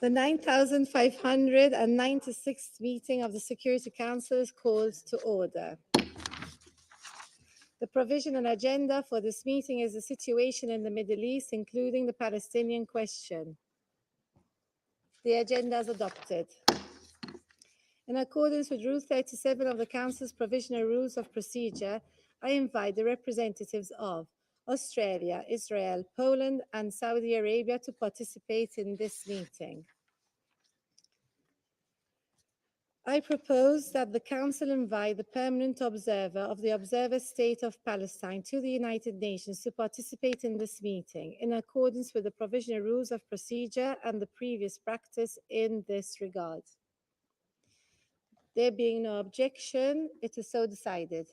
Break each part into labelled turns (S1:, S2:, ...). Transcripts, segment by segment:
S1: The 9,596th meeting of the Security Council is called to order. The provision and agenda for this meeting is the situation in the Middle East, including the Palestinian question. The agenda is adopted. In accordance with Rule 37 of the Council's Provisional Rules of Procedure, I invite the representatives of Australia, Israel, Poland, and Saudi Arabia to participate in this meeting. I propose that the Council invite the permanent observer of the Observer State of Palestine to the United Nations to participate in this meeting in accordance with the Provisional Rules of Procedure and the previous practice in this regard. There being no objection, it is so decided.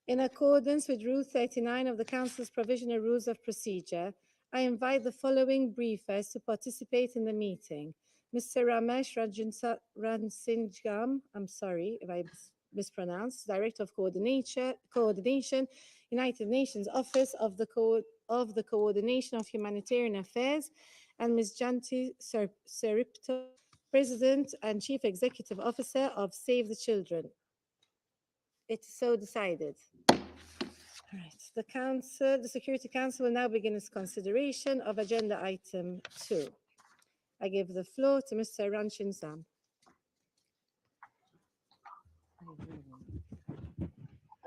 S1: In accordance with Rule 39 of the Council's Provisional Rules of Procedure, I invite the following briefers to participate in the meeting. Mr. Ramesh Ransingham, I'm sorry if I mispronounced, Director of Coordination, United Nations Office of the Coordination of Humanitarian Affairs, and Ms. Janti Seripto, President and Chief Executive Officer of Save the Children. It is so decided. All right, the Security Council will now begin its consideration of Agenda Item 2. I give the floor to Mr. Ransingham.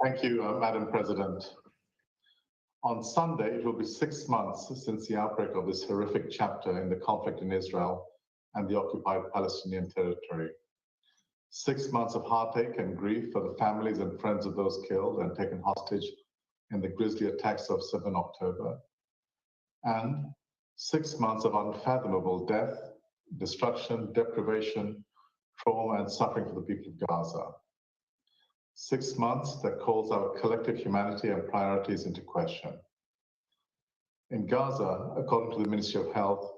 S2: Thank you, Madam President. On Sunday, it will be 6 months since the outbreak of this horrific chapter in the conflict in Israel and the occupied Palestinian territory. 6 months of heartache and grief for the families and friends of those killed and taken hostage in the grisly attacks of 7 October. And 6 months of unfathomable death, destruction, deprivation, trauma, and suffering for the people of Gaza. 6 months that calls our collective humanity and priorities into question. In Gaza, according to the Ministry of Health,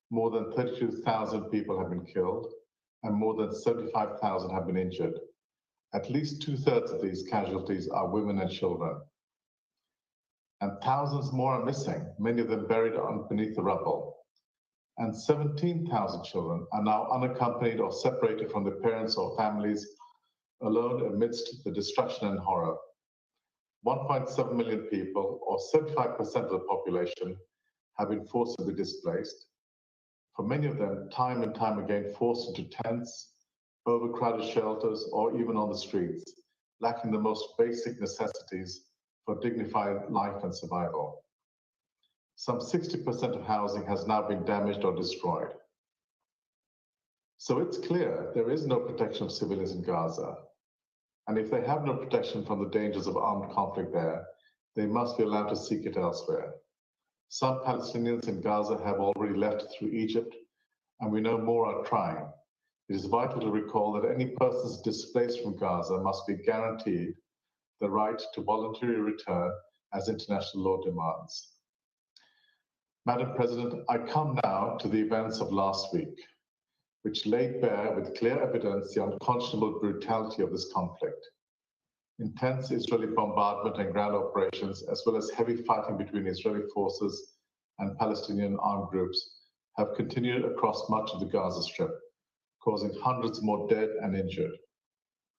S2: more than 32,000 people have been killed and more than 75,000 have been injured. At least 2/3 of these casualties are women and children. And thousands more are missing, many of them buried beneath the rubble. And 17,000 children are now unaccompanied or separated from their parents or families, alone amidst the destruction and horror. 1.7 million people, or 75% of the population, have been forcibly displaced. For many of them, time and time again, forced into tents, overcrowded shelters, or even on the streets, lacking the most basic necessities for dignified life and survival. Some 60% of housing has now been damaged or destroyed. So it's clear there is no protection of civilians in Gaza. And if they have no protection from the dangers of armed conflict there, they must be allowed to seek it elsewhere. Some Palestinians in Gaza have already left through Egypt, and we know more are trying. It is vital to recall that any persons displaced from Gaza must be guaranteed the right to voluntary return as international law demands. Madam President, I come now to the events of last week, which laid bare with clear evidence the unconscionable brutality of this conflict. Intense Israeli bombardment and ground operations, as well as heavy fighting between Israeli forces and Palestinian armed groups, have continued across much of the Gaza Strip, causing hundreds more dead and injured.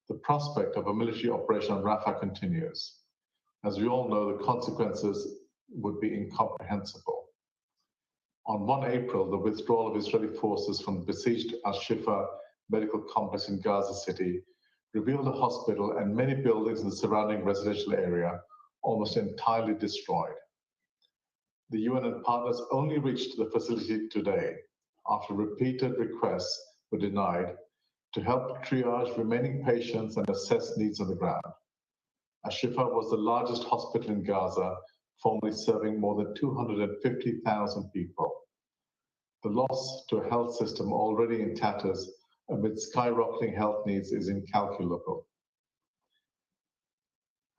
S2: The prospect of a military operation on Rafah continues. As we all know, the consequences would be incomprehensible. On 1 April, the withdrawal of Israeli forces from the besieged Al-Shifa medical complex in Gaza City revealed a hospital and many buildings in the surrounding residential area almost entirely destroyed. The UN and partners only reached the facility today after repeated requests were denied to help triage remaining patients and assess needs on the ground. Al-Shifa was the largest hospital in Gaza, formerly serving more than 250,000 people. The loss to a health system already in tatters amid skyrocketing health needs is incalculable.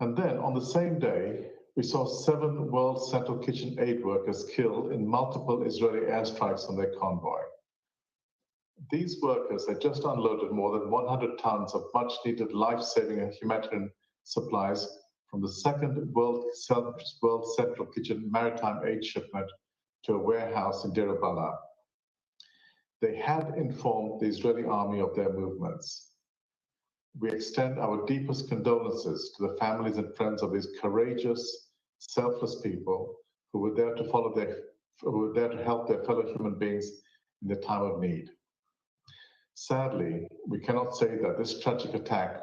S2: And then on the same day, we saw 7 World Central Kitchen aid workers killed in multiple Israeli airstrikes on their convoy. These workers had just unloaded more than 100 tons of much-needed life-saving and humanitarian supplies from the second World Central Kitchen maritime aid shipment to a warehouse in Deir al-Balah. They had informed the Israeli army of their movements. We extend our deepest condolences to the families and friends of these courageous, selfless people who were there to help their fellow human beings in their time of need. Sadly, we cannot say that this tragic attack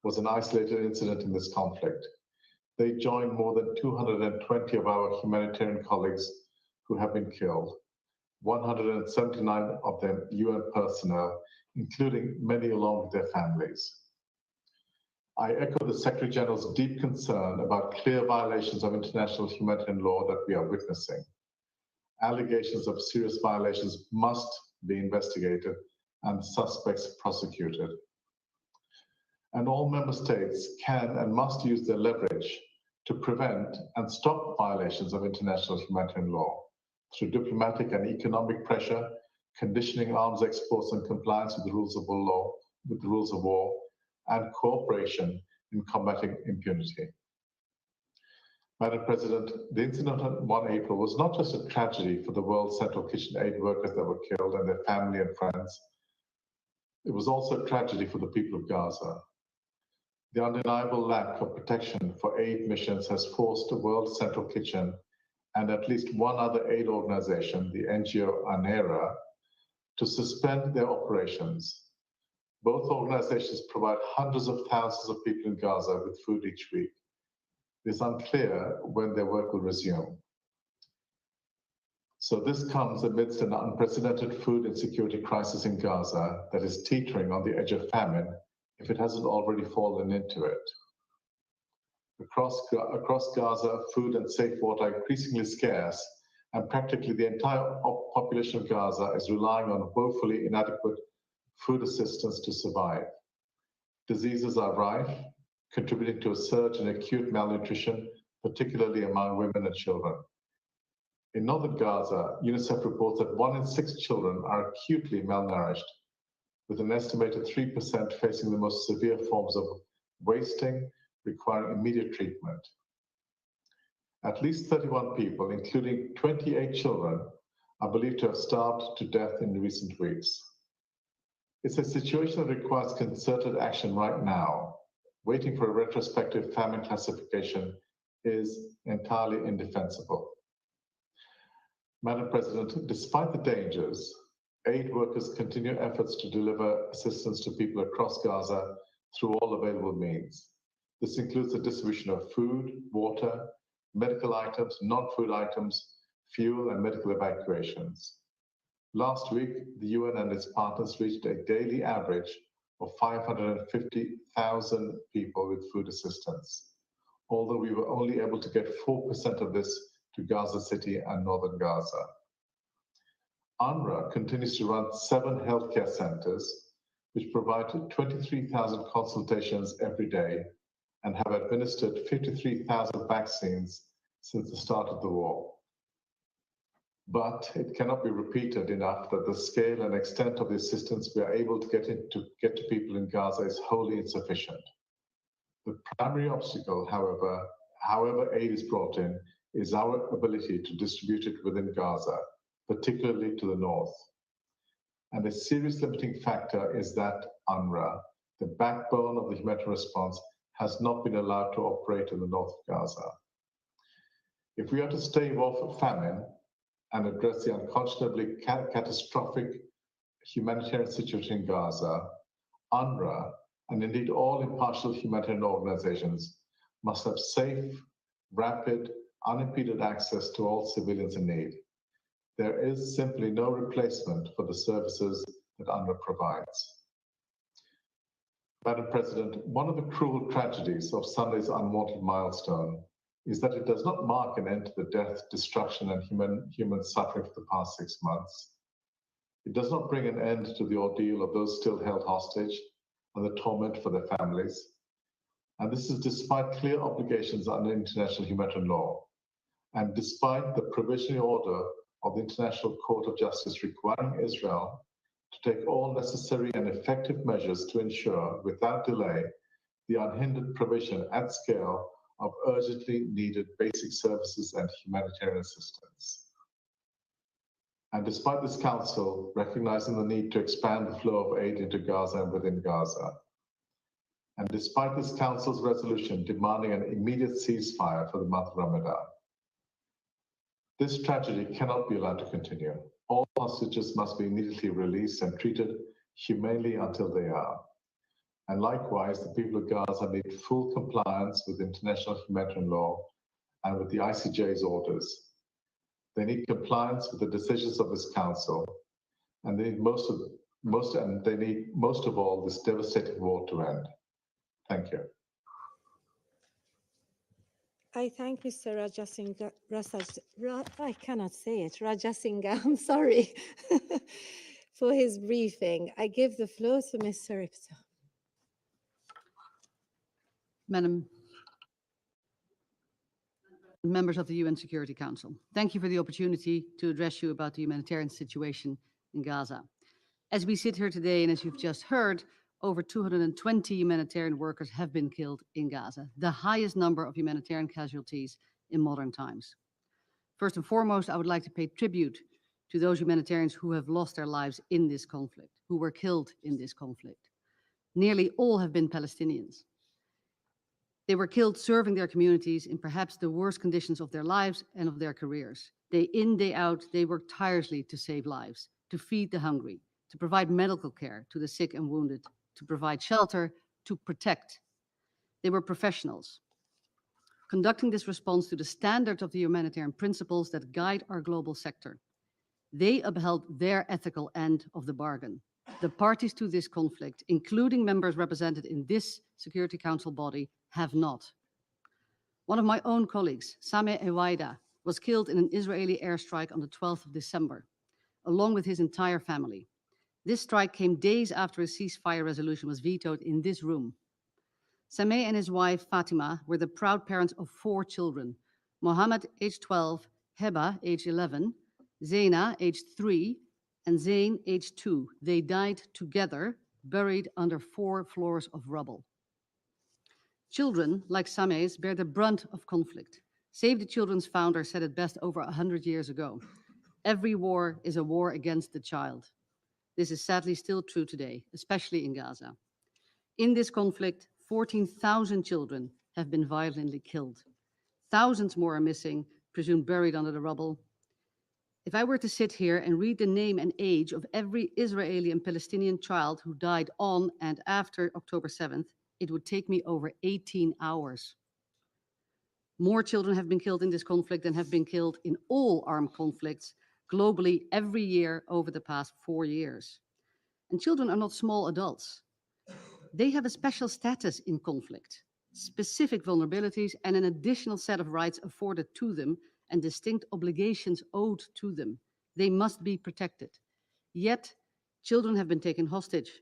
S2: was an isolated incident in this conflict. They join more than 220 of our humanitarian colleagues who have been killed, 179 of them UN personnel, including many along with their families. I echo the Secretary General's deep concern about clear violations of international humanitarian law that we are witnessing. Allegations of serious violations must be investigated and suspects prosecuted. And all member states can and must use their leverage to prevent and stop violations of international humanitarian law through diplomatic and economic pressure, conditioning arms exports and compliance with the rules of war, and cooperation in combating impunity. Madam President, the incident on 1 April was not just a tragedy for the World Central Kitchen aid workers that were killed and their family and friends. It was also a tragedy for the people of Gaza. The undeniable lack of protection for aid missions has forced the World Central Kitchen and at least one other aid organization, the NGO ANERA, to suspend their operations. Both organizations provide hundreds of thousands of people in Gaza with food each week. It is unclear when their work will resume. So this comes amidst an unprecedented food insecurity crisis in Gaza that is teetering on the edge of famine if it hasn't already fallen into it. Across Gaza, food and safe water are increasingly scarce, and practically the entire population of Gaza is relying on woefully inadequate food assistance to survive. Diseases are rife, contributing to a surge in acute malnutrition, particularly among women and children. In northern Gaza, UNICEF reports that 1 in 6 children are acutely malnourished, with an estimated 3% facing the most severe forms of wasting, requiring immediate treatment. At least 31 people, including 28 children, are believed to have starved to death in recent weeks. It's a situation that requires concerted action right now. Waiting for a retrospective famine classification is entirely indefensible. Madam President, despite the dangers, aid workers continue efforts to deliver assistance to people across Gaza through all available means. This includes the distribution of food, water, medical items, non-food items, fuel, and medical evacuations. Last week, the UN and its partners reached a daily average of 550,000 people with food assistance, although we were only able to get 4% of this to Gaza City and northern Gaza. UNRWA continues to run 7 healthcare centers, which provide 23,000 consultations every day and have administered 53,000 vaccines since the start of the war. But it cannot be repeated enough that the scale and extent of the assistance we are able to get to people in Gaza is wholly insufficient. The primary obstacle, however aid is brought in, is our ability to distribute it within Gaza, particularly to the north. And a serious limiting factor is that UNRWA, the backbone of the humanitarian response, has not been allowed to operate in the north of Gaza. If we are to stave off famine and address the unconscionably catastrophic humanitarian situation in Gaza, UNRWA, and indeed all impartial humanitarian organizations, must have safe, rapid, unimpeded access to all civilians in need. There is simply no replacement for the services that UNRWA provides. Madam President, one of the cruel tragedies of Sunday's unwanted milestone is that it does not mark an end to the death, destruction, and human suffering for the past 6 months. It does not bring an end to the ordeal of those still held hostage and the torment for their families. And this is despite clear obligations under international humanitarian law, and despite the provisional order of the International Court of Justice requiring Israel to take all necessary and effective measures to ensure, without delay, the unhindered provision at scale of urgently needed basic services and humanitarian assistance. And despite this Council recognizing the need to expand the flow of aid into Gaza and within Gaza, and despite this Council's resolution demanding an immediate ceasefire for the month of Ramadan, this tragedy cannot be allowed to continue. All hostages must be immediately released and treated humanely until they are. And likewise, the people of Gaza need full compliance with international humanitarian law and with the ICJ's orders. They need compliance with the decisions of this council, and they need most of all this devastating war to end. Thank you.
S1: I thank Mr. I cannot say it, Rajasingam, I'm sorry, for his briefing. I give the floor to Mr. Ripto.
S3: Madam, members of the UN Security Council, thank you for the opportunity to address you about the humanitarian situation in Gaza. As we sit here today, and as you've just heard, over 220 humanitarian workers have been killed in Gaza, the highest number of humanitarian casualties in modern times. First and foremost, I would like to pay tribute to those humanitarians who have lost their lives in this conflict, who were killed in this conflict. Nearly all have been Palestinians. They were killed serving their communities in perhaps the worst conditions of their lives and of their careers. Day in, day out, they worked tirelessly to save lives, to feed the hungry, to provide medical care to the sick and wounded, to provide shelter, to protect. They were professionals, conducting this response to the standard of the humanitarian principles that guide our global sector. They upheld their ethical end of the bargain. The parties to this conflict, including members represented in this Security Council body, have not. One of my own colleagues, Sameh Ewaida, was killed in an Israeli airstrike on the 12th of December, along with his entire family. This strike came days after a ceasefire resolution was vetoed in this room. Sameh and his wife, Fatima, were the proud parents of 4 children: Mohammed, age 12, Heba, age 11, Zaina, age 3, and Zain, age 2. They died together, buried under 4 floors of rubble. Children, like Sameh's, bear the brunt of conflict. Save the Children's founder said it best over 100 years ago. Every war is a war against the child. This is sadly still true today, especially in Gaza. In this conflict, 14,000 children have been violently killed. Thousands more are missing, presumed buried under the rubble. If I were to sit here and read the name and age of every Israeli and Palestinian child who died on and after October 7th, it would take me over 18 hours. More children have been killed in this conflict than have been killed in all armed conflicts globally every year over the past 4 years. And children are not small adults. They have a special status in conflict, specific vulnerabilities, and an additional set of rights afforded to them and distinct obligations owed to them. They must be protected. Yet, children have been taken hostage.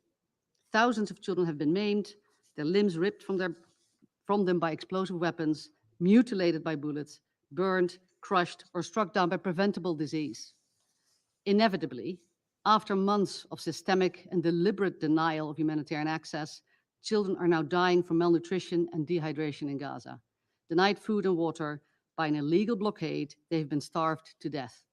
S3: Thousands of children have been maimed, their limbs ripped from them by explosive weapons, mutilated by bullets, burned, crushed, or struck down by preventable disease. Inevitably, after months of systemic and deliberate denial of humanitarian access, children are now dying from malnutrition and dehydration in Gaza. Denied food and water by an illegal blockade, they've been starved to death.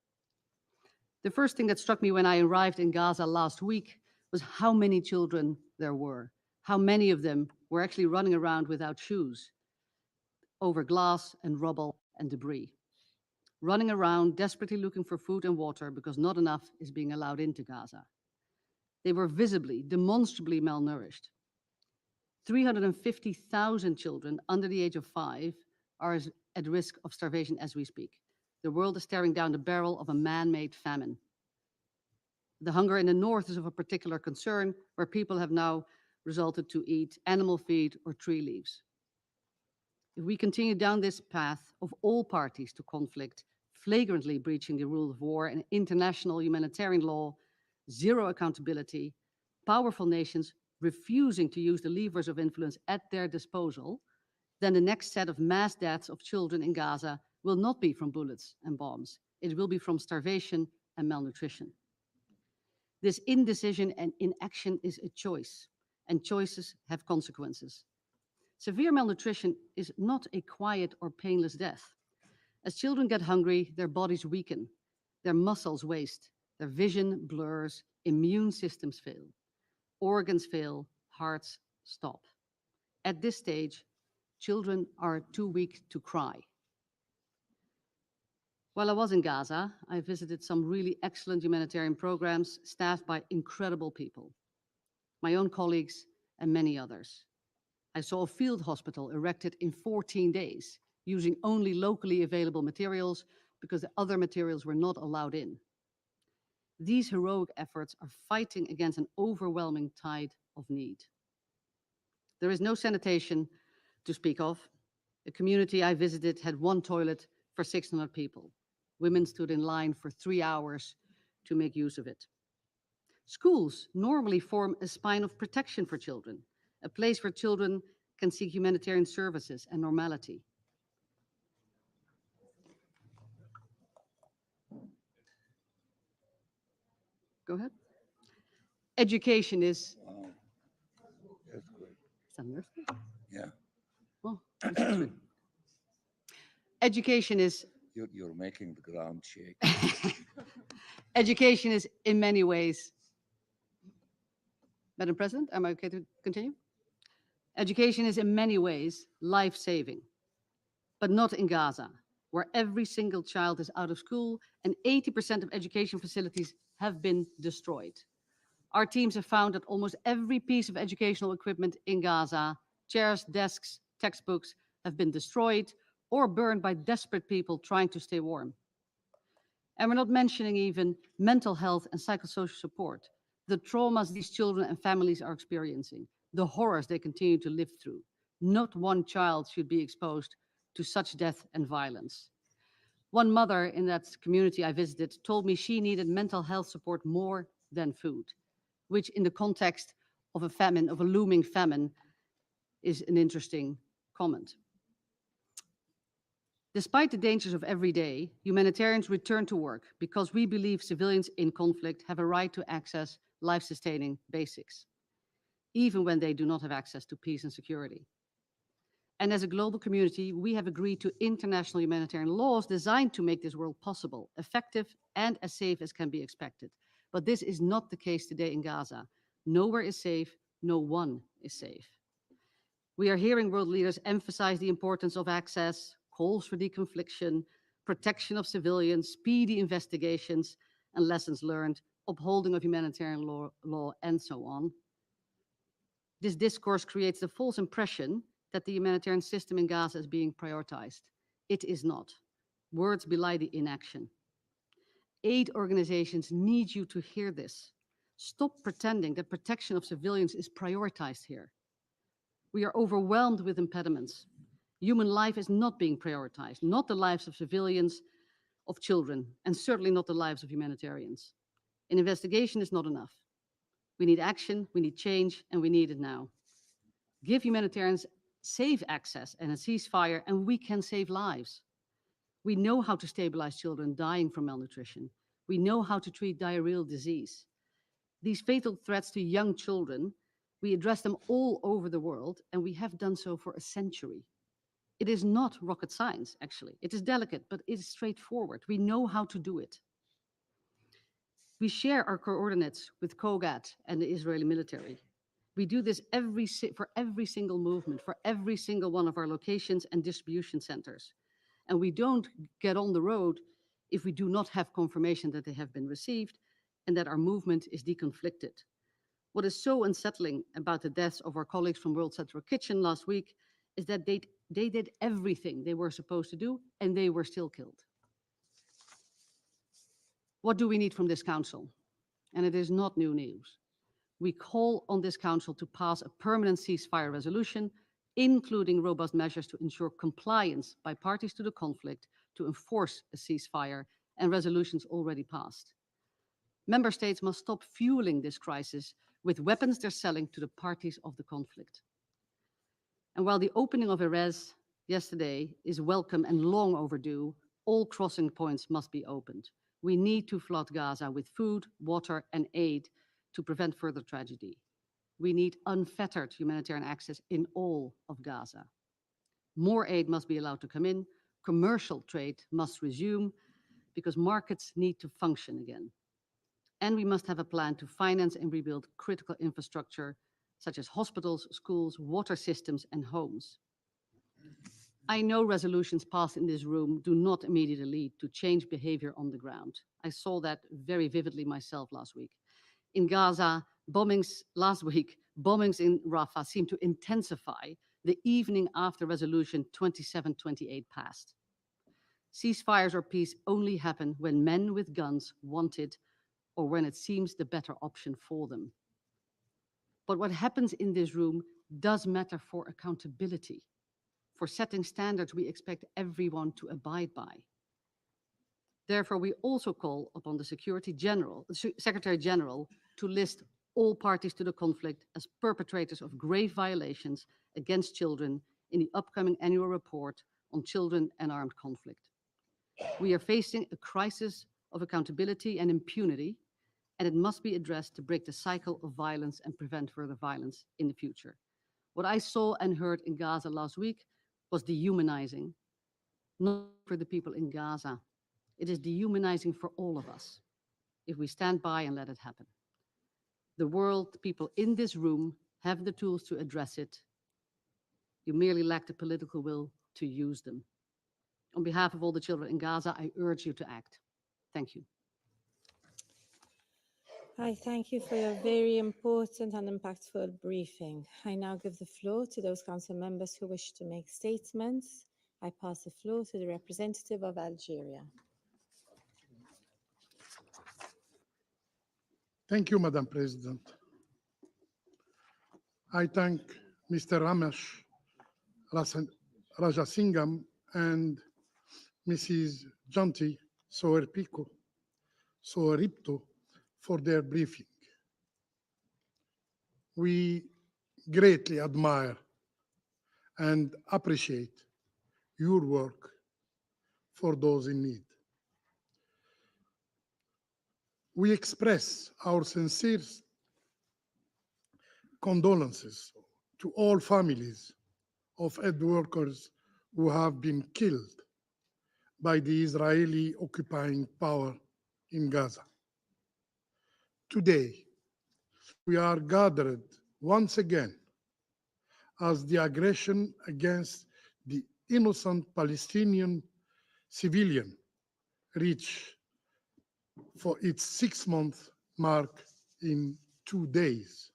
S3: The first thing that struck me when I arrived in Gaza last week was how many children there were, how many of them were actually running around without shoes, over glass and rubble and debris, running around desperately looking for food and water because not enough is being allowed into Gaza. They were visibly, demonstrably malnourished. 350,000 children under the age of 5 are at risk of starvation as we speak. The world is staring down the barrel of a man-made famine. The hunger in the north is of a particular concern, where people have now resorted to eat animal feed or tree leaves. If we continue down this path of all parties to conflict, flagrantly breaching the rule of war and international humanitarian law, zero accountability, powerful nations refusing to use the levers of influence at their disposal, then the next set of mass deaths of children in Gaza will not be from bullets and bombs. It will be from starvation and malnutrition. This indecision and inaction is a choice, and choices have consequences. Severe malnutrition is not a quiet or painless death. As children get hungry, their bodies weaken, their muscles waste, their vision blurs, immune systems fail, organs fail, hearts stop. At this stage, children are too weak to cry. While I was in Gaza, I visited some really excellent humanitarian programs staffed by incredible people, my own colleagues and many others. I saw a field hospital erected in 14 days, using only locally available materials because the other materials were not allowed in. These heroic efforts are fighting against an overwhelming tide of need. There is no sanitation to speak of. The community I visited had one toilet for 600 people. Women stood in line for 3 hours to make use of it. Schools normally form a spine of protection for children, a place where children can seek humanitarian services and normality. Go ahead. Education is.
S4: Wow, that's great.
S3: Is that an earthquake?
S4: Yeah,
S3: Oh, education is.
S4: you're making the ground shake.
S3: Education is in many ways. Madam President, am I okay to continue? Education is in many ways life-saving, but not in Gaza, where every single child is out of school and 80% of education facilities have been destroyed. Our teams have found that almost every piece of educational equipment in Gaza, chairs, desks, textbooks, have been destroyed or burned by desperate people trying to stay warm. And we're not mentioning even mental health and psychosocial support, the traumas these children and families are experiencing, the horrors they continue to live through. Not one child should be exposed to such death and violence. One mother in that community I visited told me she needed mental health support more than food, which in the context of a famine, of a looming famine, is an interesting comment. Despite the dangers of every day, humanitarians return to work because we believe civilians in conflict have a right to access life-sustaining basics, even when they do not have access to peace and security. And as a global community, we have agreed to international humanitarian laws designed to make this world possible, effective, and as safe as can be expected. But this is not the case today in Gaza. Nowhere is safe, no one is safe. We are hearing world leaders emphasize the importance of access, calls for deconfliction, protection of civilians, speedy investigations, and lessons learned, upholding of humanitarian law, and so on. This discourse creates the false impression that the humanitarian system in Gaza is being prioritized. It is not. Words belie the inaction. Aid organizations need you to hear this. Stop pretending that protection of civilians is prioritized here. We are overwhelmed with impediments. Human life is not being prioritized, not the lives of civilians, of children, and certainly not the lives of humanitarians. An investigation is not enough. We need action, we need change, and we need it now. Give humanitarians safe access and a ceasefire, and we can save lives. We know how to stabilize children dying from malnutrition. We know how to treat diarrheal disease. These fatal threats to young children, we address them all over the world, and we have done so for a century. It is not rocket science, actually. It is delicate, but it is straightforward. We know how to do it. We share our coordinates with COGAT and the Israeli military. We do this for every single movement, for every single one of our locations and distribution centers. And we don't get on the road if we do not have confirmation that they have been received and that our movement is deconflicted. What is so unsettling about the deaths of our colleagues from World Central Kitchen last week is that they did everything they were supposed to do, and they were still killed. What do we need from this council? And it is not new news. We call on this council to pass a permanent ceasefire resolution, including robust measures to ensure compliance by parties to the conflict to enforce a ceasefire and resolutions already passed. Member states must stop fueling this crisis with weapons they're selling to the parties of the conflict. And while the opening of Erez yesterday is welcome and long overdue, all crossing points must be opened. We need to flood Gaza with food, water, and aid to prevent further tragedy. We need unfettered humanitarian access in all of Gaza. More aid must be allowed to come in. Commercial trade must resume because markets need to function again. And we must have a plan to finance and rebuild critical infrastructure such as hospitals, schools, water systems, and homes. I know resolutions passed in this room do not immediately lead to change behavior on the ground. I saw that very vividly myself last week. In Gaza, bombings last week, bombings in Rafah seemed to intensify the evening after Resolution 2728 passed. Ceasefires or peace only happen when men with guns want it or when it seems the better option for them. But what happens in this room does matter for accountability, for setting standards we expect everyone to abide by. Therefore, we also call upon the Secretary General to list all parties to the conflict as perpetrators of grave violations against children in the upcoming annual report on children and armed conflict. We are facing a crisis of accountability and impunity, and it must be addressed to break the cycle of violence and prevent further violence in the future. What I saw and heard in Gaza last week was dehumanizing, not for the people in Gaza. It is dehumanizing for all of us if we stand by and let it happen. The world, the people in this room have the tools to address it. You merely lack the political will to use them. On behalf of all the children in Gaza, I urge you to act. Thank you.
S1: I thank you for your very important and impactful briefing. I now give the floor to those council members who wish to make statements. I pass the floor to the representative of Algeria.
S5: Thank you, Madam President. I thank Mr. Ramesh Rajasingham and Mrs. Janti Soeripto for their briefing. We greatly admire and appreciate your work for those in need. We express our sincere condolences to all families of aid workers who have been killed by the Israeli occupying power in Gaza. Today, we are gathered once again as the aggression against the innocent Palestinian civilian reach for its 6-month mark in 2 days.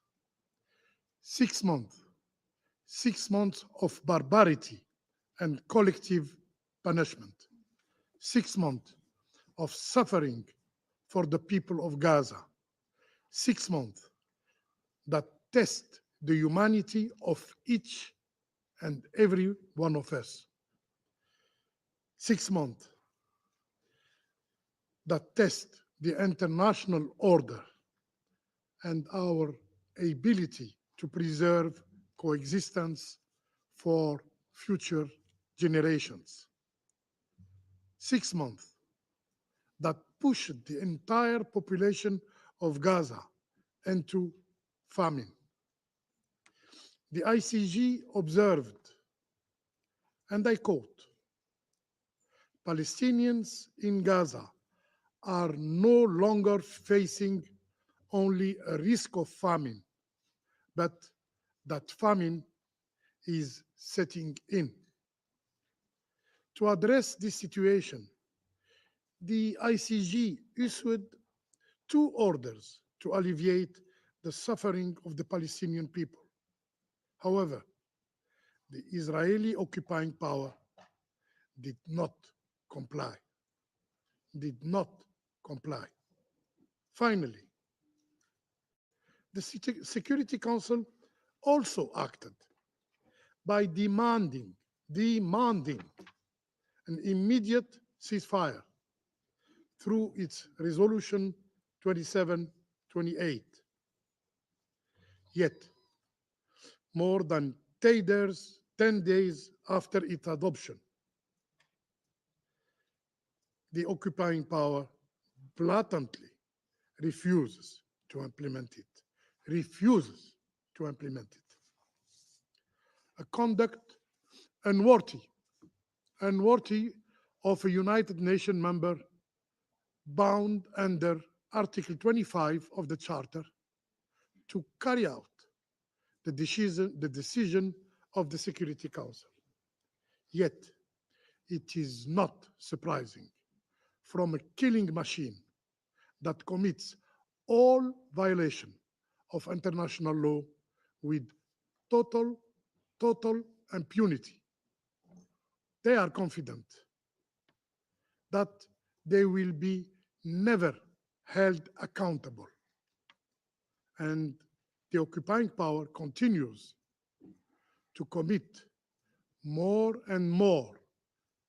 S5: 6 months. 6 months of barbarity and collective punishment. 6 months of suffering for the people of Gaza. 6 months that test the humanity of each and every one of us. 6 months that test the international order and our ability to preserve coexistence for future generations. 6 months that pushed the entire population of Gaza into famine. The ICG observed, and I quote, Palestinians in Gaza are no longer facing only a risk of famine, but that famine is setting in. To address this situation, the ICG issued 2 orders to alleviate the suffering of the Palestinian people. However, the Israeli occupying power did not comply. Did not comply. Finally, the Security Council also acted by demanding an immediate ceasefire through its resolution 2728. Yet, more than 10 days after its adoption, the occupying power blatantly refuses to implement it. Refuses to implement it. A conduct unworthy of a United Nations member bound under Article 25 of the Charter to carry out the decision of the Security Council. Yet, it is not surprising from a killing machine that commits all violation of international law with total impunity. They are confident that they will be never held accountable. And the occupying power continues to commit more and more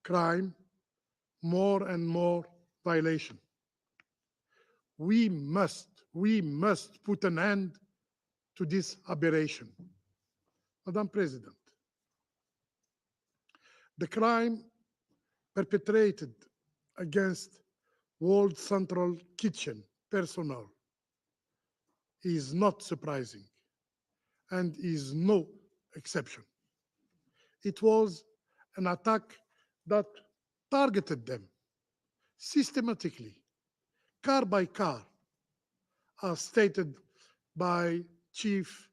S5: crime, more and more violation. We must put an end to this aberration. Madam President, the crime perpetrated against World Central Kitchen personnel is not surprising and is no exception. It was an attack that targeted them systematically, car by car, as stated by Chief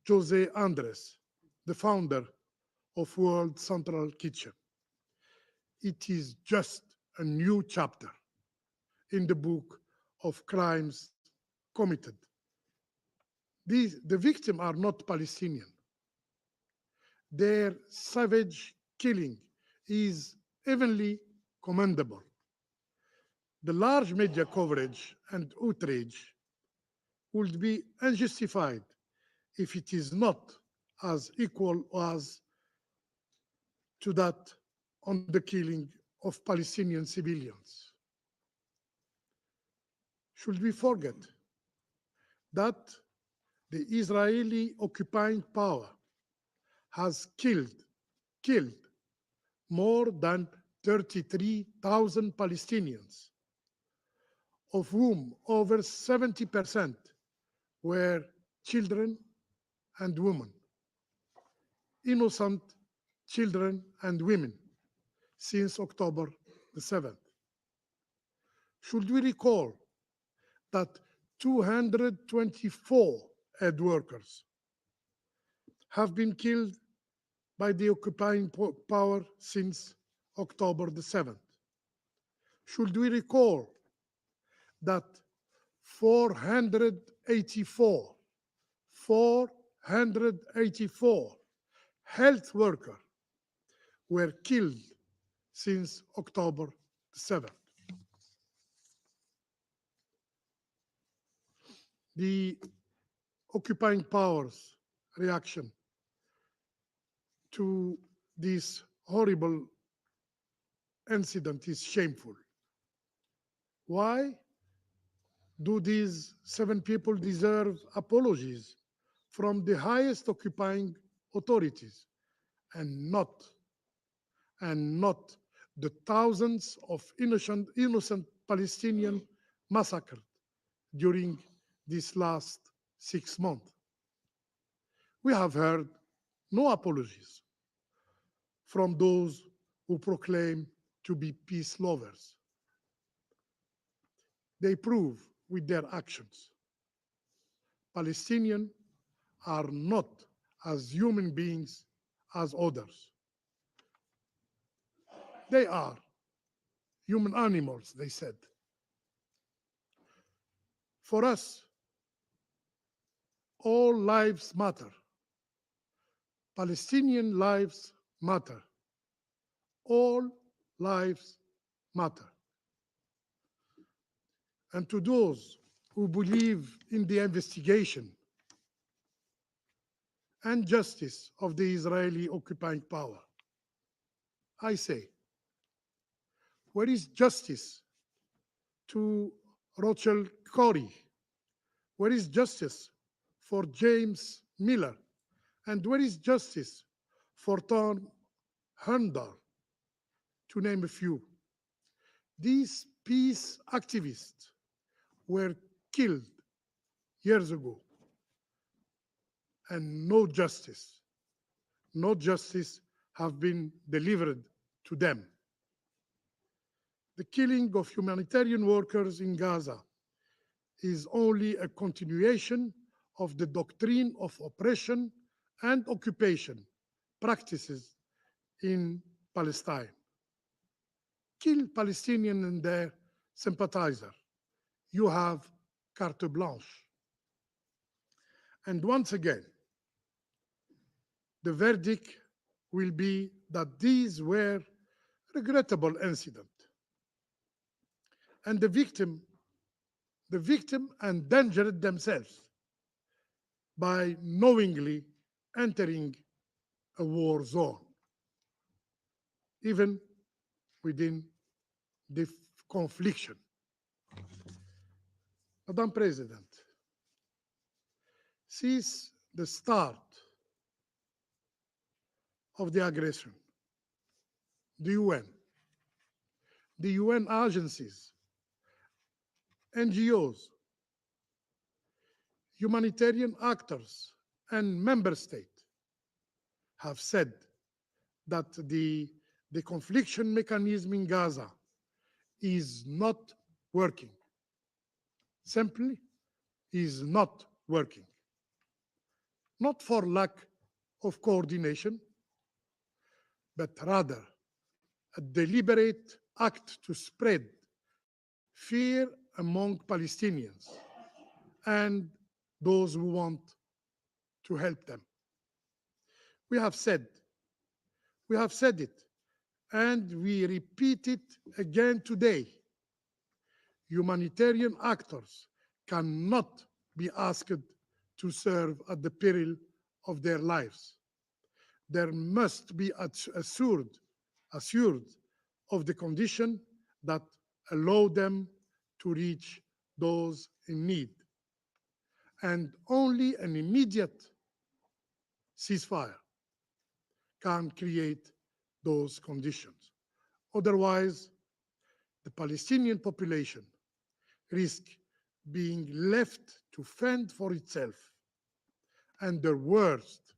S5: Jose Andres, the founder of World Central Kitchen. It is just a new chapter in the book of crimes committed. The victims are not Palestinian. Their savage killing is evenly commendable. The large media coverage and outrage would be unjustified if it is not as equal as to that on the killing of Palestinian civilians. Should we forget that the Israeli occupying power has killed more than 33,000 Palestinians, of whom over 70% were children and women, innocent children and women, since October the 7th. Should we recall that 224 aid workers have been killed by the occupying power since October the 7th? Should we recall that 484 health workers were killed since October the 7th? The occupying powers' reaction to this horrible incident is shameful. Why do these 7 people deserve apologies from the highest occupying authorities and not the thousands of innocent Palestinians massacred during these last 6 months? We have heard no apologies from those who proclaim to be peace lovers. They prove with their actions Palestinians are not as human beings as others. They are human animals, they said. For us, all lives matter. Palestinian lives matter. All lives matter. And to those who believe in the investigation and justice of the Israeli occupying power, I say, where is justice to Rochelle Corey? Where is justice for James Miller? And where is justice for Tom Handar, to name a few? These peace activists were killed years ago, and no justice have been delivered to them. The killing of humanitarian workers in Gaza is only a continuation of the doctrine of oppression and occupation practices in Palestine. Kill Palestinians and their sympathizers. You have carte blanche. And once again, the verdict will be that these were regrettable incidents. And the victim endangered themselves by knowingly entering a war zone, even within the confliction. Madam President, since the start of the aggression, the UN agencies, NGOs, humanitarian actors, and member states have said that the confliction mechanism in Gaza is not working. Simply is not working. Not for lack of coordination, but rather a deliberate act to spread fear among Palestinians and those who want to help them. We have said it, and we repeat it again today. Humanitarian actors cannot be asked to serve at the peril of their lives. There must be assured of the condition that allow them to reach those in need. And only an immediate ceasefire can create those conditions. Otherwise, the Palestinian population risks being left to fend for itself, and the worst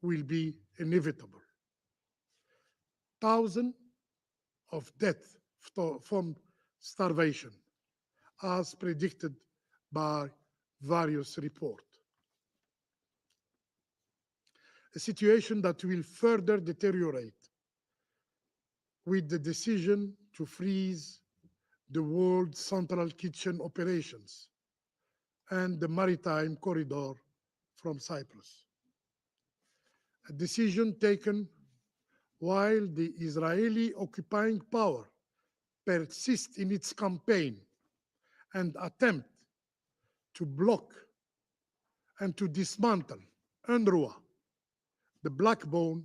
S5: will be inevitable. Thousands of deaths from starvation, as predicted by various reports. A situation that will further deteriorate with the decision to freeze the World Central Kitchen operations and the maritime corridor from Cyprus. A decision taken while the Israeli occupying power persists in its campaign and attempt to block and to dismantle UNRWA, the backbone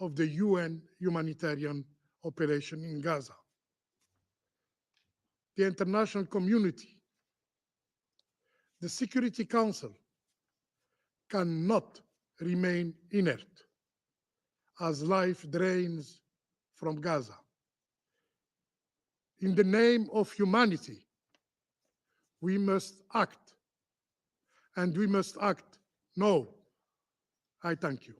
S5: of the UN humanitarian operation in Gaza. The international community, the Security Council, cannot remain inert as life drains from Gaza. In the name of humanity, we must act, and we must act now. I thank you.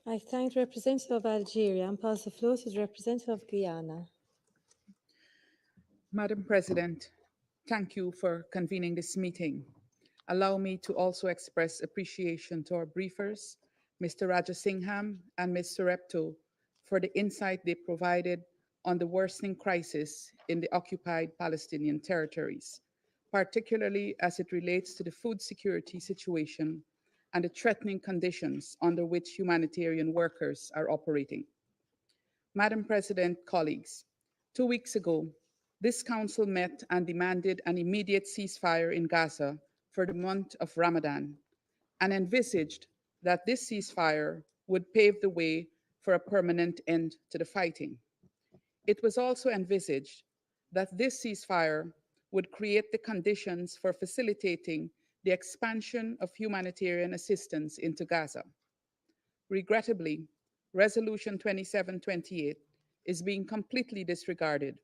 S1: I thank the representative of Algeria and pass the floor to the representative of Guyana.
S6: Madam President, thank you for convening this meeting. Allow me to also express appreciation to our briefers, Mr. Rajasingham and Ms. Sarepto, for the insight they provided on the worsening crisis in the occupied Palestinian territories, particularly as it relates to the food security situation and the threatening conditions under which humanitarian workers are operating. Madam President, colleagues, 2 weeks ago, this Council met and demanded an immediate ceasefire in Gaza for the month of Ramadan, and envisaged that this ceasefire would pave the way for a permanent end to the fighting. It was also envisaged that this ceasefire would create the conditions for facilitating the expansion of humanitarian assistance into Gaza. Regrettably, Resolution 2728 is being completely disregarded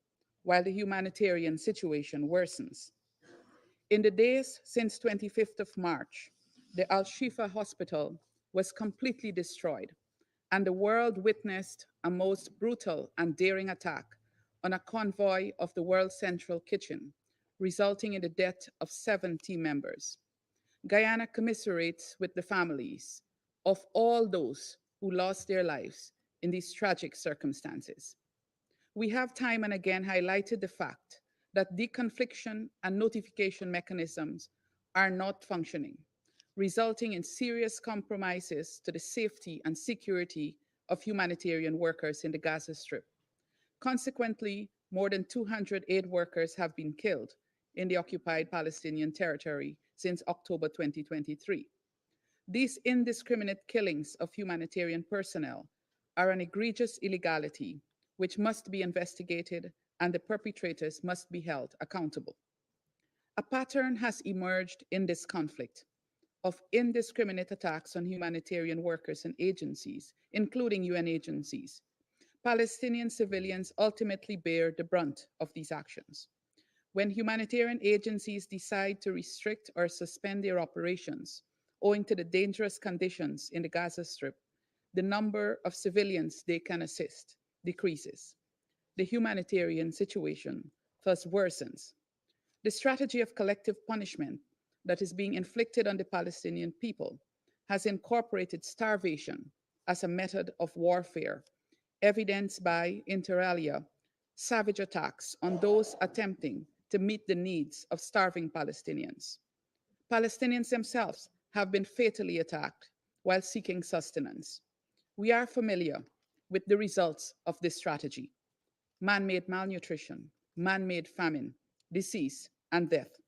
S6: while the humanitarian situation worsens. In the days since 25th of March, the Al-Shifa hospital was completely destroyed, and the world witnessed a most brutal and daring attack on a convoy of the World Central Kitchen, resulting in the death of 7 team members. Guyana commiserates with the families of all those who lost their lives in these tragic circumstances. We have time and again highlighted the fact that deconfliction and notification mechanisms are not functioning, resulting in serious compromises to the safety and security of humanitarian workers in the Gaza Strip. Consequently, more than 200 aid workers have been killed in the occupied Palestinian territory since October 2023. These indiscriminate killings of humanitarian personnel are an egregious illegality which must be investigated and the perpetrators must be held accountable. A pattern has emerged in this conflict of indiscriminate attacks on humanitarian workers and agencies, including UN agencies. Palestinian civilians ultimately bear the brunt of these actions. When humanitarian agencies decide to restrict or suspend their operations owing to the dangerous conditions in the Gaza Strip, the number of civilians they can assist decreases. The humanitarian situation thus worsens. The strategy of collective punishment that is being inflicted on the Palestinian people has incorporated starvation as a method of warfare, evidenced by, inter alia, savage attacks on those attempting to meet the needs of starving Palestinians. Palestinians themselves have been fatally attacked while seeking sustenance. We are familiar with the results of this strategy: man-made malnutrition, man-made famine, disease, and death.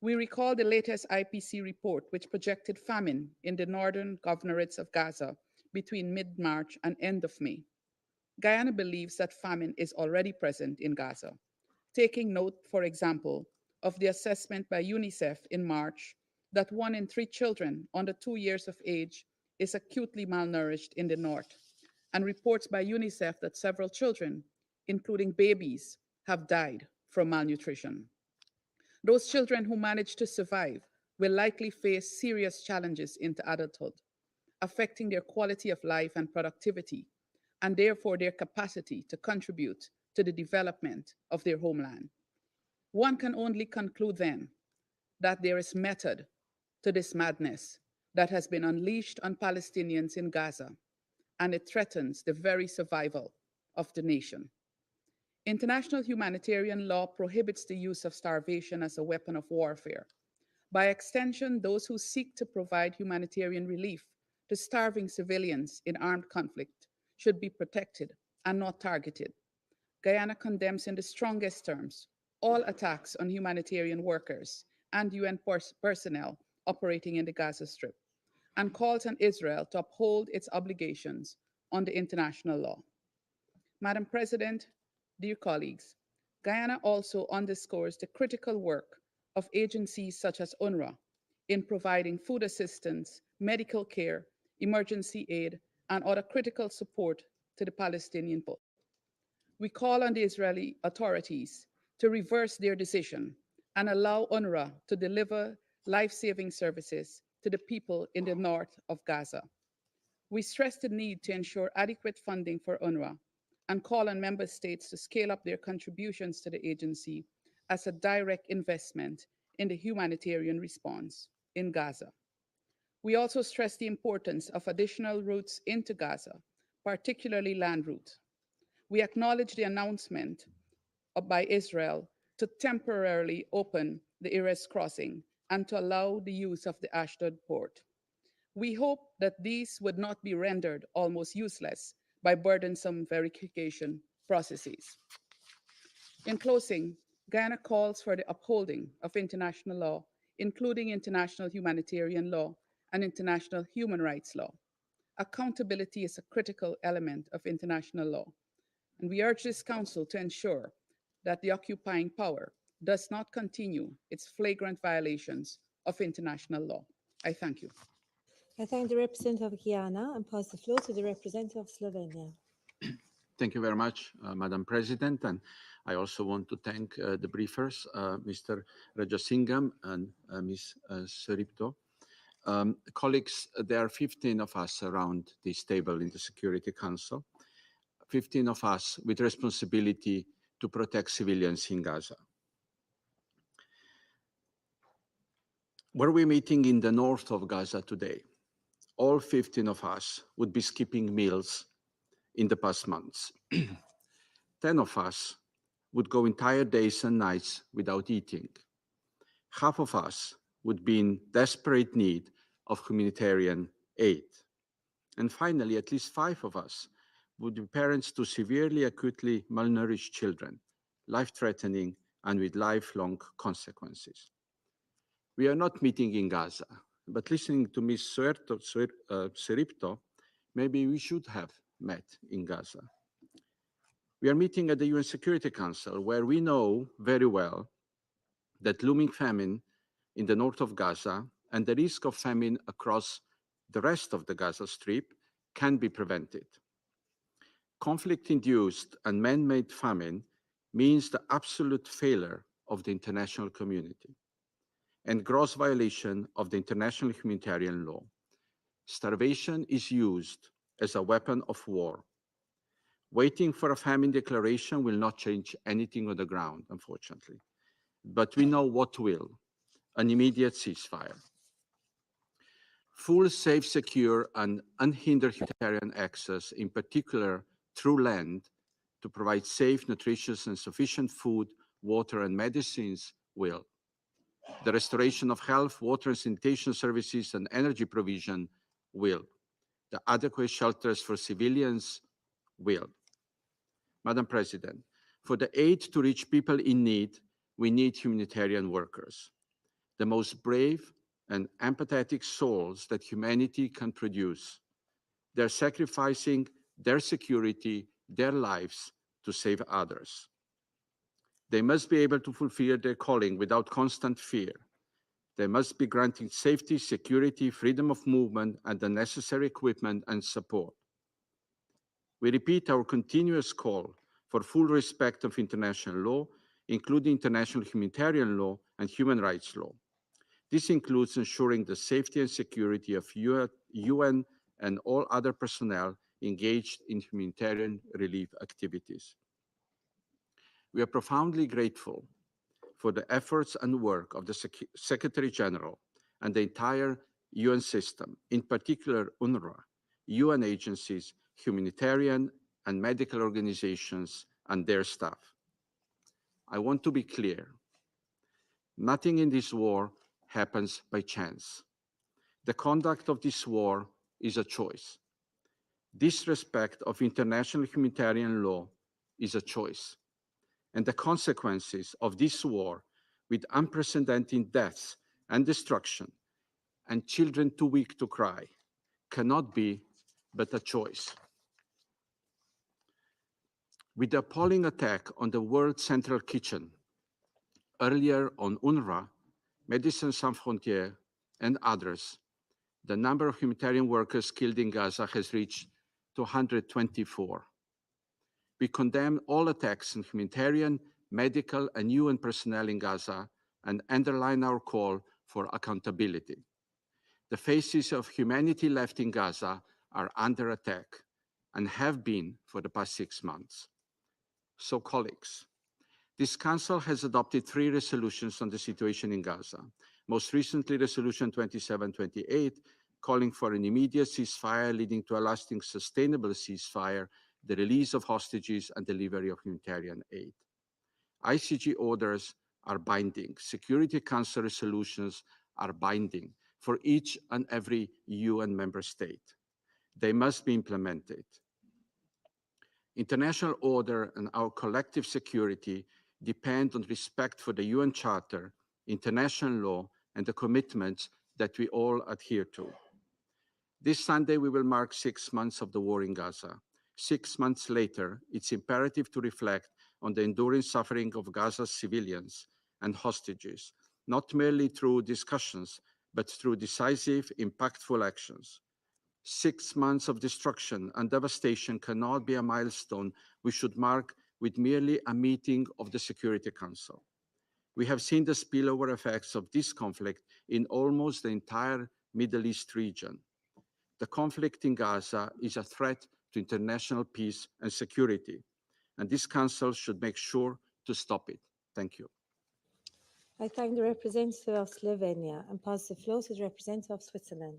S6: We recall the latest IPC report, which projected famine in the northern governorates of Gaza between mid-March and end of May. Guyana believes that famine is already present in Gaza, taking note, for example, of the assessment by UNICEF in March that 1 in 3 children under 2 years of age is acutely malnourished in the north, and reports by UNICEF that several children, including babies, have died from malnutrition. Those children who manage to survive will likely face serious challenges into adulthood, affecting their quality of life and productivity, and therefore their capacity to contribute to the development of their homeland. One can only conclude then that there is method to this madness that has been unleashed on Palestinians in Gaza, and it threatens the very survival of the nation. International humanitarian law prohibits the use of starvation as a weapon of warfare. By extension, those who seek to provide humanitarian relief to starving civilians in armed conflict should be protected and not targeted. Guyana condemns in the strongest terms all attacks on humanitarian workers and UN personnel operating in the Gaza Strip, and calls on Israel to uphold its obligations under international law. Madam President, dear colleagues, Guyana also underscores the critical work of agencies such as UNRWA in providing food assistance, medical care, emergency aid, and other critical support to the Palestinian people. We call on the Israeli authorities to reverse their decision and allow UNRWA to deliver life-saving services to the people in the north of Gaza. We stress the need to ensure adequate funding for UNRWA and call on member states to scale up their contributions to the agency as a direct investment in the humanitarian response in Gaza. We also stress the importance of additional routes into Gaza, particularly land routes. We acknowledge the announcement by Israel to temporarily open the Erez crossing and to allow the use of the Ashdod port. We hope that these would not be rendered almost useless by burdensome verification processes. In closing, Guyana calls for the upholding of international law, including international humanitarian law and international human rights law. Accountability is a critical element of international law, and we urge this Council to ensure that the occupying power does not continue its flagrant violations of international law. I thank you.
S1: I thank the representative of Guyana and pass the floor to the representative of Slovenia.
S7: Thank you very much, Madam President. And I also want to thank the briefers, Mr. Rajasingham and Ms. Seripto. Colleagues, there are 15 of us around this table in the Security Council, 15 of us with responsibility to protect civilians in Gaza. Were we meeting in the north of Gaza today, all 15 of us would be skipping meals in the past months. 10 of us would go entire days and nights without eating. Half of us would be in desperate need of humanitarian aid. And finally, at least 5 of us would be parents to severely, acutely malnourished children, life-threatening and with lifelong consequences. We are not meeting in Gaza, but listening to Ms. Seripto, maybe we should have met in Gaza. We are meeting at the UN Security Council, where we know very well that looming famine in the north of Gaza and the risk of famine across the rest of the Gaza Strip can be prevented. Conflict-induced and man-made famine means the absolute failure of the international community and gross violation of the international humanitarian law. Starvation is used as a weapon of war. Waiting for a famine declaration will not change anything on the ground, unfortunately. But we know what will: an immediate ceasefire. Full, safe, secure, and unhindered humanitarian access, in particular through land, to provide safe, nutritious, and sufficient food, water, and medicines will. The restoration of health, water, and sanitation services and energy provision will. The adequate shelters for civilians will. Madam President, for the aid to reach people in need, we need humanitarian workers, the most brave and empathetic souls that humanity can produce. They're sacrificing their security, their lives to save others. They must be able to fulfill their calling without constant fear. They must be granted safety, security, freedom of movement, and the necessary equipment and support. We repeat our continuous call for full respect of international law, including international humanitarian law and human rights law. This includes ensuring the safety and security of UN and all other personnel engaged in humanitarian relief activities. We are profoundly grateful for the efforts and work of the Secretary General and the entire UN system, in particular UNRWA, UN agencies, humanitarian and medical organizations, and their staff. I want to be clear. Nothing in this war happens by chance. The conduct of this war is a choice. Disrespect of international humanitarian law is a choice. And the consequences of this war, with unprecedented deaths and destruction, and children too weak to cry, cannot be but a choice. With the appalling attack on the World Central Kitchen, earlier on UNRWA, Médecins Sans Frontières, and others, the number of humanitarian workers killed in Gaza has reached 224. We condemn all attacks on humanitarian, medical, and UN personnel in Gaza and underline our call for accountability. The faces of humanity left in Gaza are under attack and have been for the past 6 months. So, colleagues, this Council has adopted 3 resolutions on the situation in Gaza. Most recently, Resolution 2728, calling for an immediate ceasefire leading to a lasting, sustainable ceasefire, the release of hostages, and delivery of humanitarian aid. ICG orders are binding. Security Council resolutions are binding for each and every UN member state. They must be implemented. International order and our collective security depend on respect for the UN Charter, international law, and the commitments that we all adhere to. This Sunday, we will mark 6 months of the war in Gaza. 6 months later, it's imperative to reflect on the enduring suffering of Gaza's civilians and hostages, not merely through discussions, but through decisive, impactful actions. 6 months of destruction and devastation cannot be a milestone we should mark with merely a meeting of the Security Council. We have seen the spillover effects of this conflict in almost the entire Middle East region. The conflict in Gaza is a threat to international peace and security, and this Council should make sure to stop it. Thank you.
S1: I thank the representative of Slovenia and pass the floor to the representative of Switzerland.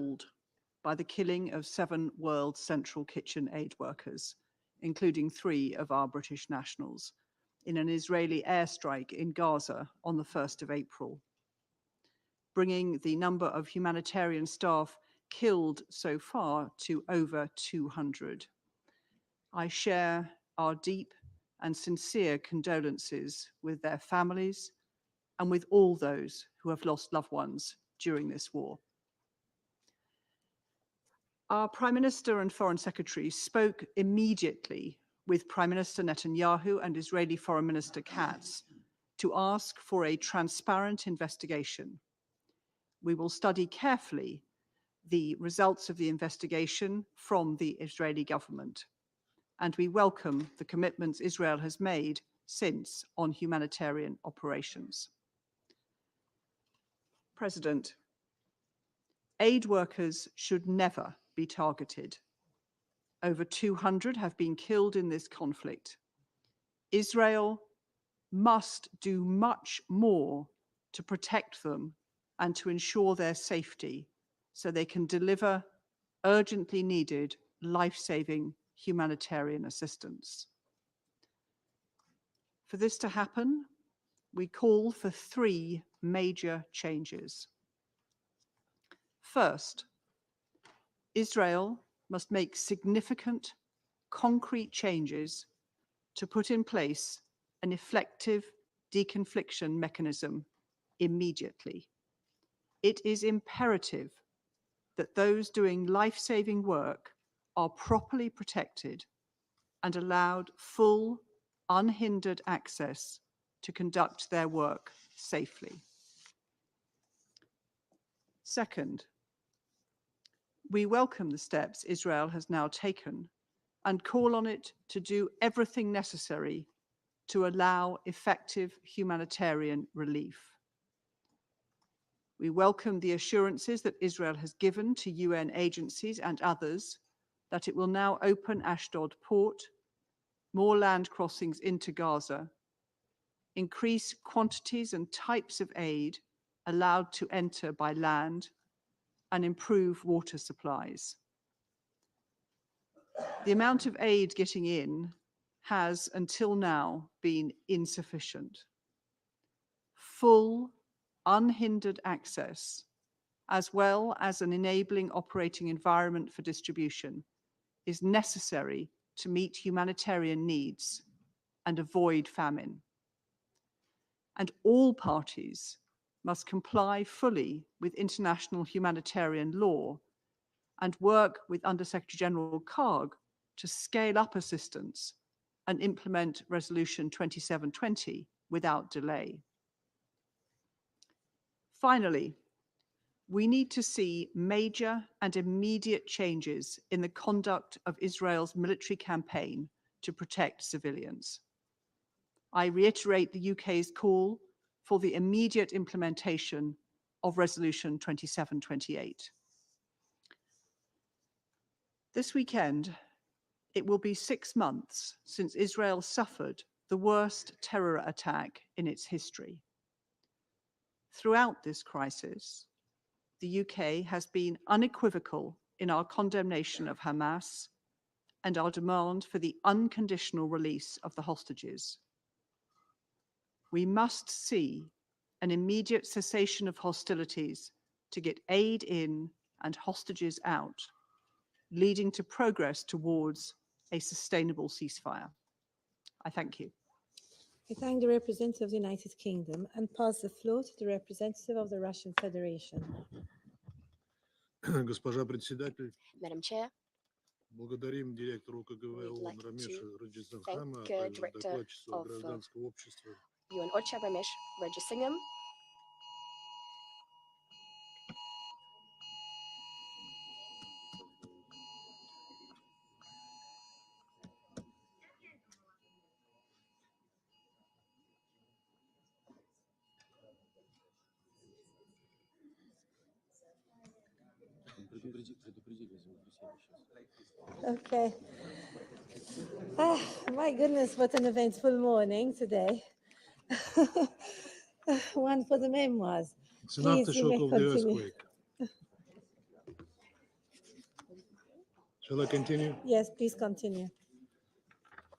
S8: appalled by the killing of 7 World Central Kitchen aid workers, including 3 of our British nationals, in an Israeli airstrike in Gaza on the 1st of April, bringing the number of humanitarian staff killed so far to over 200. I share our deep and sincere condolences with their families and with all those who have lost loved ones during this war. Our Prime Minister and Foreign Secretary spoke immediately with Prime Minister Netanyahu and Israeli Foreign Minister Katz to ask for a transparent investigation. We will study carefully the results of the investigation from the Israeli government, and we welcome the commitments Israel has made since on humanitarian operations. President, aid workers should never be targeted. Over 200 have been killed in this conflict. Israel must do much more to protect them and to ensure their safety so they can deliver urgently needed life-saving humanitarian assistance. For this to happen, we call for 3 major changes. First, Israel must make significant, concrete changes to put in place an effective deconfliction mechanism immediately. It is imperative that those doing life-saving work are properly protected and allowed full, unhindered access to conduct their work safely. Second, we welcome the steps Israel has now taken and call on it to do everything necessary to allow effective humanitarian relief. We welcome the assurances that Israel has given to UN agencies and others that it will now open Ashdod port, more land crossings into Gaza, increase quantities and types of aid allowed to enter by land, and improve water supplies. The amount of aid getting in has, until now, been insufficient. Full, unhindered access, as well as an enabling operating environment for distribution, is necessary to meet humanitarian needs and avoid famine. And all parties must comply fully with international humanitarian law and work with Under-Secretary General Karg to scale up assistance and implement Resolution 2720 without delay. Finally, we need to see major and immediate changes in the conduct of Israel's military campaign to protect civilians. I reiterate the UK's call for the immediate implementation of Resolution 2728. This weekend, it will be 6 months since Israel suffered the worst terror attack in its history. Throughout this crisis, the UK has been unequivocal in our condemnation of Hamas and our demand for the unconditional release of the hostages. We must see an immediate cessation of hostilities to get aid in and hostages out, leading to progress towards a sustainable ceasefire. I thank you.
S1: I thank the representative of the United Kingdom and pass the floor to the representative of the Russian Federation.
S9: Госпожа председатель,
S10: Madam Chair,
S9: благодарим директору КГВ
S10: we'd like
S9: ООН
S10: to
S9: Рамеша Раджисанхама, а
S10: thank
S9: также
S10: Director
S9: докладчицу
S10: of
S9: гражданского общества
S10: UNOCHA Ramesh Rajasingham,
S1: Okay. My goodness, what an eventful morning today. One for the memoirs.
S9: It's an
S1: Please, you
S9: aftershock
S1: may
S9: of the
S1: continue.
S9: earthquake. Shall I continue?
S1: Yes, please continue.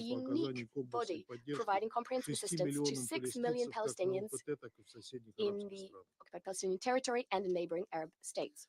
S9: структурой по
S10: unique
S9: оказанию комплексной
S10: body
S9: поддержки
S10: providing comprehensive
S9: 6
S10: assistance to
S9: миллионам
S10: 6 million
S9: палестинцев как на
S10: Palestinians
S9: ОПТ, так и в соседних
S10: in
S9: арабских
S10: the
S9: странах.
S10: occupied Palestinian territory and in neighboring Arab states.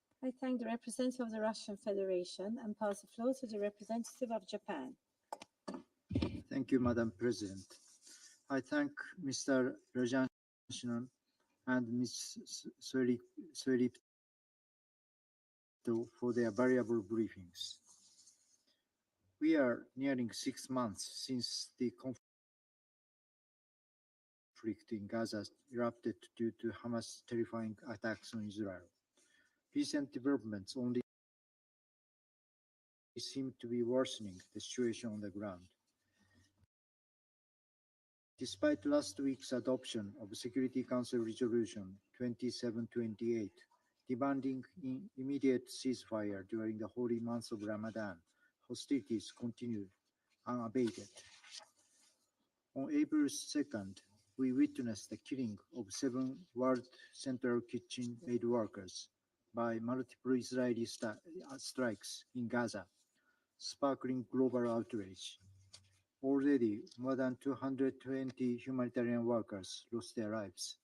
S1: I thank the representative of the Russian Federation and pass the floor to the representative of Japan.
S11: Thank you, Madam President. I thank Mr. Rajanshinan and Ms. Suripto for their valuable briefings. We are nearing 6 months since the conflict in Gaza erupted due to Hamas' terrifying attacks on Israel. Recent developments only seem to be worsening the situation on the ground. Despite last week's adoption of Security Council Resolution 2728, demanding immediate ceasefire during the holy months of Ramadan, hostilities continued unabated. On April 2nd, we witnessed the killing of 7 World Central Kitchen aid workers by multiple Israeli strikes in Gaza, sparkling global outrage. Already, more than 220 humanitarian workers lost their lives.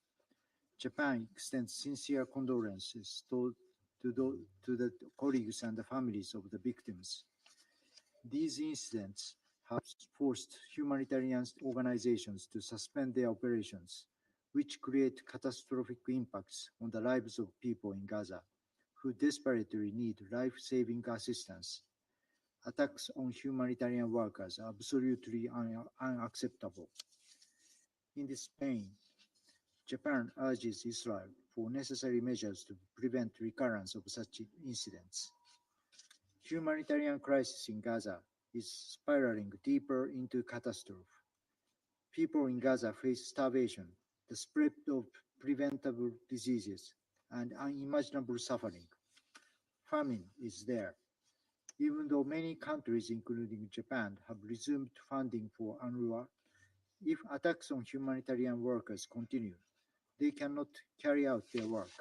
S11: Japan extends sincere condolences to the colleagues and the families of the victims. These incidents have forced humanitarian organizations to suspend their operations, which create catastrophic impacts on the lives of people in Gaza, who desperately need life-saving assistance. Attacks on humanitarian workers are absolutely unacceptable. In this vein, Japan urges Israel for necessary measures to prevent recurrence of such incidents. Humanitarian crisis in Gaza is spiraling deeper into catastrophe. People in Gaza face starvation, the spread of preventable diseases, and unimaginable suffering. Famine is there. Even though many countries, including Japan, have resumed funding for UNRWA, if attacks on humanitarian workers continue, they cannot carry out their work.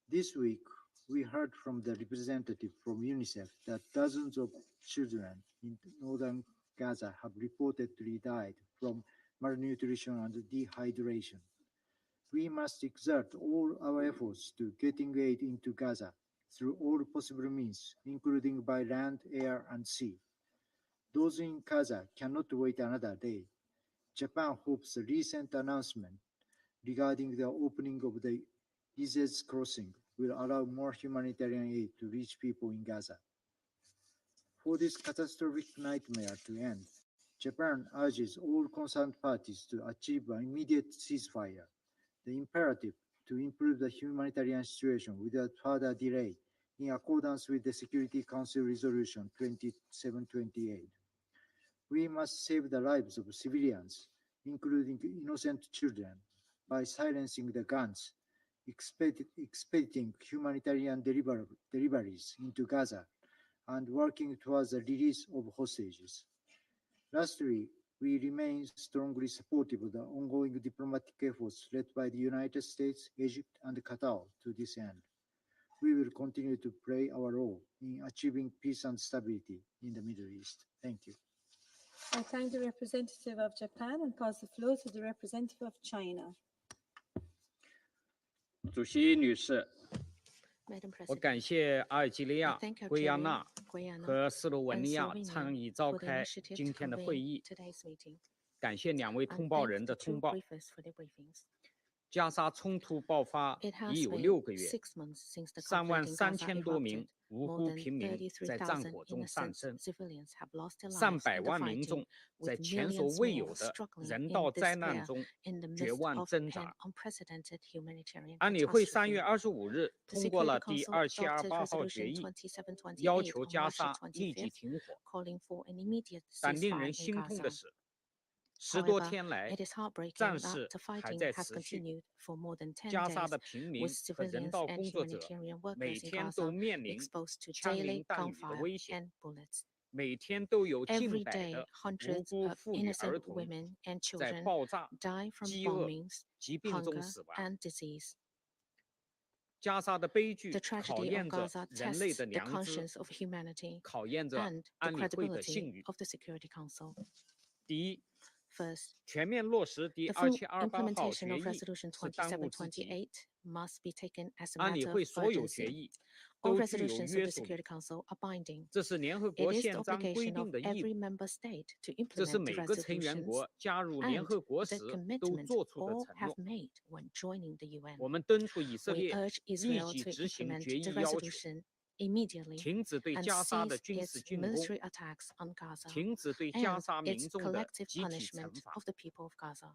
S11: This week, we heard from the representative from UNICEF that dozens of children in northern Gaza have reportedly died from malnutrition and dehydration. We must exert all our efforts to getting aid into Gaza through all possible means, including by land, air, and sea. Those in Gaza cannot wait another day. Japan hopes the recent announcement regarding the opening of the Izez crossing will allow more humanitarian aid to reach people in Gaza. For this catastrophic nightmare to end, Japan urges all concerned parties to achieve an immediate ceasefire. The imperative to improve the humanitarian situation without further delay in accordance with the Security Council Resolution 2728. We must save the lives of civilians, including innocent children, by silencing the guns, expediting humanitarian deliveries into Gaza, and working towards the release of hostages. Lastly, we remain strongly supportive of the ongoing diplomatic efforts led by the United States, Egypt, and Qatar to this end. We will continue to play our role in achieving peace and stability in the Middle East. Thank you.
S1: I thank the representative of Japan and pass the floor to the representative of China.
S12: 主席女士，
S10: Madam
S12: 我
S10: President,
S12: 感谢阿尔及利
S10: I
S12: 亚、
S10: thank
S12: 圭亚那
S10: Algeria, Guyana,
S12: 和斯洛文
S10: and
S12: 尼亚
S10: Slovenia
S12: 参与召
S10: for the
S12: 开
S10: initiative
S12: 今
S10: to
S12: 天的会
S10: convene
S12: 议，
S10: today's meeting.
S12: 感谢2位
S10: And
S12: 通报
S10: thank
S12: 人的
S10: the two
S12: 通报。
S10: briefers for their briefings.
S12: 加沙冲突爆发
S10: It
S12: 已
S10: has
S12: 有
S10: been
S12: 6个月，
S10: 6 months since the
S12: 3
S10: conflict in Gaza
S12: 3000多
S10: erupted.
S12: 名无
S10: More
S12: 辜
S10: than
S12: 平民在战
S10: 33,000
S12: 火中丧
S10: innocent
S12: 生，
S10: civilians have lost their lives
S12: 300
S10: in the
S12: 万民
S10: fighting,
S12: 众在
S10: with
S12: 前所
S10: millions
S12: 未有
S10: more
S12: 的
S10: struggling
S12: 人
S10: in
S12: 道灾难
S10: despair
S12: 中
S10: in the
S12: 绝
S10: midst
S12: 望
S10: of
S12: 挣
S10: an
S12: 扎。
S10: unprecedented humanitarian
S12: 安理会3
S10: catastrophe.
S12: 月25日
S10: The
S12: 通过
S10: Security
S12: 了第
S10: Council adopted
S12: 2728号决
S10: Resolution
S12: 议，
S10: 2728
S12: 要求
S10: on
S12: 加
S10: March
S12: 沙立即
S10: 25th,
S12: 停火。
S10: calling for an immediate
S12: 但令
S10: ceasefire
S12: 人
S10: in
S12: 心痛的
S10: Gaza.
S12: 是，10多
S10: However,
S12: 天来
S10: it is heartbreaking
S12: 战
S10: that
S12: 事
S10: the
S12: 还
S10: fighting
S12: 在
S10: has
S12: 持续。
S10: continued for more than 10
S12: 加沙
S10: days,
S12: 的平
S10: with
S12: 民和人
S10: civilians
S12: 道
S10: and
S12: 工作者
S10: humanitarian
S12: 每
S10: workers in
S12: 天都
S10: Gaza
S12: 面临
S10: exposed to
S12: 枪林
S10: daily
S12: 弹雨的
S10: gunfire
S12: 威胁，
S10: and bullets.
S12: 每天都有近
S10: Every
S12: 百
S10: day,
S12: 的无
S10: hundreds
S12: 辜
S10: of
S12: 妇女儿
S10: innocent
S12: 童
S10: women and
S12: 在
S10: children
S12: 爆炸、
S10: die from
S12: 饥饿、
S10: bombings,
S12: 疾病中
S10: hunger,
S12: 死亡。
S10: and disease.
S12: 加沙的悲剧
S10: The
S12: 考
S10: tragedy of
S12: 验着
S10: Gaza
S12: 人类
S10: tests
S12: 的
S10: the
S12: 良知，
S10: conscience of humanity
S12: 考验着
S10: and the
S12: 安理会的信
S10: credibility
S12: 誉。
S10: of the Security Council.
S12: 第一，
S10: First,
S12: 全面落实第
S10: the full
S12: 2728号
S10: implementation
S12: 决
S10: of
S12: 议
S10: Resolution
S12: 是当务之急。
S10: 2728 must be taken as a
S12: 安理
S10: matter
S12: 会
S10: of
S12: 所有决
S10: urgency.
S12: 议
S10: All
S12: 都具有
S10: resolutions of
S12: 约
S10: the
S12: 束
S10: Security
S12: 力，
S10: Council are binding.
S12: 这是联合
S10: It
S12: 国
S10: is the
S12: 宪章规
S10: obligation of
S12: 定的义
S10: every
S12: 务，
S10: member state to
S12: 这是
S10: implement
S12: 每
S10: the
S12: 个成员
S10: resolutions
S12: 国加入联
S10: and
S12: 合国
S10: the
S12: 时都
S10: commitment
S12: 做出的
S10: all
S12: 承
S10: have
S12: 诺。
S10: made when joining the UN.
S12: 我们敦促以色
S10: We
S12: 列
S10: urge
S12: 立
S10: Israel
S12: 即
S10: to
S12: 执行
S10: implement
S12: 决
S10: the
S12: 议要求，
S10: resolution immediately
S12: 停止对
S10: and
S12: 加沙的
S10: cease
S12: 军事
S10: its
S12: 进攻，
S10: military attacks on Gaza
S12: 停止对加
S10: and
S12: 沙民
S10: its
S12: 众的
S10: collective
S12: 集体惩
S10: punishment
S12: 罚。
S10: of the people of Gaza.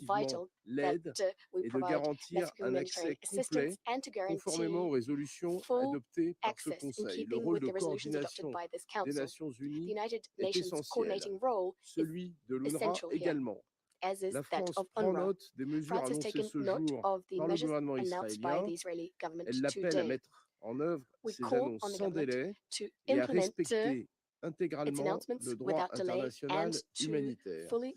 S13: massivement
S10: vital
S13: l'aide
S10: that we
S13: et de
S10: provide
S13: garantir
S10: massive
S13: un accès
S10: humanitarian assistance
S13: complet
S10: and to
S13: conformément aux
S10: guarantee
S13: résolutions
S10: full
S13: adoptées par ce
S10: access in
S13: Conseil. Le
S10: keeping
S13: rôle
S10: with
S13: de
S10: the resolutions adopted
S13: coordination
S10: by this
S13: des
S10: council.
S13: Nations
S10: The
S13: Unies
S10: United
S13: est
S10: Nations
S13: essentiel,
S10: coordinating role is
S13: celui de l'UNRWA
S10: essential here,
S13: également.
S10: as is
S13: La
S10: that
S13: France
S10: of
S13: prend
S10: UNRWA.
S13: note des mesures
S10: France has
S13: annoncées
S10: taken
S13: ce
S10: note
S13: jour
S10: of the
S13: par le
S10: measures
S13: gouvernement
S10: announced by
S13: israélien.
S10: the Israeli government
S13: Elle l'appelle à
S10: today.
S13: mettre en œuvre
S10: We
S13: ces
S10: call
S13: annonces
S10: on the
S13: sans
S10: government
S13: délai
S10: to
S13: et à
S10: implement
S13: respecter
S10: its
S13: intégralement
S10: announcements
S13: le droit
S10: without delay
S13: international
S10: and to
S13: humanitaire.
S10: fully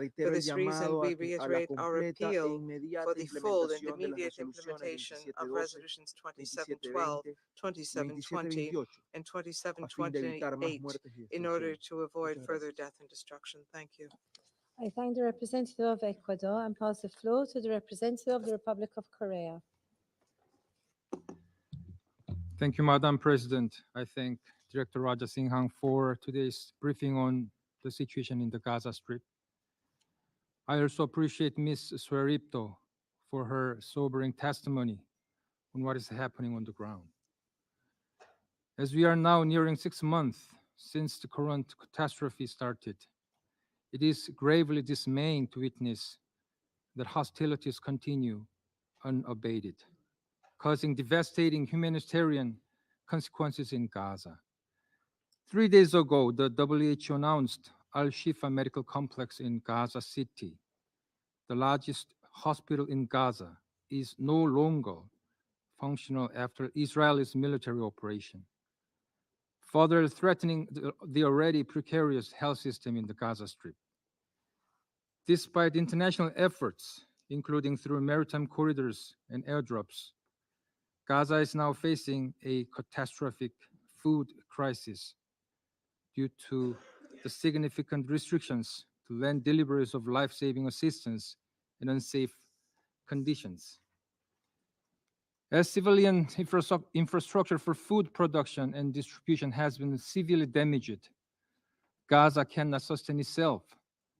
S14: Reitero el
S15: this reason,
S14: llamado
S15: we
S14: a la
S15: reiterate our
S14: completa e
S15: appeal
S14: inmediata
S15: for the full and
S14: implementación de las
S15: immediate
S14: resoluciones
S15: implementation of
S14: 2712,
S15: resolutions 2712, 2720,
S14: 2728
S15: and
S14: a fin de evitar más
S15: 2728
S14: muertes y
S15: in order
S14: destrucción.
S15: to avoid
S14: Muchas
S15: further
S14: gracias.
S15: death and destruction. Thank you.
S16: I thank the representative of Ecuador and pass the floor to the representative of the Republic of Korea.
S17: Thank you, Madam President. I thank Director Raja Singham for today's briefing on the situation in the Gaza Strip. I also appreciate Ms. Sweripto for her sobering testimony on what is happening on the ground. As we are now nearing 6 months since the current catastrophe started. It is gravely dismaying to witness that hostilities continue unabated, causing devastating humanitarian consequences in Gaza. 3 days ago, the WHO announced Al-Shifa Medical Complex in Gaza City, the largest hospital in Gaza, is no longer functional after Israel's military operation, further threatening the already precarious health system in the Gaza Strip. Despite international efforts, including through maritime corridors and airdrops, Gaza is now facing a catastrophic food crisis due to the significant restrictions to land deliveries of life-saving assistance in unsafe conditions. As civilian infrastructure for food production and distribution has been severely damaged, Gaza cannot sustain itself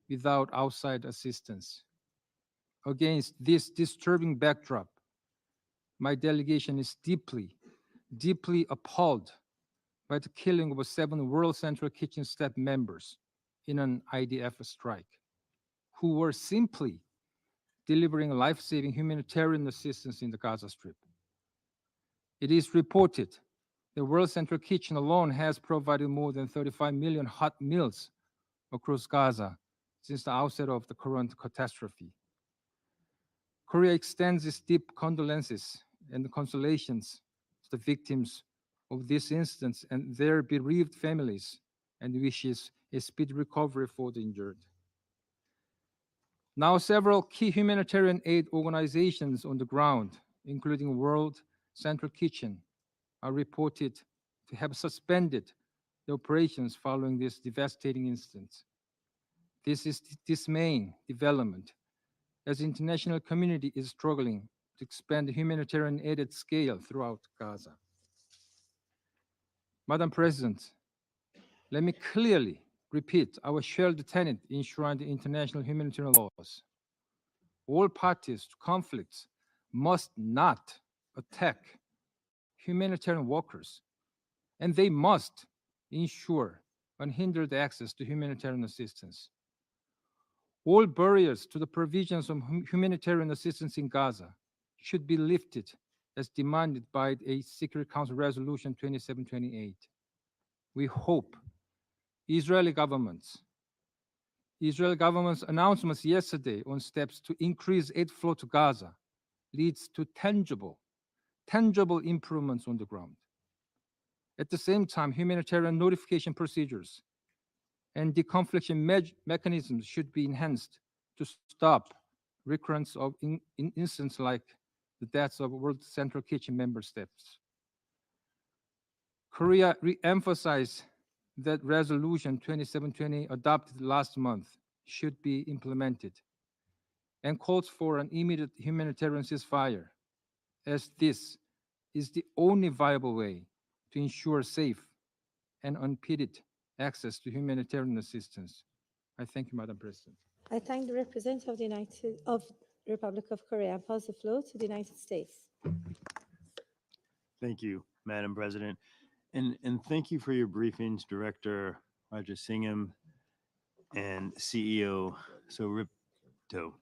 S17: without outside assistance. Against this disturbing backdrop, my delegation is deeply, deeply appalled by the killing of 7 World Central Kitchen staff members in an IDF strike, who were simply delivering life-saving humanitarian assistance in the Gaza Strip. It is reported the World Central Kitchen alone has provided more than 35 million hot meals across Gaza since the outset of the current catastrophe. Korea extends its deep condolences and consolations to the victims of this incident and their bereaved families, and wishes a speedy recovery for the injured. Now, several key humanitarian aid organizations on the ground, including World Central Kitchen, are reported to have suspended the operations following this devastating incident. This is dismaying development as the international community is struggling to expand humanitarian aid at scale throughout Gaza. Madam President, let me clearly repeat our shared tenet enshrined in international humanitarian laws. All parties to conflicts must not attack humanitarian workers, and they must ensure unhindered access to humanitarian assistance. All barriers to the provisions of humanitarian assistance in Gaza should be lifted as demanded by a Security Council Resolution 2728. We hope Israeli government's announcements yesterday on steps to increase aid flow to Gaza leads to tangible improvements on the ground. At the same time, humanitarian notification procedures and deconfliction mechanisms should be enhanced to stop recurrence of incidents like the deaths of World Central Kitchen member staffs. Korea re-emphasized that Resolution 2720 adopted last month should be implemented and calls for an immediate humanitarian ceasefire, as this is the only viable way to ensure safe and unimpeded access to humanitarian assistance. I thank you, Madam President.
S1: I thank the representative of the Republic of Korea and pass the floor to the United States.
S18: Thank you, Madam President. And thank you for your briefings, Director Rajasingham and CEO Soripto.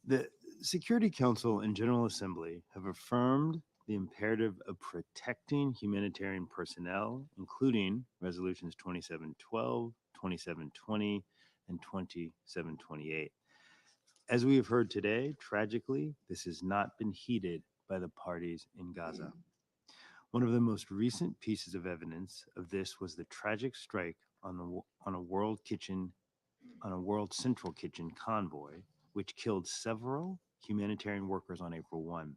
S18: The Security Council and General Assembly have affirmed the imperative of protecting humanitarian personnel, including resolutions 2712, 2720, and 2728. As we have heard today, tragically, this has not been heeded by the parties in Gaza. One of the most recent pieces of evidence of this was the tragic strike on a World Central Kitchen convoy, which killed several humanitarian workers on April 1.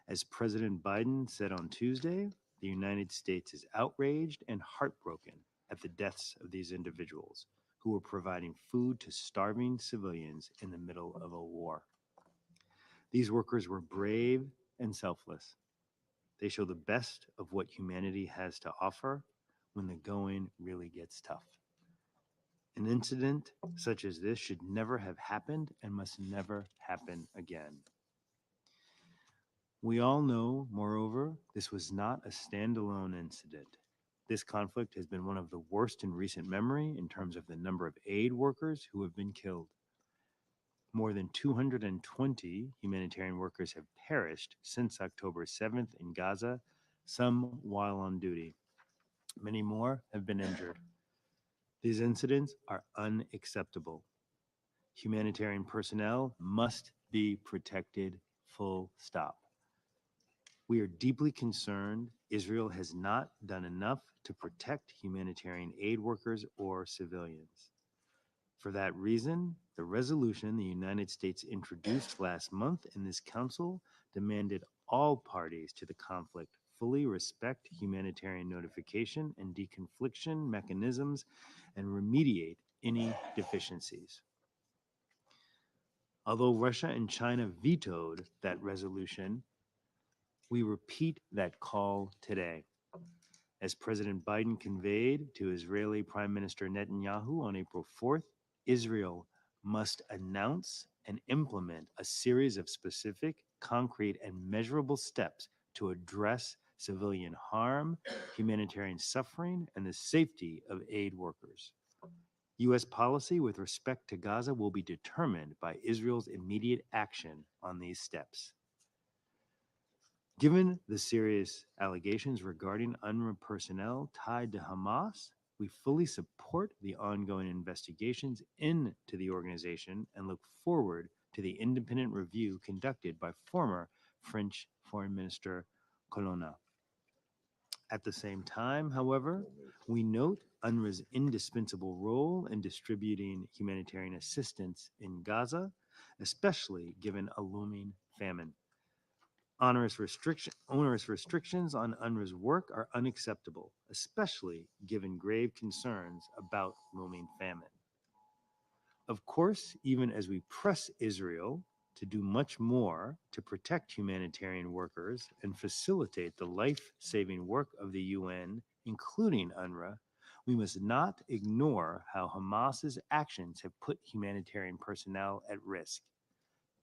S18: As President Biden said on Tuesday, the United States is outraged and heartbroken at the deaths of these individuals who were providing food to starving civilians in the middle of a war. These workers were brave and selfless. They show the best of what humanity has to offer when the going really gets tough. An incident such as this should never have happened and must never happen again. We all know, moreover, this was not a standalone incident. This conflict has been one of the worst in recent memory in terms of the number of aid workers who have been killed. More than 220 humanitarian workers have perished since October 7th in Gaza, some while on duty. Many more have been injured. These incidents are unacceptable. Humanitarian personnel must be protected, full stop. We are deeply concerned Israel has not done enough to protect humanitarian aid workers or civilians. For that reason, the resolution the United States introduced last month in this council demanded all parties to the conflict fully respect humanitarian notification and deconfliction mechanisms and remediate any deficiencies. Although Russia and China vetoed that resolution, we repeat that call today. As President Biden conveyed to Israeli Prime Minister Netanyahu on April 4th, Israel must announce and implement a series of specific, concrete, and measurable steps to address civilian harm, humanitarian suffering, and the safety of aid workers. U.S. policy with respect to Gaza will be determined by Israel's immediate action on these steps. Given the serious allegations regarding UNRWA personnel tied to Hamas, we fully support the ongoing investigations into the organization and look forward to the independent review conducted by former French Foreign Minister Colonna. At the same time, however, we note UNRWA's indispensable role in distributing humanitarian assistance in Gaza, especially given a looming famine. Onerous restrictions on UNRWA's work are unacceptable, especially given grave concerns about looming famine. Of course, even as we press Israel to do much more to protect humanitarian workers and facilitate the life-saving work of the UN, including UNRWA, we must not ignore how Hamas's actions have put humanitarian personnel at risk.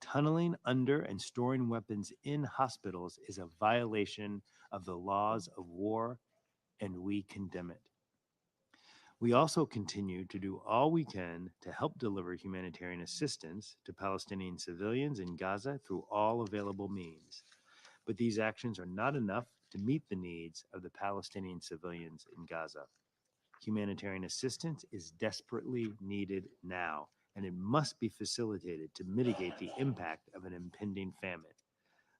S18: Tunneling under and storing weapons in hospitals is a violation of the laws of war, and we condemn it. We also continue to do all we can to help deliver humanitarian assistance to Palestinian civilians in Gaza through all available means. But these actions are not enough to meet the needs of the Palestinian civilians in Gaza. Humanitarian assistance is desperately needed now, and it must be facilitated to mitigate the impact of an impending famine.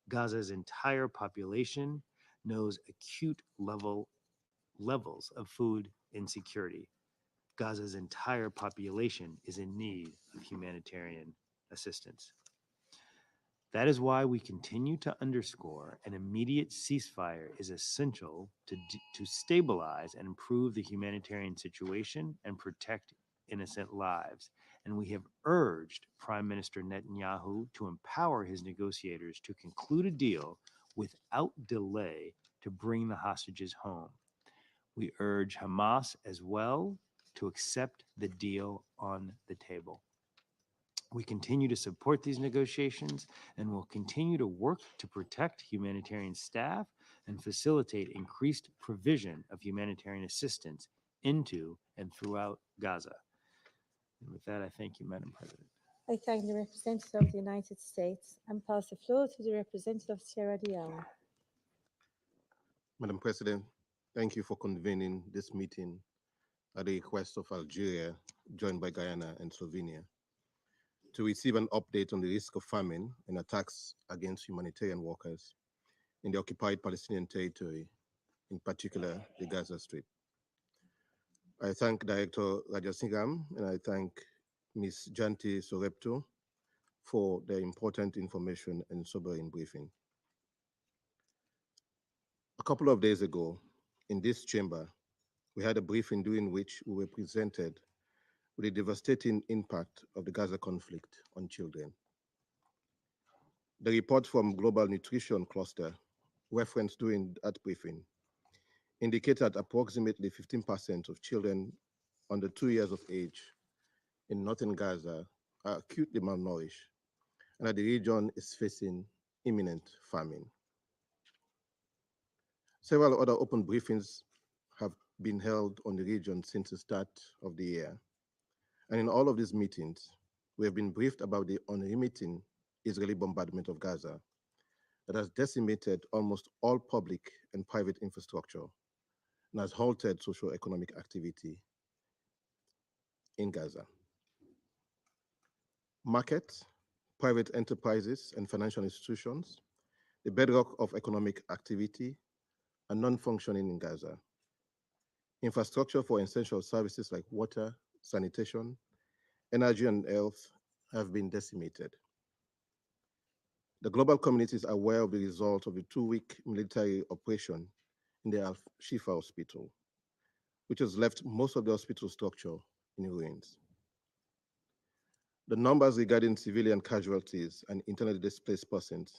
S18: Gaza's entire population knows acute levels of food insecurity. Gaza's entire population is in need of humanitarian assistance. That is why we continue to underscore an immediate ceasefire is essential to stabilize and improve the humanitarian situation and protect innocent lives. And we have urged Prime Minister Netanyahu to empower his negotiators to conclude a deal without delay to bring the hostages home. We urge Hamas as well to accept the deal on the table. We continue to support these negotiations and will continue to work to protect humanitarian staff and facilitate increased provision of humanitarian assistance into and throughout Gaza. And with that, I thank you, Madam President.
S16: I thank the representative of the United States and pass the floor to the representative of Sierra Leone.
S19: Madam President, thank you for convening this meeting at the request of Algeria, joined by Guyana and Slovenia, to receive an update on the risk of famine and attacks against humanitarian workers in the occupied Palestinian territory, in particular the Gaza Strip. I thank Director Rajasingham and I thank Ms. Janti Sorepto for their important information and sobering briefing. A couple of days ago, in this chamber, we had a briefing during which we were presented with the devastating impact of the Gaza conflict on children. The report from Global Nutrition Cluster, referenced during that briefing, indicated that approximately 15% of children under 2 years of age in northern Gaza are acutely malnourished, and that the region is facing imminent famine. Several other open briefings have been held on the region since the start of the year. And in all of these meetings, we have been briefed about the unremitting Israeli bombardment of Gaza that has decimated almost all public and private infrastructure and has halted socio-economic activity in Gaza. Markets, private enterprises, and financial institutions, the bedrock of economic activity, are non-functioning in Gaza. Infrastructure for essential services like water, sanitation, energy, and health have been decimated. The global community is aware of the result of the 2-week military operation in the Al-Shifa hospital, which has left most of the hospital structure in ruins. The numbers regarding civilian casualties and internally displaced persons,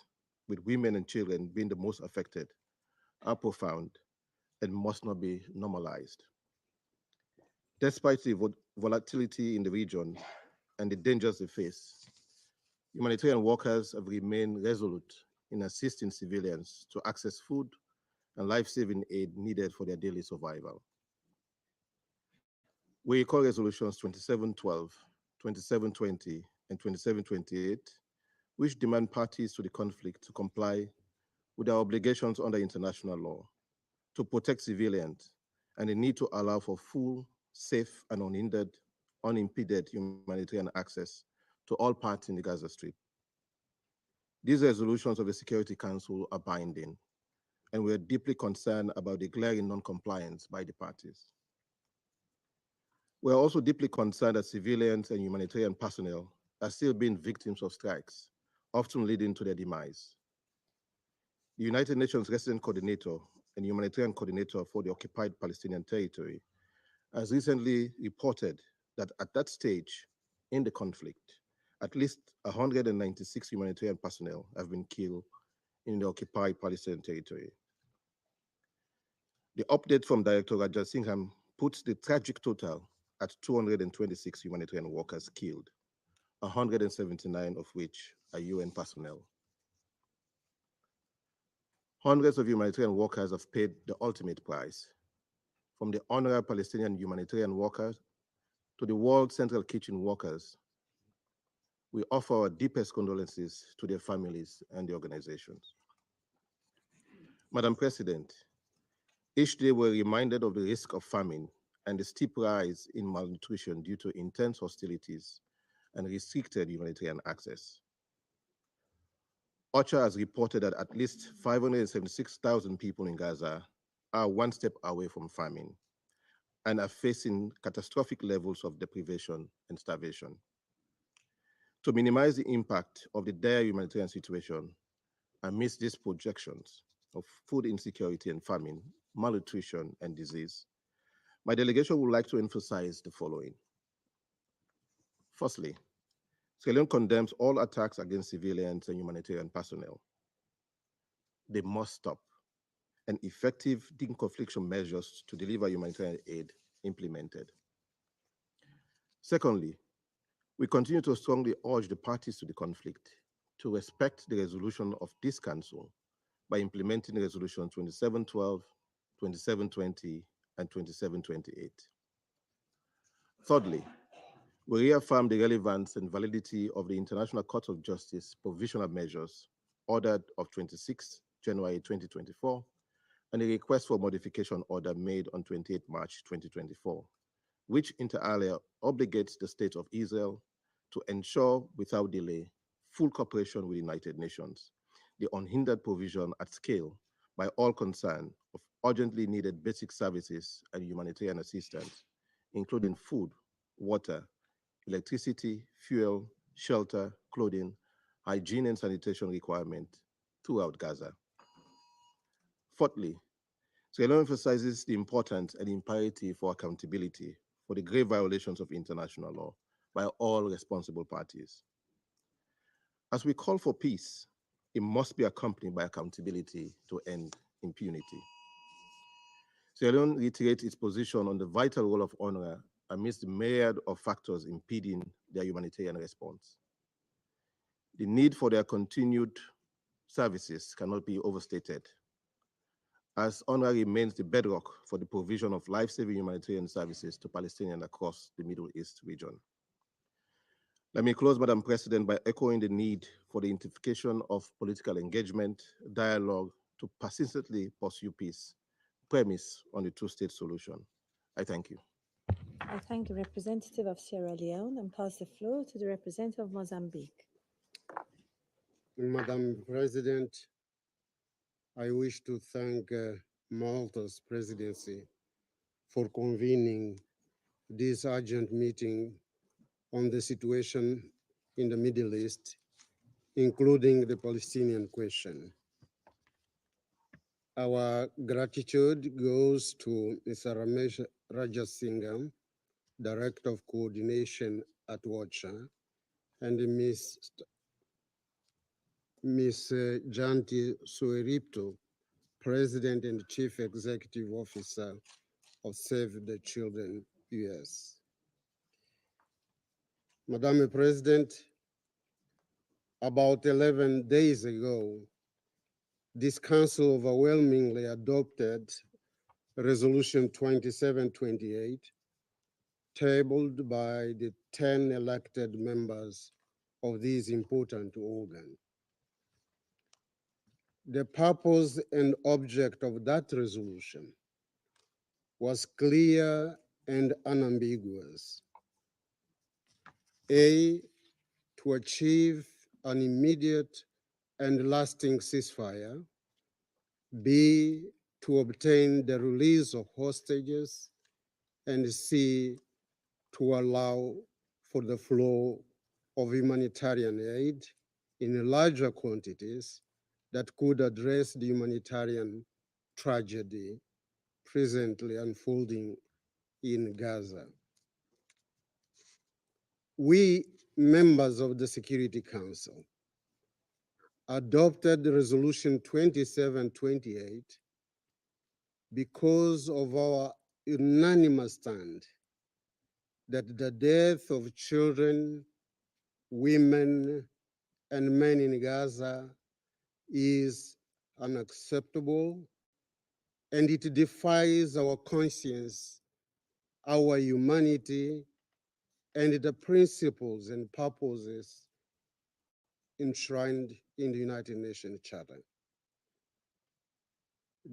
S19: with women and children being the most affected, are profound and must not be normalized. Despite the volatility in the region and the dangers they face, humanitarian workers have remained resolute in assisting civilians to access food and life-saving aid needed for their daily survival. We recall resolutions 2712, 2720, and 2728, which demand parties to the conflict to comply with their obligations under international law, to protect civilians, and the need to allow for full, safe, and unimpeded humanitarian access to all parts in the Gaza Strip. These resolutions of the Security Council are binding, and we are deeply concerned about the glaring non-compliance by the parties. We are also deeply concerned that civilians and humanitarian personnel are still being victims of strikes, often leading to their demise. The United Nations Resident Coordinator and Humanitarian Coordinator for the Occupied Palestinian Territory has recently reported that at that stage in the conflict, at least 196 humanitarian personnel have been killed in the occupied Palestinian territory. The update from Director Raja Singham puts the tragic total at 226 humanitarian workers killed, 179 of which are UN personnel. Hundreds of humanitarian workers have paid the ultimate price, from the honorary Palestinian humanitarian workers to the World Central Kitchen workers. We offer our deepest condolences to their families and the organizations. Madam President, each day we're reminded of the risk of famine and the steep rise in malnutrition due to intense hostilities and restricted humanitarian access. OCHA has reported that at least 576,000 people in Gaza are one step away from famine and are facing catastrophic levels of deprivation and starvation. To minimize the impact of the dire humanitarian situation amidst these projections of food insecurity and famine, malnutrition, and disease, my delegation would like to emphasize the following. Firstly, Sierra Leone condemns all attacks against civilians and humanitarian personnel. They must stop, and effective deconfliction measures to deliver humanitarian aid implemented. Secondly, we continue to strongly urge the parties to the conflict to respect the resolution of this Council by implementing Resolution 2712, 2720, and 2728. Thirdly, we reaffirm the relevance and validity of the International Court of Justice provisional measures ordered of 26 January 2024 and the request for modification order made on 28 March 2024, which inter alia obligates the State of Israel to ensure without delay full cooperation with the United Nations, the unhindered provision at scale by all concerned of urgently needed basic services and humanitarian assistance, including food, water, electricity, fuel, shelter, clothing, hygiene and sanitation requirements throughout Gaza. Fourthly, Sierra Leone emphasizes the importance and imperative for accountability for the grave violations of international law by all responsible parties. As we call for peace, it must be accompanied by accountability to end impunity. Sierra Leone reiterates its position on the vital role of UNRWA amidst the myriad of factors impeding their humanitarian response. The need for their continued services cannot be overstated. as UNRWA remains the bedrock for the provision of life-saving humanitarian services to Palestinians across the Middle East region. Let me close, Madam President, by echoing the need for the intensification of political engagement, dialogue to persistently pursue peace, premise on the two-state solution. I thank you.
S16: I thank the representative of Sierra Leone and pass the floor to the representative of Mozambique.
S20: Madam President, I wish to thank Malta's presidency for convening this urgent meeting on the situation in the Middle East, including the Palestinian question. Our gratitude goes to Mr. Ramesh Rajasingham, Director of Coordination at WACHA, and Ms. Janti Sueripto, President and Chief Executive Officer of Save the Children US. Madam President, about 11 days ago, this Council overwhelmingly adopted Resolution 2728, tabled by the 10 elected members of this important organ. The purpose and object of that resolution was clear and unambiguous. A, to achieve an immediate and lasting ceasefire. B, to obtain the release of hostages. And C, to allow for the flow of humanitarian aid in larger quantities that could address the humanitarian tragedy presently unfolding in Gaza. We, members of the Security Council, adopted Resolution 2728 because of our unanimous stand that the death of children, women, and men in Gaza is unacceptable, and it defies our conscience, our humanity, and the principles and purposes enshrined in the United Nations Charter.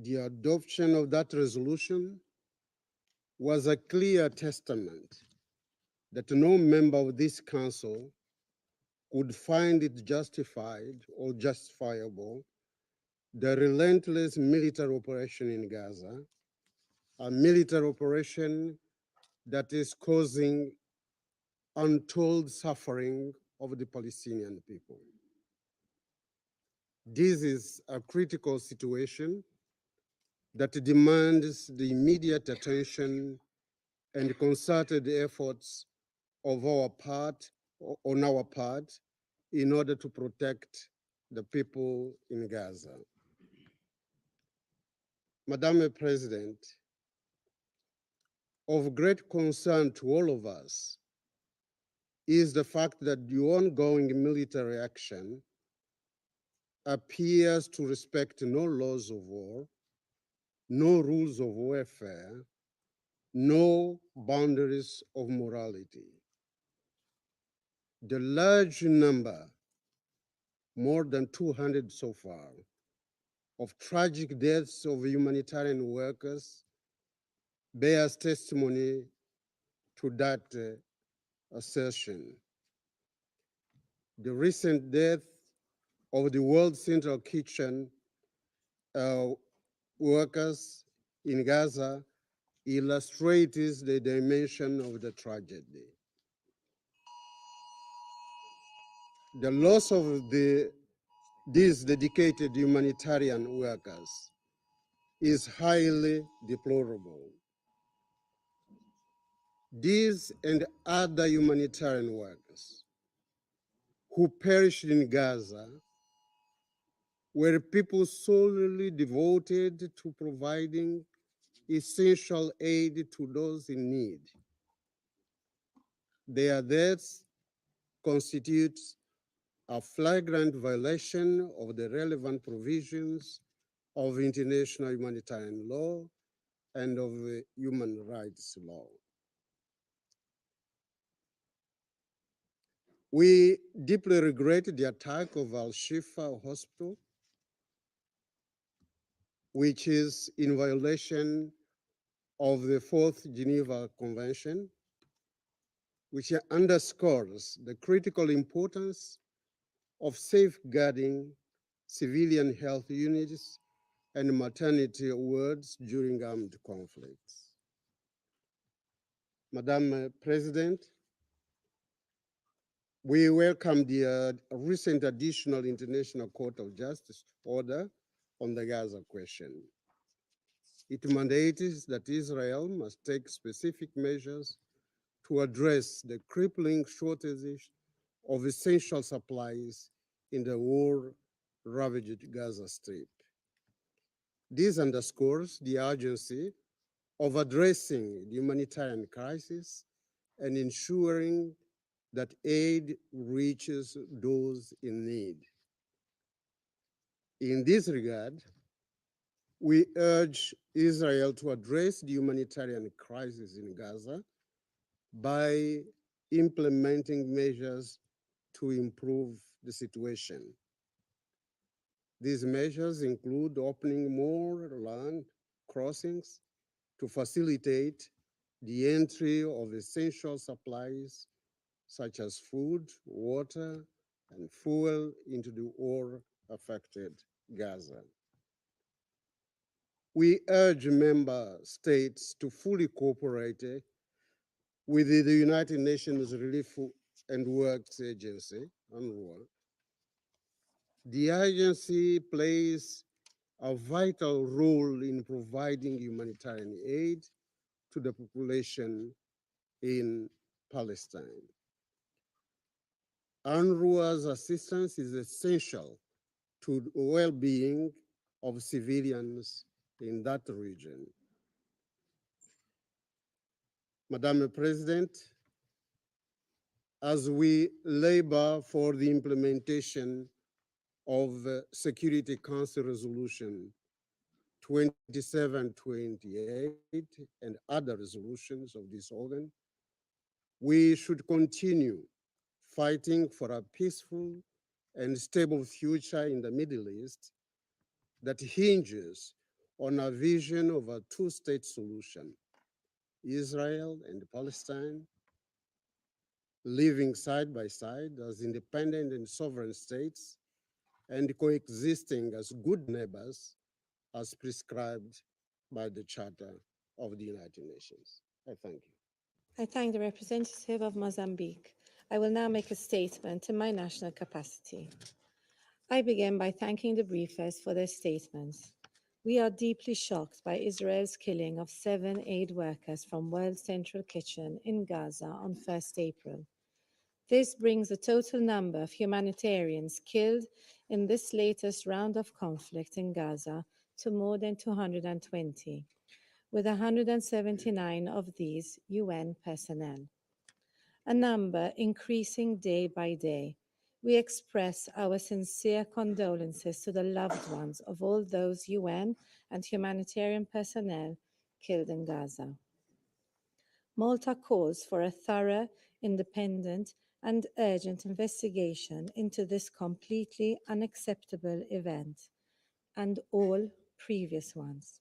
S20: The adoption of that resolution was a clear testament that no member of this council could find it justified or justifiable the relentless military operation in Gaza, a military operation that is causing untold suffering of the Palestinian people. This is a critical situation that demands the immediate attention and concerted efforts of our part, on our part, in order to protect the people in Gaza. Madam President, of great concern to all of us is the fact that the ongoing military action appears to respect no laws of war, no rules of warfare, no boundaries of morality. The large number, more than 200 so far, of tragic deaths of humanitarian workers bears testimony to that assertion. The recent death of the World Central Kitchen workers in Gaza illustrates the dimension of the tragedy. The loss of these dedicated humanitarian workers is highly deplorable. These and other humanitarian workers who perished in Gaza were people solely devoted to providing essential aid to those in need. Their deaths constitutes a flagrant violation of the relevant provisions of international humanitarian law and of human rights law. We deeply regret the attack of Al-Shifa Hospital, which is in violation of the Fourth Geneva Convention, which underscores the critical importance of safeguarding civilian health units and maternity wards during armed conflicts. Madam President, we welcome the recent additional International Court of Justice order on the Gaza question. It mandates that Israel must take specific measures to address the crippling shortages of essential supplies in the war-ravaged Gaza Strip. This underscores the urgency of addressing the humanitarian crisis and ensuring that aid reaches those in need. In this regard, we urge Israel to address the humanitarian crisis in Gaza by implementing measures to improve the situation. These measures include opening more land crossings to facilitate the entry of essential supplies such as food, water, and fuel into the war-affected Gaza. We urge member states to fully cooperate with the United Nations Relief and Works Agency, UNRWA. The agency plays a vital role in providing humanitarian aid to the population in Palestine. UNRWA's assistance is essential to the well-being of civilians in that region. Madam President, as we labor for the implementation of Security Council Resolution 2728 and other resolutions of this organ, we should continue fighting for a peaceful and stable future in the Middle East that hinges on a vision of a two-state solution, Israel and Palestine living side by side as independent and sovereign states and coexisting as good neighbors as prescribed by the Charter of the United Nations. I thank you.
S1: I thank the representative of Mozambique. I will now make a statement in my national capacity. I begin by thanking the briefers for their statements. We are deeply shocked by Israel's killing of 7 aid workers from World Central Kitchen in Gaza on 1st April. This brings the total number of humanitarians killed in this latest round of conflict in Gaza to more than 220, with 179 of these UN personnel. A number increasing day by day. We express our sincere condolences to the loved ones of all those UN and humanitarian personnel killed in Gaza. Malta calls for a thorough, independent, and urgent investigation into this completely unacceptable event and all previous ones.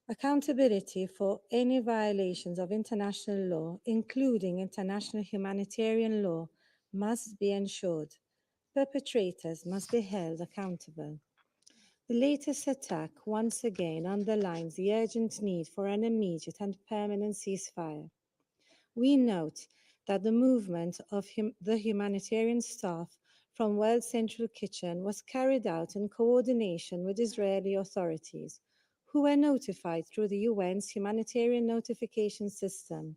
S1: Accountability for any violations of international law, including international humanitarian law, must be ensured. Perpetrators must be held accountable. The latest attack once again underlines the urgent need for an immediate and permanent ceasefire. We note that the movement of the humanitarian staff from World Central Kitchen was carried out in coordination with Israeli authorities, who were notified through the UN's humanitarian notification system.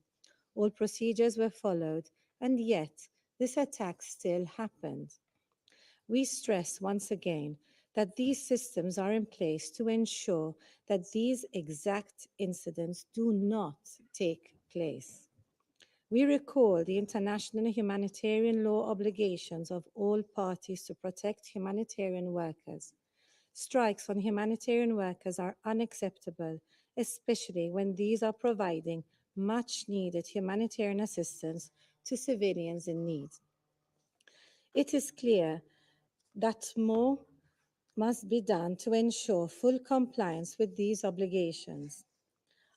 S1: All procedures were followed, and yet this attack still happened. We stress once again that these systems are in place to ensure that these exact incidents do not take place. We recall the international humanitarian law obligations of all parties to protect humanitarian workers. Strikes on humanitarian workers are unacceptable, especially when these are providing much needed humanitarian assistance to civilians in need. It is clear that more must be done to ensure full compliance with these obligations.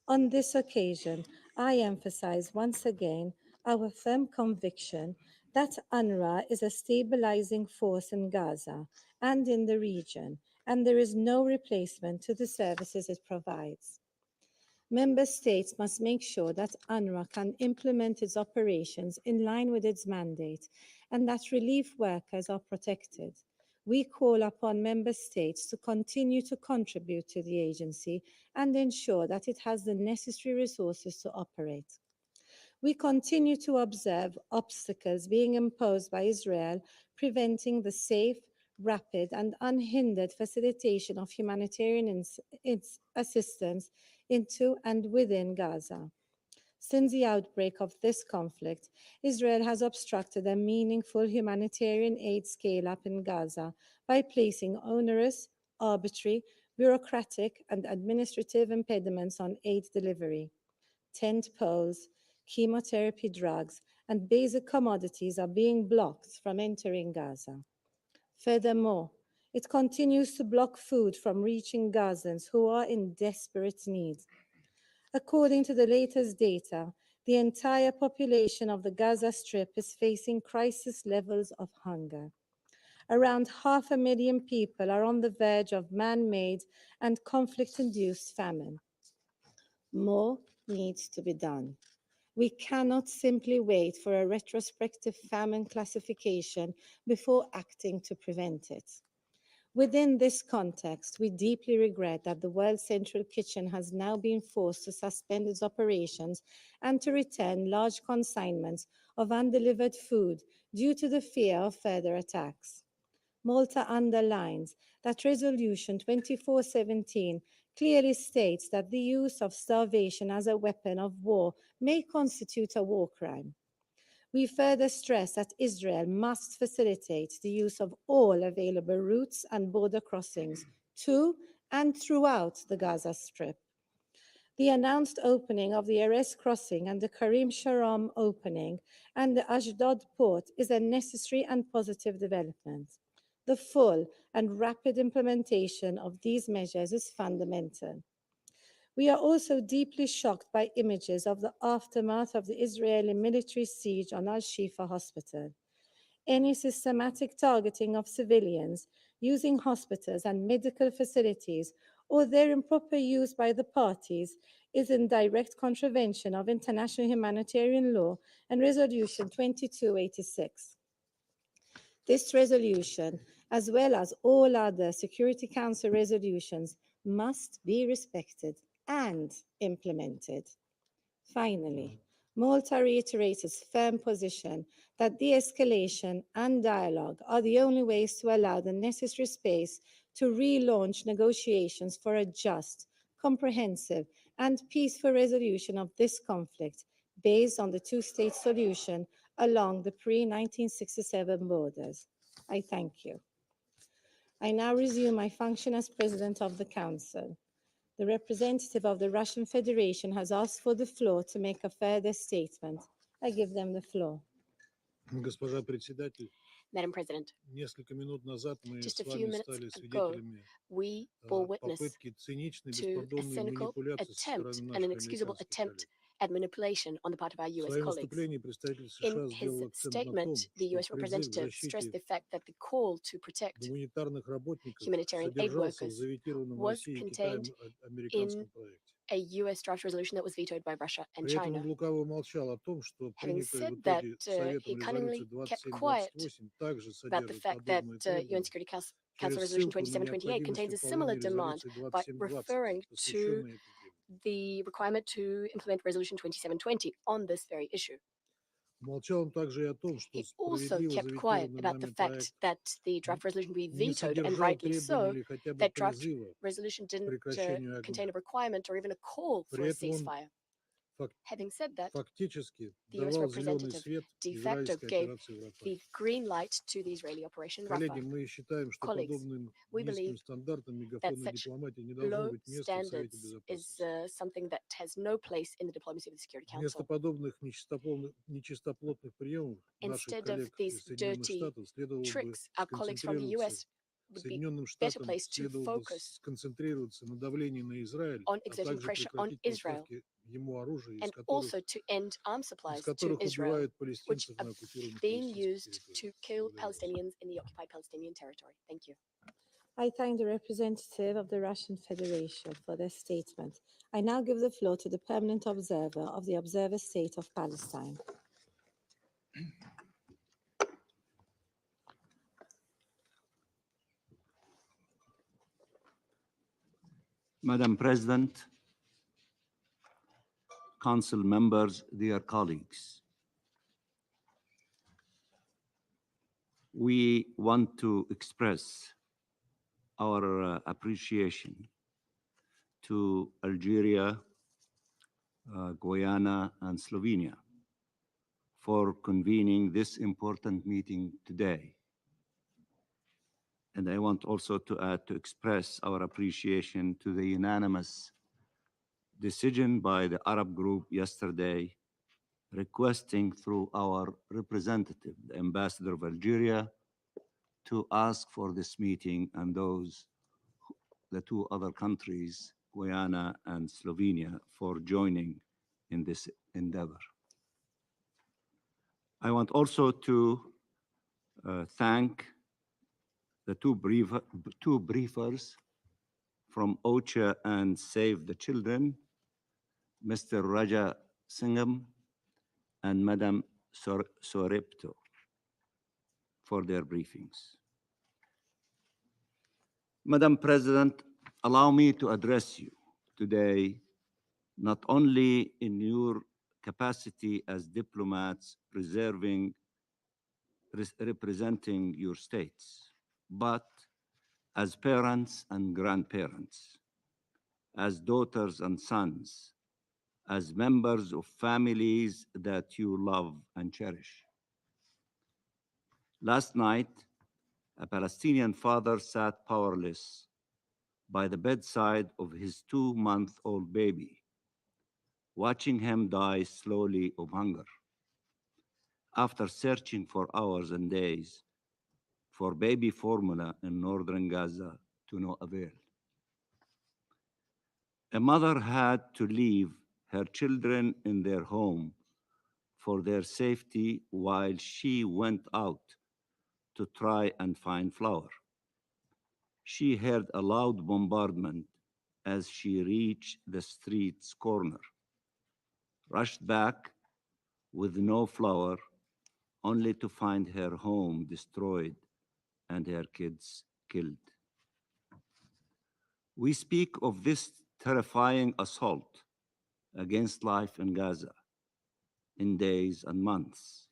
S1: On this occasion, I emphasize once again our firm conviction that UNRWA is a stabilizing force in Gaza and in the region, and there is no replacement to the services it provides. Member States must make sure that UNRWA can implement its operations in line with its mandate and that relief workers are protected. We call upon Member States to continue to contribute to the agency and ensure that it has the necessary resources to operate. We continue to observe obstacles being imposed by Israel, preventing the safe, rapid, and unhindered facilitation of humanitarian assistance into and within Gaza. Since the outbreak of this conflict, Israel has obstructed a meaningful humanitarian aid scale-up in Gaza by placing onerous, arbitrary, bureaucratic, and administrative impediments on aid delivery. Tent poles, chemotherapy drugs, and basic commodities are being blocked from entering Gaza. Furthermore, it continues to block food from reaching Gazans who are in desperate need. According to the latest data, the entire population of the Gaza Strip is facing crisis levels of hunger. Around 500,000 people are on the verge of man-made and conflict-induced famine. More needs to be done. We cannot simply wait for a retrospective famine classification before acting to prevent it. Within this context, we deeply regret that the World Central Kitchen has now been forced to suspend its operations and to return large consignments of undelivered food due to the fear of further attacks. Malta underlines that Resolution 2417 clearly states that the use of starvation as a weapon of war may constitute a war crime. We further stress that Israel must facilitate the use of all available routes and border crossings to and throughout the Gaza Strip. The announced opening of the Erez crossing and the Karim Sharam opening and the Ashdod port is a necessary and positive development. The full and rapid implementation of these measures is fundamental. We are also deeply shocked by images of the aftermath of the Israeli military siege on Al-Shifa Hospital. Any systematic targeting of civilians using hospitals and medical facilities or their improper use by the parties is in direct contravention of international humanitarian law and Resolution 2286. This resolution, as well as all other Security Council resolutions, must be respected and implemented. Finally, Malta reiterates its firm position that de-escalation and dialogue are the only ways to allow the necessary space to relaunch negotiations for a just, comprehensive, and peaceful resolution of this conflict based on the two-state solution along the pre-1967 borders. I thank you. I now resume my function as President of the Council. The representative of the Russian Federation has asked for the floor to make a further statement. I give them the floor.
S9: Госпожа председатель,
S10: Madam President,
S9: несколько минут назад мы
S10: just
S9: с
S10: a few
S9: вами
S10: minutes
S9: стали
S10: ago,
S9: свидетелями
S10: we bore witness
S9: попытки циничной,
S10: to a
S9: беспардонной
S10: cynical
S9: манипуляции со
S10: attempt
S9: стороны
S10: and an
S9: наших
S10: excusable
S9: американских
S10: attempt
S9: коллег.
S10: at manipulation on the part of our
S9: В
S10: US
S9: своем
S10: colleagues.
S9: выступлении представитель
S10: In
S9: США
S10: his
S9: сделал акцент на том,
S10: statement, the
S9: что
S10: US
S9: призыв к
S10: representative stressed
S9: защите
S10: the fact that the call to protect
S9: гуманитарных работников
S10: humanitarian aid
S9: содержался в
S10: workers
S9: заветированном
S10: was
S9: Россией и
S10: contained
S9: Китаем американском проекте.
S10: a US draft resolution that was vetoed by Russia and
S9: При этом
S10: China.
S9: он лукаво умолчал о том, что
S10: Having
S9: принятая в
S10: said that,
S9: итоге
S10: he
S9: Советом резолюция
S10: cunningly kept quiet
S9: 2728 также
S10: about the
S9: содержит
S10: fact that
S9: подобные
S10: UN
S9: требования
S10: Security Council
S9: через
S10: Resolution
S9: ссылку на
S10: 2728
S9: необходимость
S10: contains a similar
S9: выполнения
S10: demand
S9: резолюции
S10: by
S9: 2720,
S10: referring to
S9: посвященной этой теме.
S10: the requirement to implement Resolution 2720 on this very issue.
S9: Умолчал он также и о том, что
S10: He also
S9: справедливо
S10: kept quiet
S9: заветированный
S10: about the
S9: нами
S10: fact
S9: проект
S10: that the draft resolution we
S9: не
S10: vetoed, and
S9: содержал
S10: rightly
S9: требований
S10: so,
S9: или хотя бы
S10: that draft
S9: призыва
S10: resolution
S9: к
S10: didn't
S9: прекращению огня.
S10: contain a requirement or even a call for
S9: При
S10: a
S9: этом он
S10: ceasefire. Having said that,
S9: фактически
S10: the US
S9: давал зеленый
S10: representative
S9: свет
S10: de facto
S9: израильской
S10: gave
S9: операции в Рафахе.
S10: the green light to the Israeli operation
S9: Коллеги,
S10: Rafah.
S9: мы считаем, что
S10: Colleagues,
S9: подобным
S10: we
S9: низким
S10: believe
S9: стандартам
S10: that
S9: мегафонной
S10: such
S9: дипломатии не должно
S10: low
S9: быть места в Совете
S10: standards is
S9: Безопасности.
S10: something that has no place in the diplomacy of the Security
S9: Вместо
S10: Council.
S9: подобных нечистоплотных приемов наших
S10: Instead of
S9: коллег
S10: these
S9: из Соединенных
S10: dirty
S9: Штатов следовало бы
S10: tricks, our colleagues from the
S9: сконцентрироваться,
S10: US would be
S9: Соединенным
S10: better
S9: Штатам
S10: placed to
S9: следовало бы
S10: focus
S9: сконцентрироваться на давлении на Израиль,
S10: on
S9: а
S10: exerting
S9: также
S10: pressure on
S9: прекратить
S10: Israel
S9: поставки ему оружия,
S10: and also to end arms supplies to
S9: которых
S10: Israel,
S9: убивают
S10: which
S9: палестинцев
S10: are
S9: на оккупированных
S10: being
S9: палестинских
S10: used to
S9: территориях.
S10: kill
S9: Благодарю вас.
S10: Palestinians in the occupied Palestinian territory. Thank you.
S1: I thank the representative of the Russian Federation for their statement. I now give the floor to the permanent observer of the Observer State of Palestine.
S2: Madam President, Council members, dear colleagues, we want to express our appreciation to Algeria, Guyana, and Slovenia for convening this important meeting today. And I want also to add to express our appreciation to the unanimous decision by the Arab group yesterday requesting through our representative, the ambassador of Algeria, to ask for this meeting and the two other countries, Guyana and Slovenia, for joining in this endeavor. I want also to thank the two briefers from OCHA and Save the Children, Mr. Raja Singham and Madam Sorepto, for their briefings. Madam President, allow me to address you today, not only in your capacity as diplomats representing your states, but as parents and grandparents, as daughters and sons, as members of families that you love and cherish. Last night, a Palestinian father sat powerless by the bedside of his 2-month-old baby, watching him die slowly of hunger. After searching for hours and days for baby formula in northern Gaza to no avail. A mother had to leave her children in their home for their safety while she went out to try and find flour. She heard a loud bombardment as she reached the street's corner, rushed back with no flour, only to find her home destroyed and her kids killed. We speak of this terrifying assault against life in Gaza in days and months,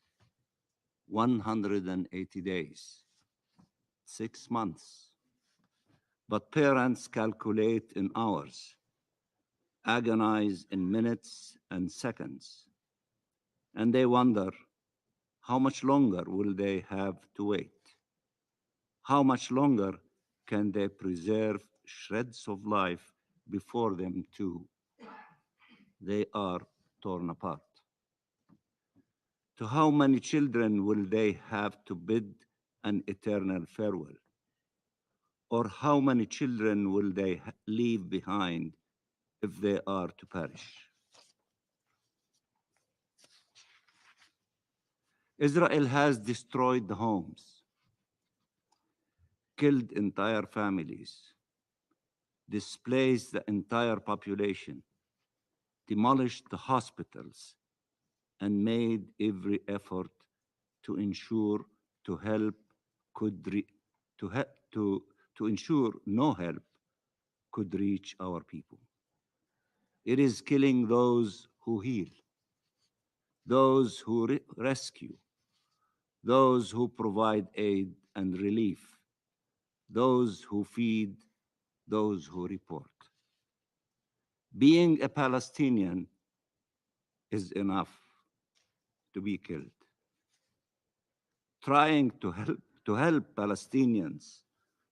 S2: 180 days, 6 months. But parents calculate in hours, agonize in minutes and seconds, and they wonder, how much longer will they have to wait? How much longer can they preserve shreds of life before them too? They are torn apart. To how many children will they have to bid an eternal farewell? Or how many children will they leave behind if they are to perish? Israel has destroyed the homes, killed entire families, displaced the entire population, demolished the hospitals, and made every effort to ensure no help could reach our people. It is killing those who heal, those who rescue, those who provide aid and relief, those who feed, those who report. Being a Palestinian is enough to be killed. Trying to help Palestinians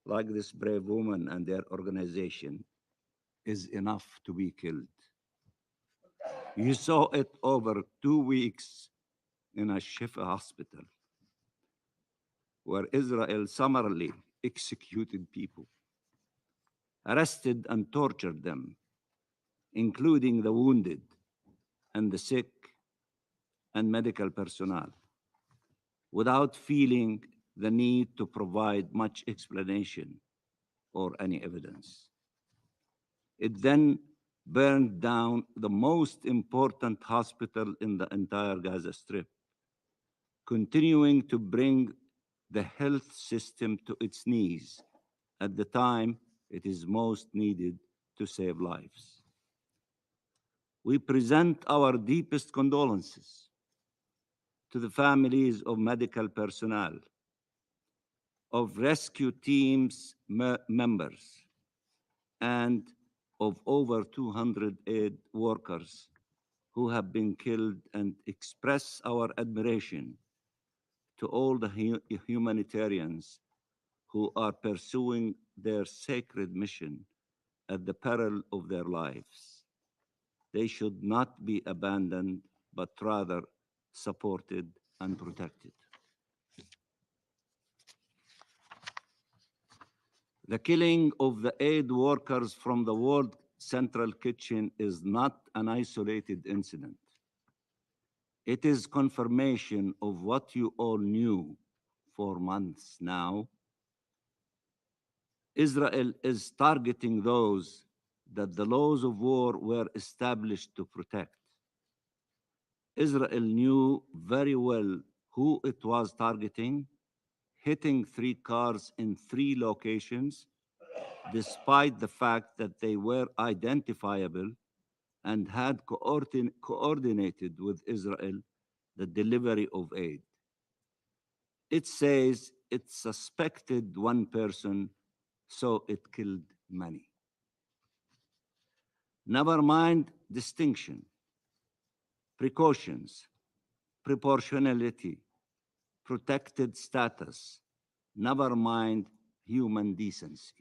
S2: like this brave woman and their organization is enough to be killed. You saw it over 2 weeks in a Shifa hospital, where Israel summarily executed people, arrested and tortured them, including the wounded and the sick and medical personnel, without feeling the need to provide much explanation or any evidence. It then burned down the most important hospital in the entire Gaza Strip, continuing to bring the health system to its knees at the time it is most needed to save lives. We present our deepest condolences to the families of medical personnel, of rescue teams members, and of over 200 aid workers who have been killed, and express our admiration to all the humanitarians who are pursuing their sacred mission at the peril of their lives. They should not be abandoned, but rather supported and protected. The killing of the aid workers from the World Central Kitchen is not an isolated incident. It is confirmation of what you all knew for months now. Israel is targeting those that the laws of war were established to protect. Israel knew very well who it was targeting, hitting 3 cars in 3 locations, despite the fact that they were identifiable and had coordinated with Israel the delivery of aid. It says it suspected 1 person, so it killed many. Never mind distinction, precautions, proportionality, protected status, never mind human decency.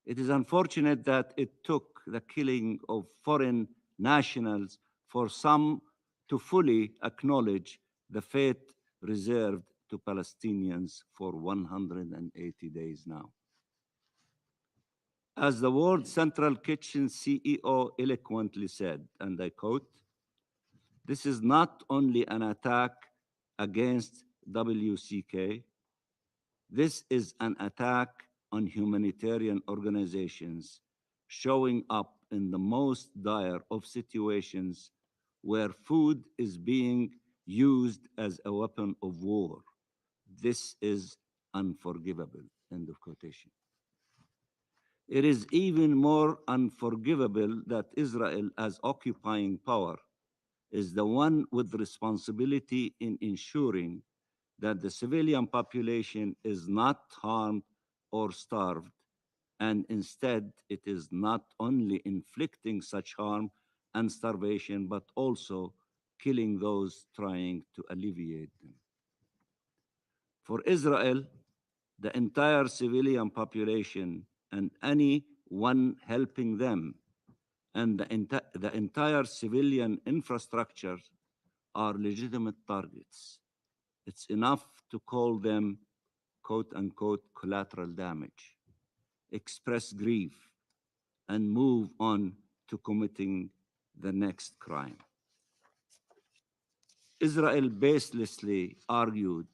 S2: It is unfortunate that it took the killing of foreign nationals for some to fully acknowledge the fate reserved to Palestinians for 180 days now. As the World Central Kitchen CEO eloquently said, and I quote, "This is not only an attack against WCK, this is an attack on humanitarian organizations showing up in the most dire of situations where food is being used as a weapon of war. This is unforgivable," end of quotation. It is even more unforgivable that Israel, as occupying power, is the one with responsibility in ensuring that the civilian population is not harmed or starved, and instead it is not only inflicting such harm and starvation, but also killing those trying to alleviate them. For Israel, the entire civilian population and anyone helping them and the entire civilian infrastructure are legitimate targets. It's enough to call them, quote unquote, collateral damage, express grief, and move on to committing the next crime. Israel baselessly argued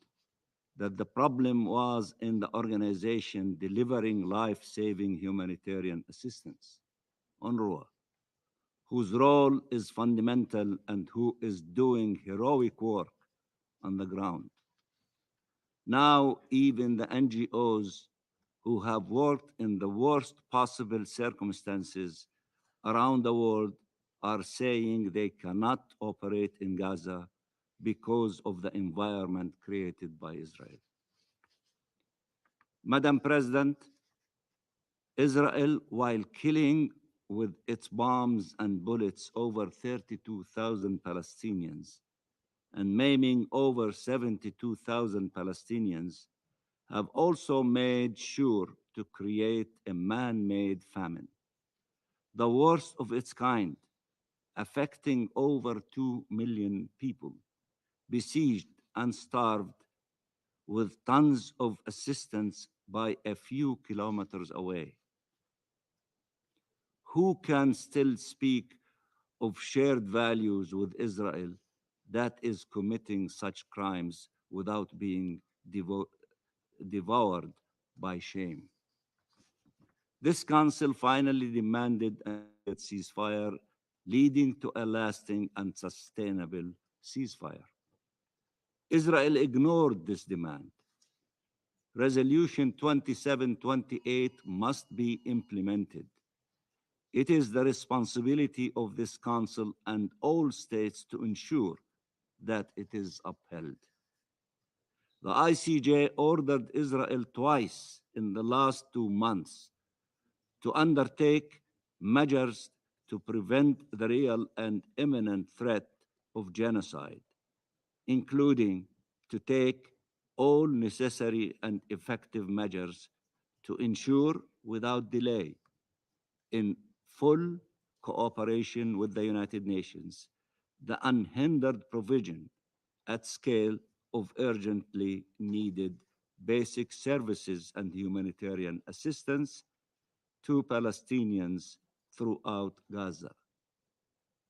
S2: that the problem was in the organization delivering life-saving humanitarian assistance, UNRWA, whose role is fundamental and who is doing heroic work on the ground. Now, even the NGOs who have worked in the worst possible circumstances around the world are saying they cannot operate in Gaza because of the environment created by Israel. Madam President, Israel, while killing with its bombs and bullets over 32,000 Palestinians and maiming over 72,000 Palestinians, have also made sure to create a man-made famine, the worst of its kind, affecting over 2 million people, besieged and starved, with tons of assistance by a few kilometers away. Who can still speak of shared values with Israel that is committing such crimes without being devoured by shame? This council finally demanded a ceasefire, leading to a lasting and sustainable ceasefire. Israel ignored this demand. Resolution 2728 must be implemented. It is the responsibility of this council and all states to ensure that it is upheld. The ICJ ordered Israel twice in the last 2 months to undertake measures to prevent the real and imminent threat of genocide, including to take all necessary and effective measures to ensure without delay, in full cooperation with the United Nations, the unhindered provision at scale of urgently needed basic services and humanitarian assistance to Palestinians throughout Gaza.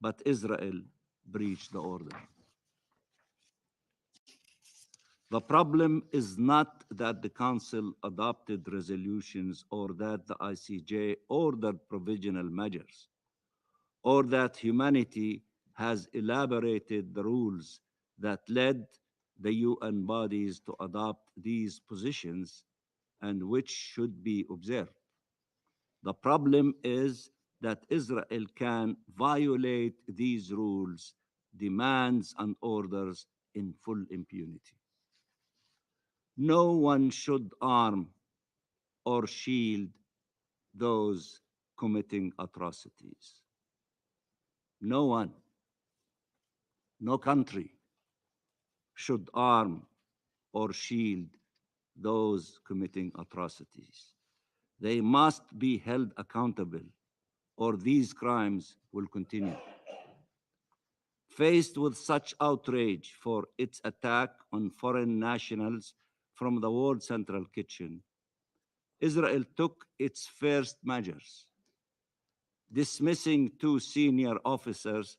S2: But Israel breached the order. The problem is not that the Council adopted resolutions or that the ICJ ordered provisional measures, or that humanity has elaborated the rules that led the UN bodies to adopt these positions and which should be observed. The problem is that Israel can violate these rules, demands, and orders in full impunity. No one should arm or shield those committing atrocities. No one, no country should arm or shield those committing atrocities. They must be held accountable, or these crimes will continue. Faced with such outrage for its attack on foreign nationals from the World Central Kitchen, Israel took its first measures, dismissing 2 senior officers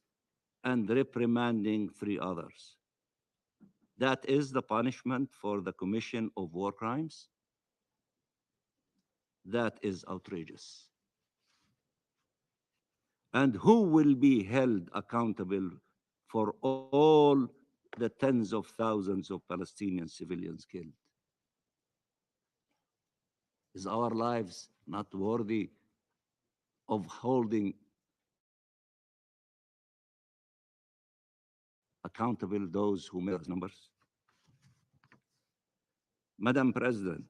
S2: and reprimanding 3 others. That is the punishment for the commission of war crimes? That is outrageous. And who will be held accountable for all the tens of thousands of Palestinian civilians killed? Is our lives not worthy of holding accountable those who made those numbers? Madam President,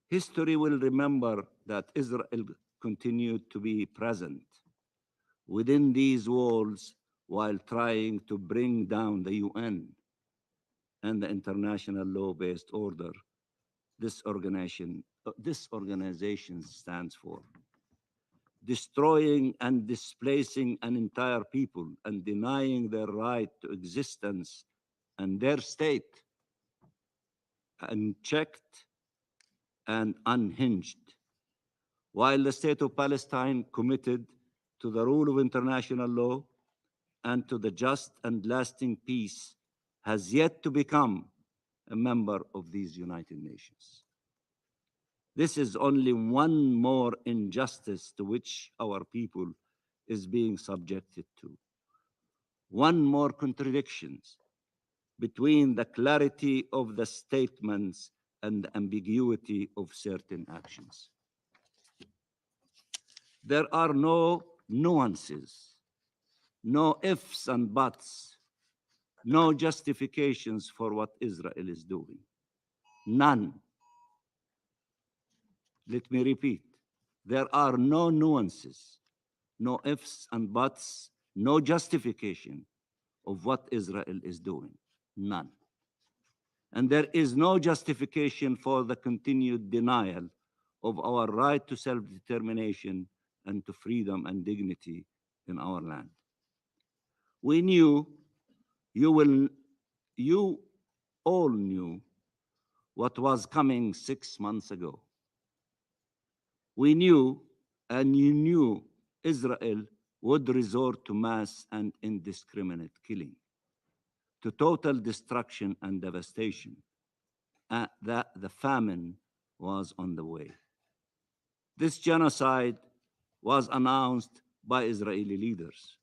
S2: history will remember that Israel continued to be present within these walls while trying to bring down the UN and the international law-based order this organization stands for, destroying and displacing an entire people and denying their right to existence and their state, unchecked and unhinged, while the state of Palestine committed to the rule of international law and to the just and lasting peace has yet to become a member of these United Nations. This is only one more injustice to which our people is being subjected to. One more contradiction between the clarity of the statements and the ambiguity of certain actions. There are no nuances, no ifs and buts, no justifications for what Israel is doing. None. Let me repeat, There are no nuances, no ifs and buts, no justification of what Israel is doing, none. And there is no justification for the continued denial of our right to self-determination and to freedom and dignity in our land. We knew, you all knew what was coming 6 months ago. We knew, and you knew, Israel would resort to mass and indiscriminate killing, to total destruction and devastation, and that the famine was on the way. This genocide was announced by Israeli leaders.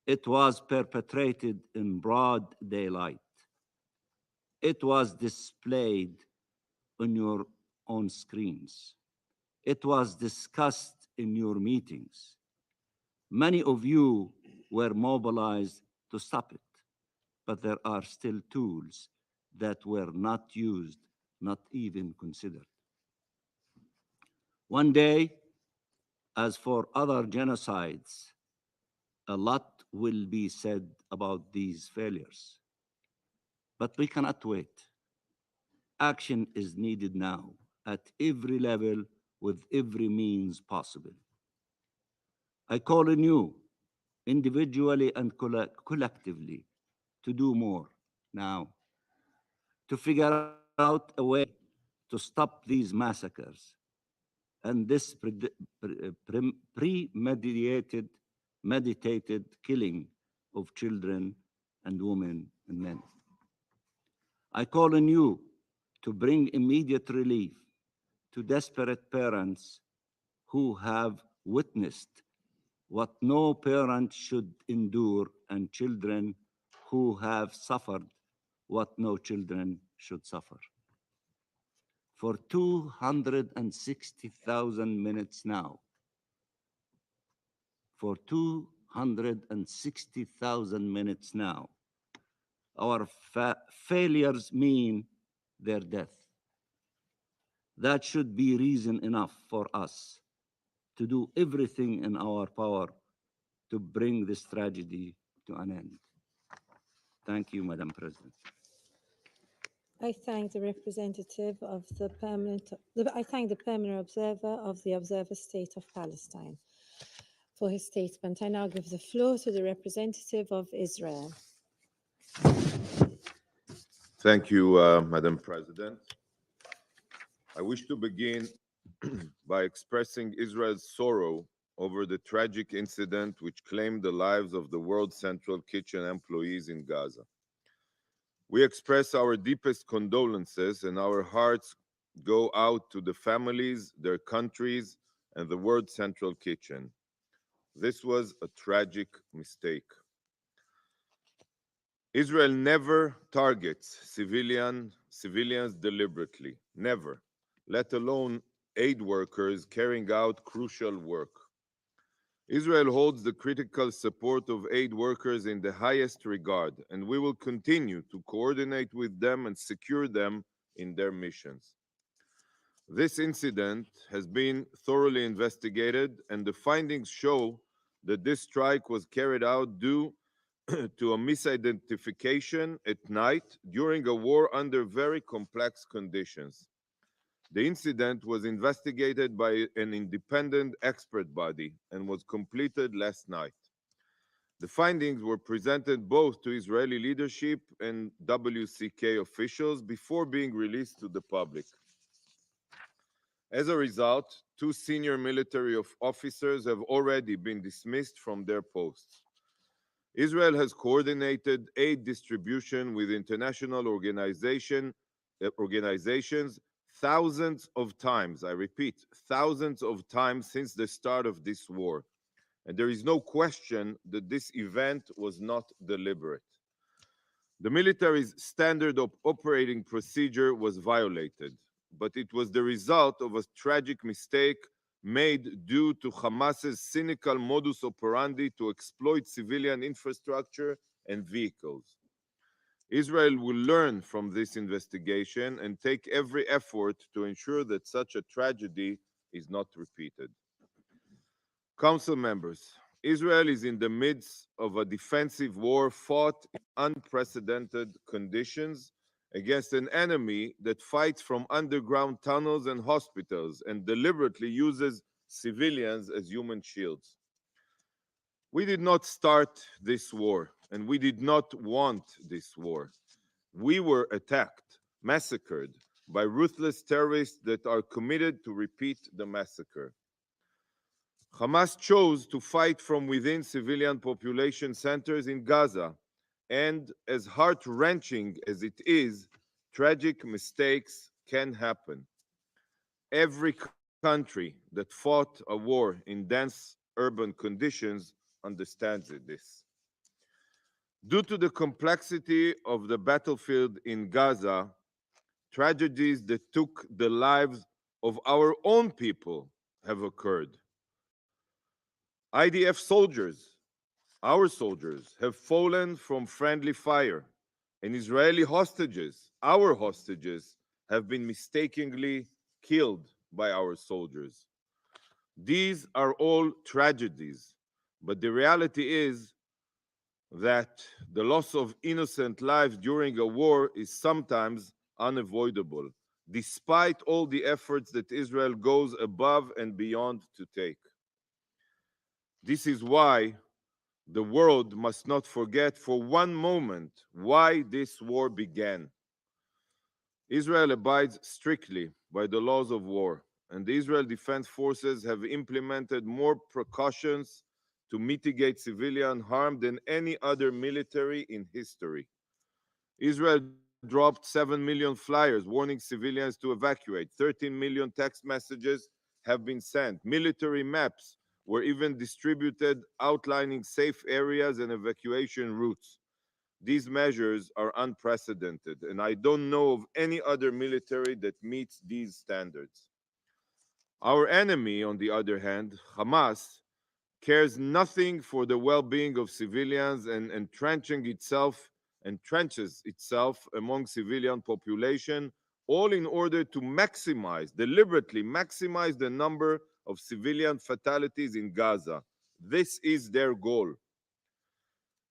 S2: It was perpetrated in broad daylight. It was displayed on your own screens. It was discussed in your meetings. Many of you were mobilized to stop it, but there are still tools that were not used, not even considered. One day, as for other genocides, a lot will be said about these failures. But we cannot wait. Action is needed now at every level with every means possible. I call on you, individually and collectively, to do more now, to figure out a way to stop these massacres and this meditated killing of children and women and men. I call on you to bring immediate relief to desperate parents who have witnessed what no parent should endure, and children who have suffered what no children should suffer. For 260,000 minutes now, for 260,000 minutes now, our failures mean their death. That should be reason enough for us to do everything in our power to bring this tragedy to an end. Thank you, Madam President.
S16: I thank the representative of the permanent observer of the Observer State of Palestine for his statement. I now give the floor to the representative of Israel.
S4: Thank you, Madam President. I wish to begin by expressing Israel's sorrow over the tragic incident which claimed the lives of the World Central Kitchen employees in Gaza. We express our deepest condolences, and our hearts go out to the families, their countries, and the World Central Kitchen. This was a tragic mistake. Israel never targets civilians deliberately, never, let alone aid workers carrying out crucial work. Israel holds the critical support of aid workers in the highest regard, and we will continue to coordinate with them and secure them in their missions. This incident has been thoroughly investigated, and the findings show that this strike was carried out due to a misidentification at night during a war under very complex conditions. The incident was investigated by an independent expert body and was completed last night. The findings were presented both to Israeli leadership and WCK officials before being released to the public. As a result, 2 senior military officers have already been dismissed from their posts. Israel has coordinated aid distribution with international organizations thousands of times, I repeat, thousands of times since the start of this war. And there is no question that this event was not deliberate. The military's standard of operating procedure was violated, but it was the result of a tragic mistake made due to Hamas's cynical modus operandi to exploit civilian infrastructure and vehicles. Israel will learn from this investigation and take every effort to ensure that such a tragedy is not repeated. Council members, Israel is in the midst of a defensive war fought in unprecedented conditions against an enemy that fights from underground tunnels and hospitals and deliberately uses civilians as human shields. We did not start this war, and we did not want this war. We were attacked, massacred by ruthless terrorists that are committed to repeat the massacre. Hamas chose to fight from within civilian population centers in Gaza, and as heart-wrenching as it is, tragic mistakes can happen. Every country that fought a war in dense urban conditions understands this. Due to the complexity of the battlefield in Gaza, tragedies that took the lives of our own people have occurred. IDF soldiers, our soldiers, have fallen from friendly fire, and Israeli hostages, our hostages, have been mistakenly killed by our soldiers. These are all tragedies, but the reality is that the loss of innocent lives during a war is sometimes unavoidable, despite all the efforts that Israel goes above and beyond to take. This is why the world must not forget for one moment why this war began. Israel abides strictly by the laws of war, and the Israel Defense Forces have implemented more precautions to mitigate civilian harm than any other military in history. Israel dropped 7 million flyers warning civilians to evacuate. 13 million text messages have been sent. Military maps were even distributed outlining safe areas and evacuation routes. These measures are unprecedented, and I don't know of any other military that meets these standards. Our enemy, on the other hand, Hamas, cares nothing for the well-being of civilians and entrenches itself among civilian population, all in order to deliberately maximize the number of civilian fatalities in Gaza. This is their goal.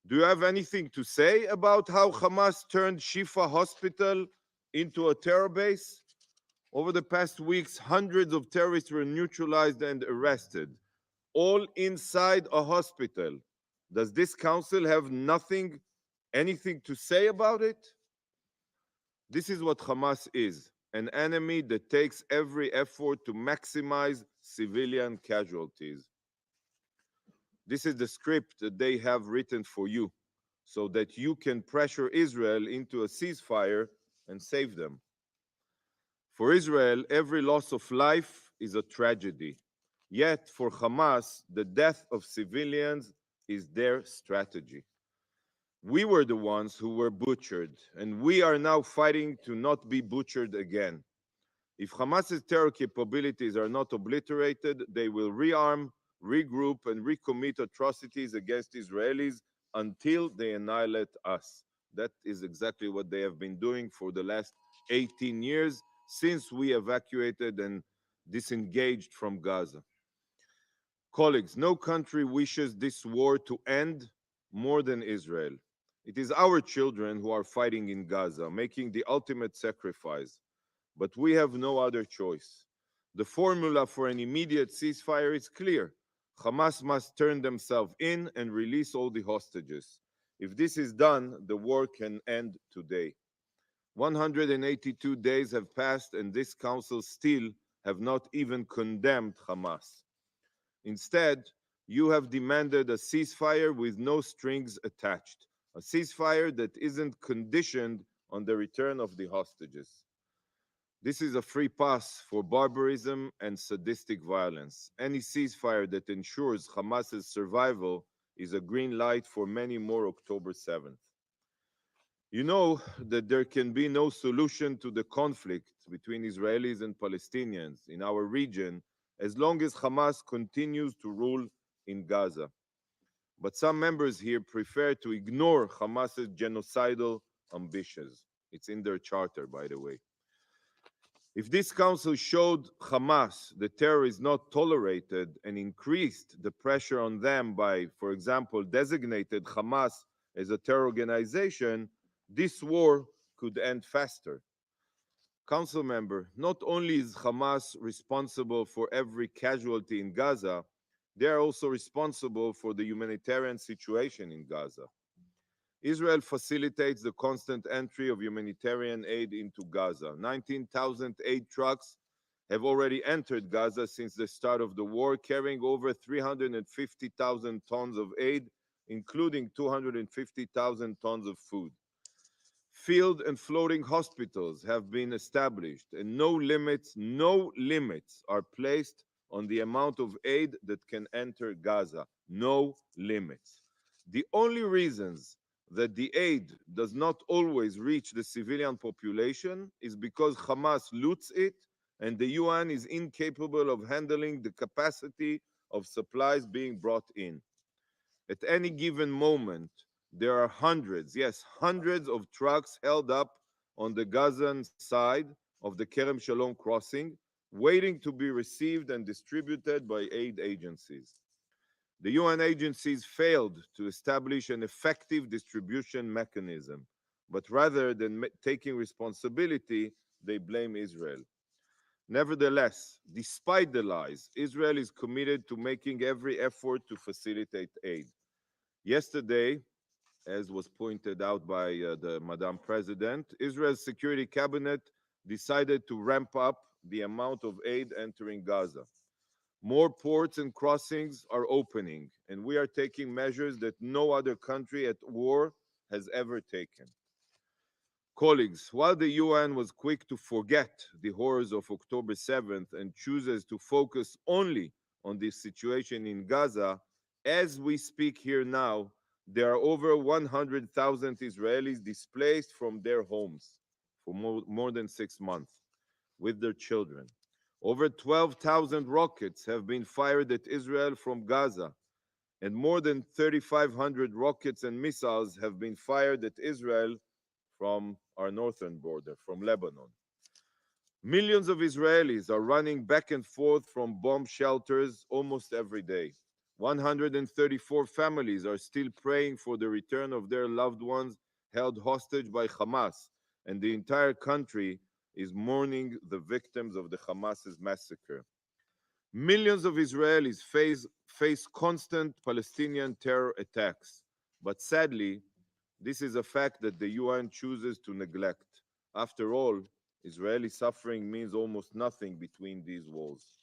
S4: Do you have anything to say about how Hamas turned Shifa Hospital into a terror base? Over the past weeks, hundreds of terrorists were neutralized and arrested, all inside a hospital. Does this council have anything to say about it? This is what Hamas is, an enemy that takes every effort to maximize civilian casualties. This is the script that they have written for you, so that you can pressure Israel into a ceasefire and save them. For Israel, every loss of life is a tragedy. Yet for Hamas, the death of civilians is their strategy. We were the ones who were butchered, and we are now fighting to not be butchered again. If Hamas's terror capabilities are not obliterated, they will rearm, regroup, and recommit atrocities against Israelis until they annihilate us. That is exactly what they have been doing for the last 18 years since we evacuated and disengaged from Gaza. Colleagues, no country wishes this war to end more than Israel. It is our children who are fighting in Gaza, making the ultimate sacrifice. But we have no other choice. The formula for an immediate ceasefire is clear. Hamas must turn themselves in and release all the hostages. If this is done, the war can end today. 182 days have passed, and this council still have not even condemned Hamas. Instead, you have demanded a ceasefire with no strings attached, a ceasefire that isn't conditioned on the return of the hostages. This is a free pass for barbarism and sadistic violence. Any ceasefire that ensures Hamas's survival is a green light for many more October 7th. You know that there can be no solution to the conflict between Israelis and Palestinians in our region as long as Hamas continues to rule in Gaza. But some members here prefer to ignore Hamas's genocidal ambitions. It's in their charter, by the way. If this council showed Hamas that terror is not tolerated and increased the pressure on them by, for example, designated Hamas as a terror organization, this war could end faster. Council member, not only is Hamas responsible for every casualty in Gaza, they are also responsible for the humanitarian situation in Gaza. Israel facilitates the constant entry of humanitarian aid into Gaza. 19,000 aid trucks have already entered Gaza since the start of the war, carrying over 350,000 tons of aid, including 250,000 tons of food. Field and floating hospitals have been established, and no limits are placed on the amount of aid that can enter Gaza. No limits. The only reasons that the aid does not always reach the civilian population is because Hamas loots it and the UN is incapable of handling the capacity of supplies being brought in. At any given moment, there are hundreds, yes, hundreds of trucks held up on the Gazan side of the Kerem Shalom crossing, waiting to be received and distributed by aid agencies. The UN agencies failed to establish an effective distribution mechanism, but rather than taking responsibility, they blame Israel. Nevertheless, despite the lies, Israel is committed to making every effort to facilitate aid. Yesterday, as was pointed out by the Madam President, Israel's Security Cabinet decided to ramp up the amount of aid entering Gaza. More ports and crossings are opening, and we are taking measures that no other country at war has ever taken. Colleagues, while the UN was quick to forget the horrors of October 7th and chooses to focus only on the situation in Gaza, as we speak here now, there are over 100,000 Israelis displaced from their homes for more than 6 months with their children. Over 12,000 rockets have been fired at Israel from Gaza, and more than 3,500 rockets and missiles have been fired at Israel from our northern border, from Lebanon. Millions of Israelis are running back and forth from bomb shelters almost every day. 134 families are still praying for the return of their loved ones held hostage by Hamas, and the entire country is mourning the victims of the Hamas's massacre. Millions of Israelis face constant Palestinian terror attacks, but sadly, this is a fact that the UN chooses to neglect. After all, Israeli suffering means almost nothing between these walls.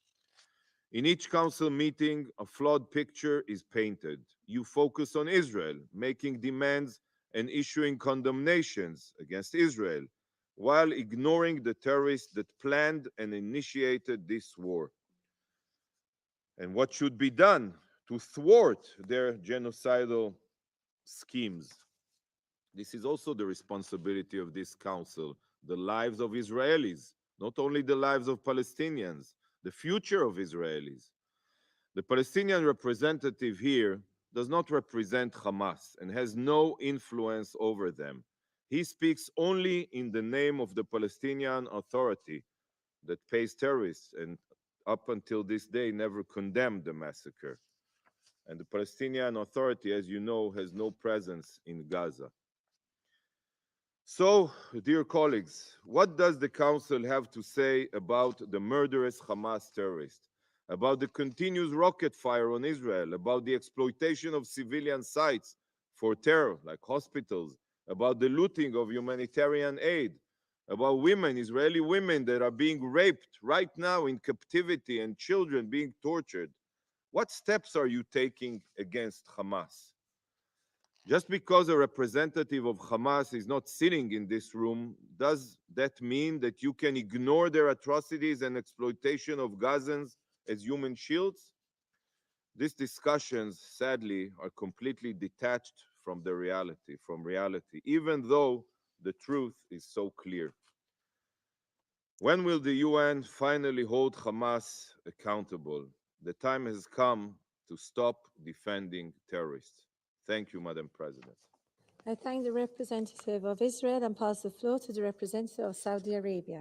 S4: In each council meeting, a flawed picture is painted. You focus on Israel, making demands and issuing condemnations against Israel, while ignoring the terrorists that planned and initiated this war. And what should be done to thwart their genocidal schemes? This is also the responsibility of this council, the lives of Israelis, not only the lives of Palestinians, the future of Israelis. The Palestinian representative here does not represent Hamas and has no influence over them. He speaks only in the name of the Palestinian Authority that pays terrorists and up until this day never condemned the massacre. And the Palestinian Authority, as you know, has no presence in Gaza. So, dear colleagues, what does the Council have to say about the murderous Hamas terrorists, about the continuous rocket fire on Israel, about the exploitation of civilian sites for terror, like hospitals, about the looting of humanitarian aid, about women, Israeli women that are being raped right now in captivity and children being tortured? What steps are you taking against Hamas? Just because a representative of Hamas is not sitting in this room, does that mean that you can ignore their atrocities and exploitation of Gazans as human shields? These discussions, sadly, are completely detached from reality, even though the truth is so clear. When will the UN finally hold Hamas accountable? The time has come to stop defending terrorists. Thank you, Madam President.
S16: I thank the representative of Israel and pass the floor to the representative of Saudi Arabia.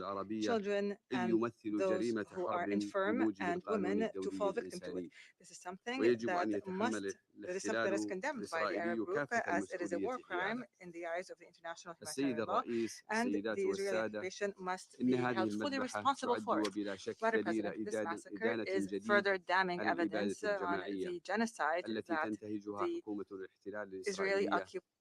S21: children and those who are infirm and women to fall victim to it. This is something that is condemned by the Arab group as it is a war crime in the eyes of the international humanitarian law, and the Israeli occupation must be held fully responsible for it. Madam President, this massacre is further damning evidence on the genocide that the Israeli occupation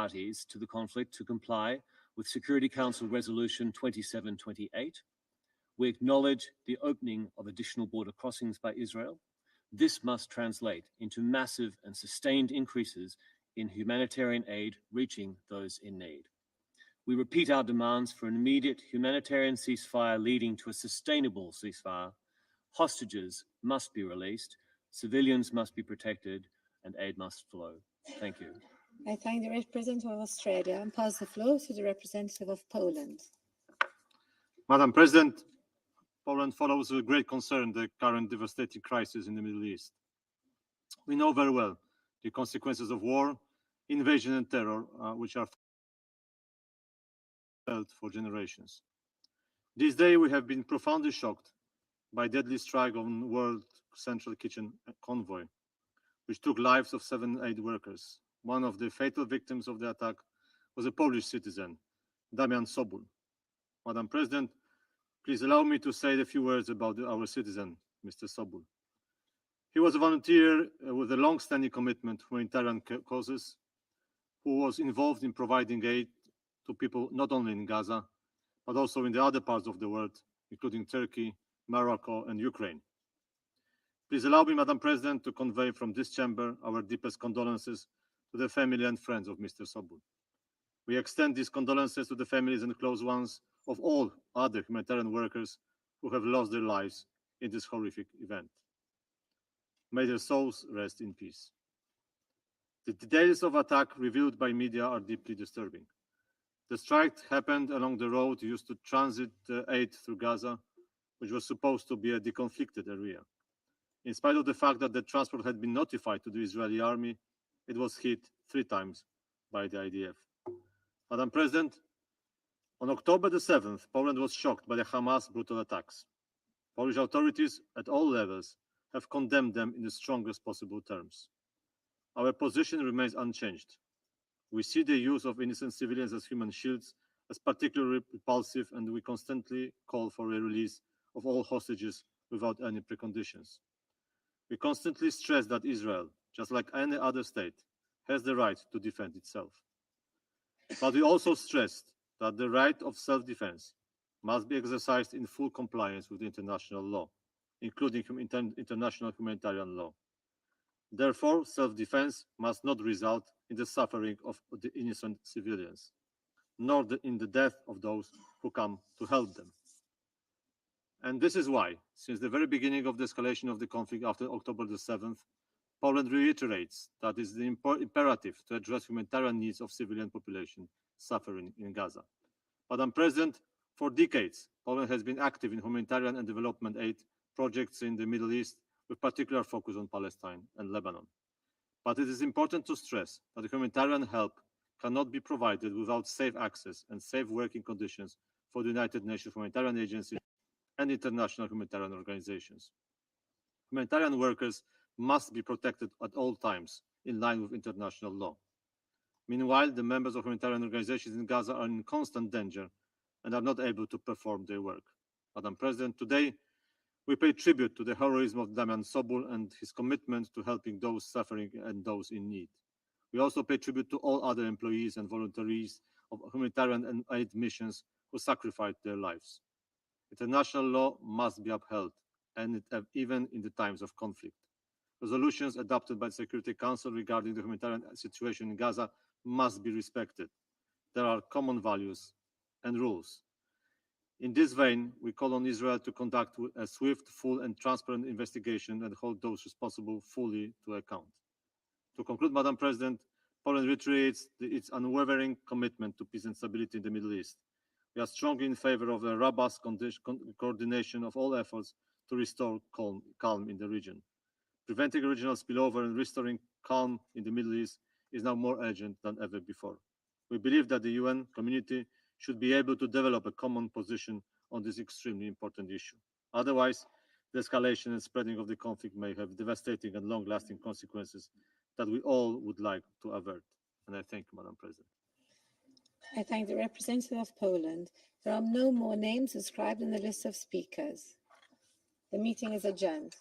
S5: parties to the conflict to comply with Security Council Resolution 2728, We acknowledge the opening of additional border crossings by Israel. This must translate into massive and sustained increases in humanitarian aid reaching those in need. We repeat our demands for an immediate humanitarian ceasefire leading to a sustainable ceasefire. Hostages must be released, civilians must be protected, and aid must flow. Thank you.
S1: I thank the representative of Australia and pass the floor to the representative of Poland.
S6: Madam President, Poland follows with great concern the current devastating crisis in the Middle East. We know very well the consequences of war, invasion, and terror, which are felt for generations. This day, we have been profoundly shocked by deadly strike on World Central Kitchen convoy, which took lives of 7 aid workers. One of the fatal victims of the attack was a Polish citizen, Damian Sobul. Madam President, please allow me to say a few words about our citizen, Mr. Sobul. He was a volunteer with a long-standing commitment to humanitarian causes, who was involved in providing aid to people not only in Gaza, but also in the other parts of the world, including Turkey, Morocco, and Ukraine. Please allow me, Madam President, to convey from this chamber our deepest condolences to the family and friends of Mr. Sobul. We extend these condolences to the families and close ones of all other humanitarian workers who have lost their lives in this horrific event. May their souls rest in peace. The details of attack revealed by media are deeply disturbing. The strike happened along the road used to transit aid through Gaza, which was supposed to be a deconflicted area. In spite of the fact that the transport had been notified to the Israeli army, it was hit 3 times by the IDF. Madam President, on October the 7th, Poland was shocked by the Hamas brutal attacks. Polish authorities at all levels have condemned them in the strongest possible terms. Our position remains unchanged. We see the use of innocent civilians as human shields as particularly repulsive, and we constantly call for a release of all hostages without any preconditions. We constantly stress that Israel, just like any other state, has the right to defend itself. But we also stressed that the right of self-defense must be exercised in full compliance with international law, including international humanitarian law. Therefore, self-defense must not result in the suffering of the innocent civilians, nor in the death of those who come to help them. And this is why, since the very beginning of the escalation of the conflict after October the 7th, Poland reiterates that it is imperative to address humanitarian needs of civilian population suffering in Gaza. Madam President, for decades, Poland has been active in humanitarian and development aid projects in the Middle East, with particular focus on Palestine and Lebanon. But it is important to stress that humanitarian help cannot be provided without safe access and safe working conditions for the United Nations Humanitarian Agency and international humanitarian organizations. Humanitarian workers must be protected at all times in line with international law. Meanwhile, the members of humanitarian organizations in Gaza are in constant danger and are not able to perform their work. Madam President, today we pay tribute to the heroism of Damian Sobul and his commitment to helping those suffering and those in need. We also pay tribute to all other employees and volunteers of humanitarian and aid missions who sacrificed their lives. International law must be upheld, and even in the times of conflict. Resolutions adopted by the Security Council regarding the humanitarian situation in Gaza must be respected. There are common values and rules. In this vein, we call on Israel to conduct a swift, full, and transparent investigation and hold those responsible fully to account. To conclude, Madam President, Poland reiterates its unwavering commitment to peace and stability in the Middle East. We are strongly in favor of a robust coordination of all efforts to restore calm in the region. Preventing regional spillover and restoring calm in the Middle East is now more urgent than ever before. We believe that the UN community should be able to develop a common position on this extremely important issue. Otherwise, the escalation and spreading of the conflict may have devastating and long-lasting consequences that we all would like to avert. And I thank you, Madam President.
S1: I thank the representative of Poland. There are no more names inscribed in the list of speakers. The meeting is adjourned.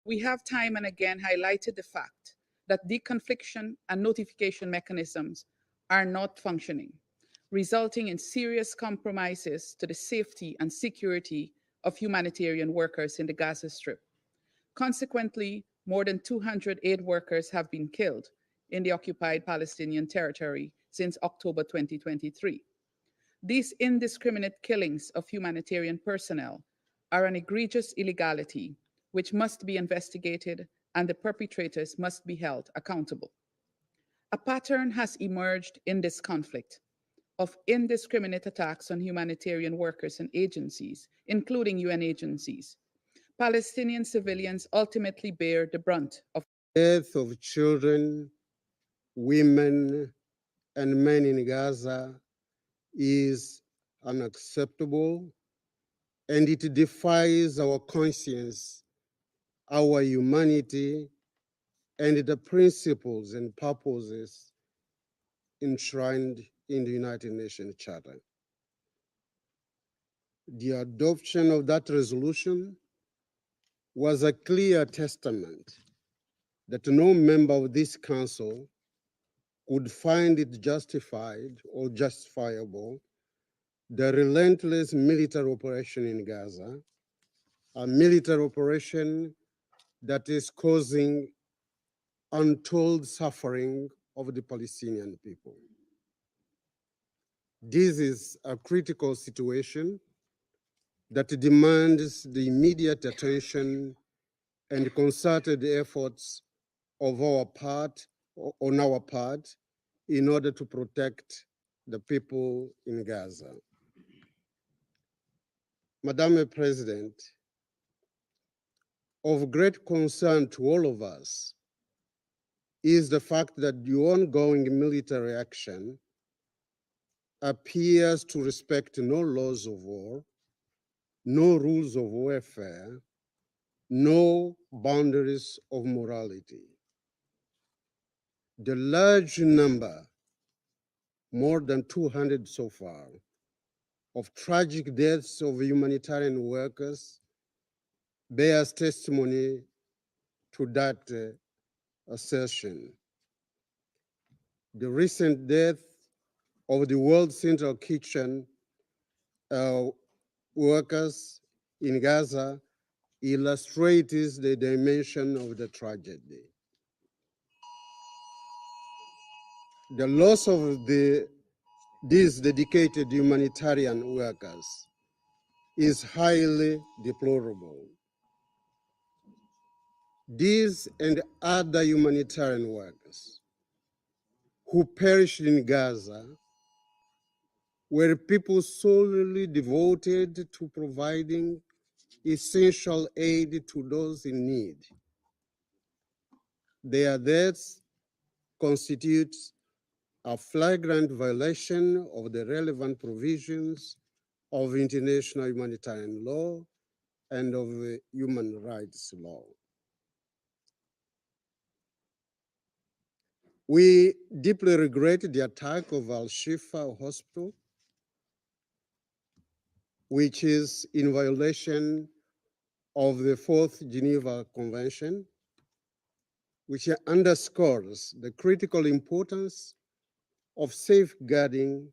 S7: we have time and again highlighted the fact that deconfliction and notification mechanisms are not functioning, resulting in serious compromises to the safety and security of humanitarian workers in the Gaza Strip. Consequently, more than 200 aid workers have been killed in the occupied Palestinian territory since October 2023. These indiscriminate killings of humanitarian personnel are an egregious illegality which must be investigated and the perpetrators must be held accountable. A pattern has emerged in this conflict of indiscriminate attacks on humanitarian workers and agencies, including UN agencies. Palestinian civilians ultimately bear the brunt of
S20: death of children, women, and men in Gaza is unacceptable, and it defies our conscience, our humanity, and the principles and purposes enshrined in the United Nations Charter. The adoption of that resolution was a clear testament that no member of this council could find it justified or justifiable the relentless military operation in Gaza, a military operation that is causing untold suffering of the Palestinian people. This is a critical situation that demands the immediate attention and concerted efforts of our part, on our part, in order to protect the people in Gaza. Madam President, of great concern to all of us is the fact that the ongoing military action appears to respect no laws of war, no rules of warfare, no boundaries of morality. The large number, more than 200 so far, of tragic deaths of humanitarian workers bears testimony to that assertion. The recent death of the World Central Kitchen workers in Gaza illustrates the dimension of the tragedy. The loss of these dedicated humanitarian workers is highly deplorable. These and other humanitarian workers who perished in Gaza were people solely devoted to providing essential aid to those in need. Their deaths constitutes a flagrant violation of the relevant provisions of international humanitarian law and of human rights law. We deeply regret the attack of Al-Shifa Hospital, which is in violation of the Fourth Geneva Convention, which underscores the critical importance of safeguarding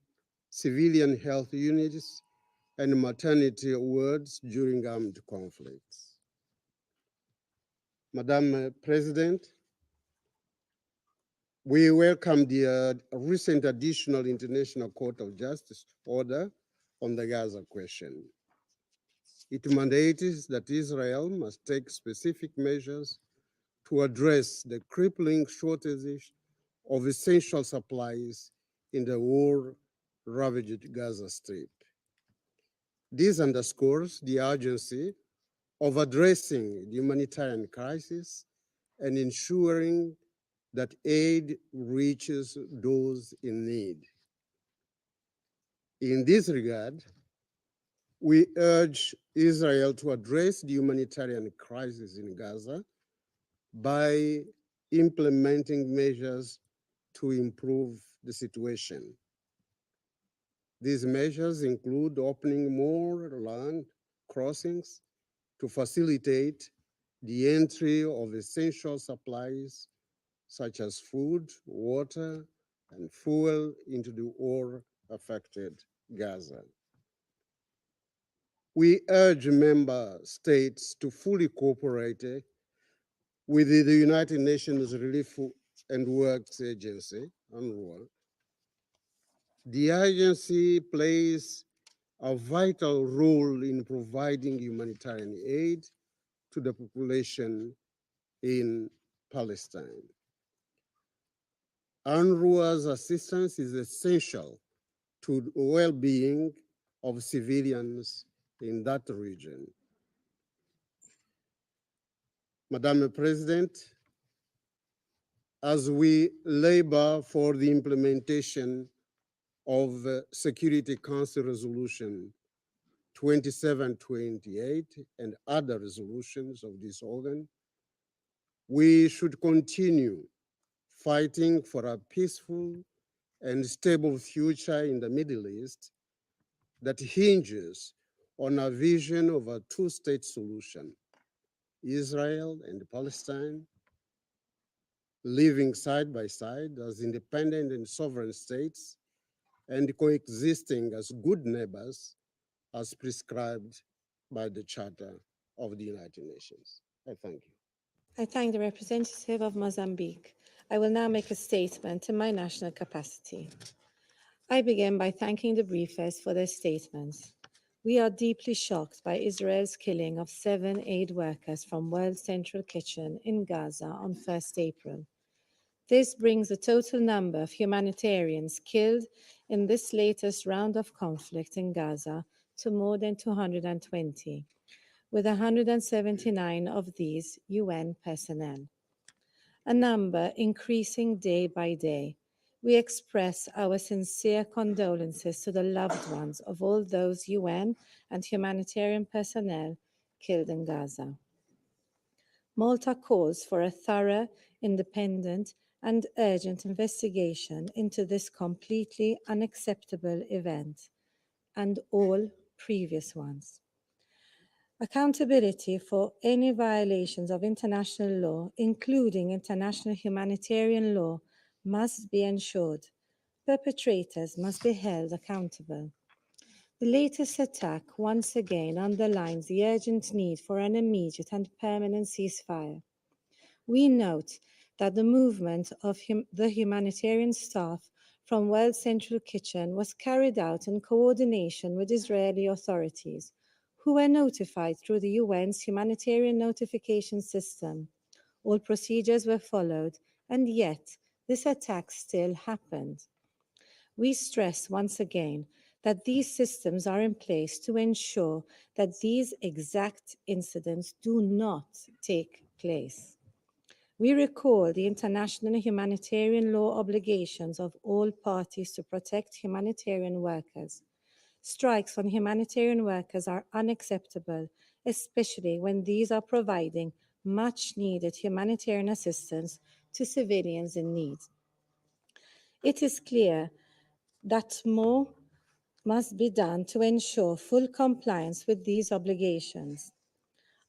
S20: civilian health units and maternity wards during armed conflicts. Madam President, we welcome the recent additional International Court of Justice order on the Gaza question. It mandates that Israel must take specific measures to address the crippling shortages of essential supplies in the war-ravaged Gaza Strip. This underscores the urgency of addressing the humanitarian crisis and ensuring that aid reaches those in need. In this regard, we urge Israel to address the humanitarian crisis in Gaza by implementing measures to improve the situation. These measures include opening more land crossings to facilitate the entry of essential supplies such as food, water, and fuel into the war-affected Gaza. We urge member states to fully cooperate with the United Nations Relief and Works Agency, UNRWA. The agency plays a vital role in providing humanitarian aid to the population in Palestine. UNRWA's assistance is essential to the well-being of civilians in that region. Madam President, as we labor for the implementation of Security Council Resolution 2728 and other resolutions of this organ, we should continue fighting for a peaceful and stable future in the Middle East that hinges on a vision of a two-state solution, Israel and Palestine living side by side as independent and sovereign states and coexisting as good neighbors as prescribed by the Charter of the United Nations. I thank you.
S16: I thank the representative of Mozambique. I will now make a statement in my national capacity. I begin by thanking the briefers for their statements. We are deeply shocked by Israel's killing of 7 aid workers from World Central Kitchen in Gaza on 1st April. This brings the total number of humanitarians killed in this latest round of conflict in Gaza to more than 220, with 179 of these UN personnel, a number increasing day by day. We express our sincere condolences to the loved ones of all those UN and humanitarian personnel killed in Gaza. Malta calls for a thorough, independent, and urgent investigation into this completely unacceptable event and all previous ones. Accountability for any violations of international law, including international humanitarian law, must be ensured. Perpetrators must be held accountable. The latest attack once again underlines the urgent need for an immediate and permanent ceasefire. We note that the movement of the humanitarian staff from World Central Kitchen was carried out in coordination with Israeli authorities, who were notified through the UN's humanitarian notification system. All procedures were followed, and yet this attack still happened. We stress once again that these systems are in place to ensure that these exact incidents do not take place. We recall the international humanitarian law obligations of all parties to protect humanitarian workers. Strikes on humanitarian workers are unacceptable, especially when these are providing much-needed humanitarian assistance to civilians in need. It is clear that more must be done to ensure full compliance with these obligations.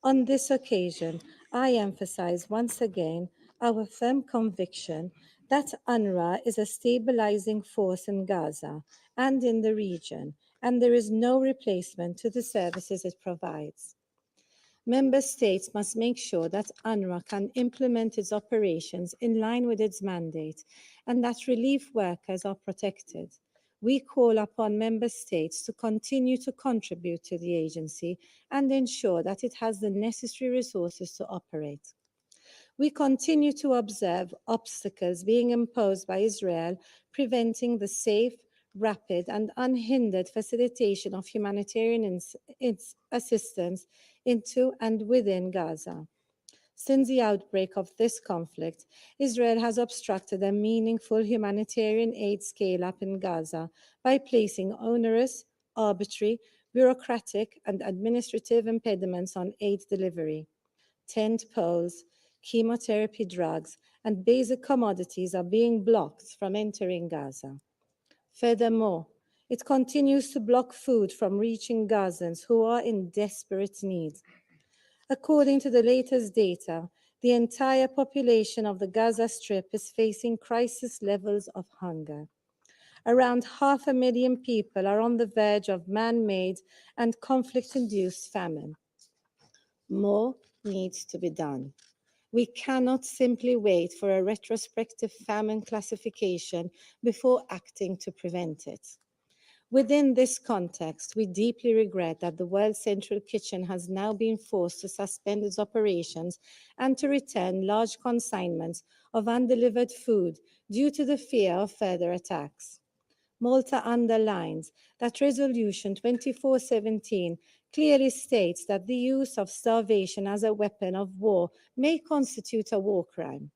S16: On this occasion, I emphasize once again our firm conviction that UNRWA is a stabilizing force in Gaza and in the region, and there is no replacement to the services it provides. Member states must make sure that UNRWA can implement its operations in line with its mandate and that relief workers are protected. We call upon member states to continue to contribute to the agency and ensure that it has the necessary resources to operate. We continue to observe obstacles being imposed by Israel, preventing the safe, rapid, and unhindered facilitation of humanitarian assistance into and within Gaza. Since the outbreak of this conflict, Israel has obstructed a meaningful humanitarian aid scale-up in Gaza by placing onerous, arbitrary, bureaucratic, and administrative impediments on aid delivery. Tent poles, chemotherapy drugs, and basic commodities are being blocked from entering Gaza. Furthermore, it continues to block food from reaching Gazans who are in desperate need. According to the latest data, the entire population of the Gaza Strip is facing crisis levels of hunger. Around 500,000 people are on the verge of man-made and conflict-induced famine. More needs to be done. We cannot simply wait for a retrospective famine classification before acting to prevent it. Within this context, we deeply regret that the World Central Kitchen has now been forced to suspend its operations and to return large consignments of undelivered food due to the fear of further attacks. Malta underlines that Resolution 2417 clearly states that the use of starvation as a weapon of war may constitute a war crime.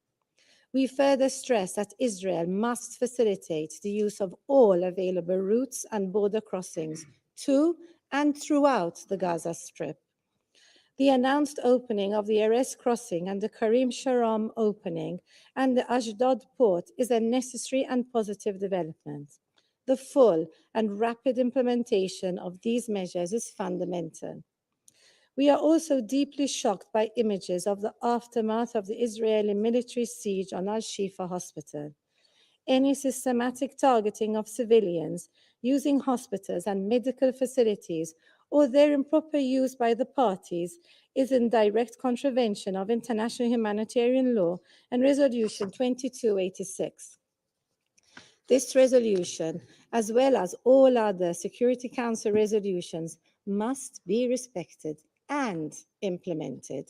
S16: We further stress that Israel must facilitate the use of all available routes and border crossings to and throughout the Gaza Strip. The announced opening of the Erez crossing and the Karim Sharam opening and the Ashdod port is a necessary and positive development. The full and rapid implementation of these measures is fundamental. We are also deeply shocked by images of the aftermath of the Israeli military siege on Al-Shifa Hospital. Any systematic targeting of civilians using hospitals and medical facilities or their improper use by the parties is in direct contravention of international humanitarian law and Resolution 2286. This resolution, as well as all other Security Council resolutions, must be respected and implemented.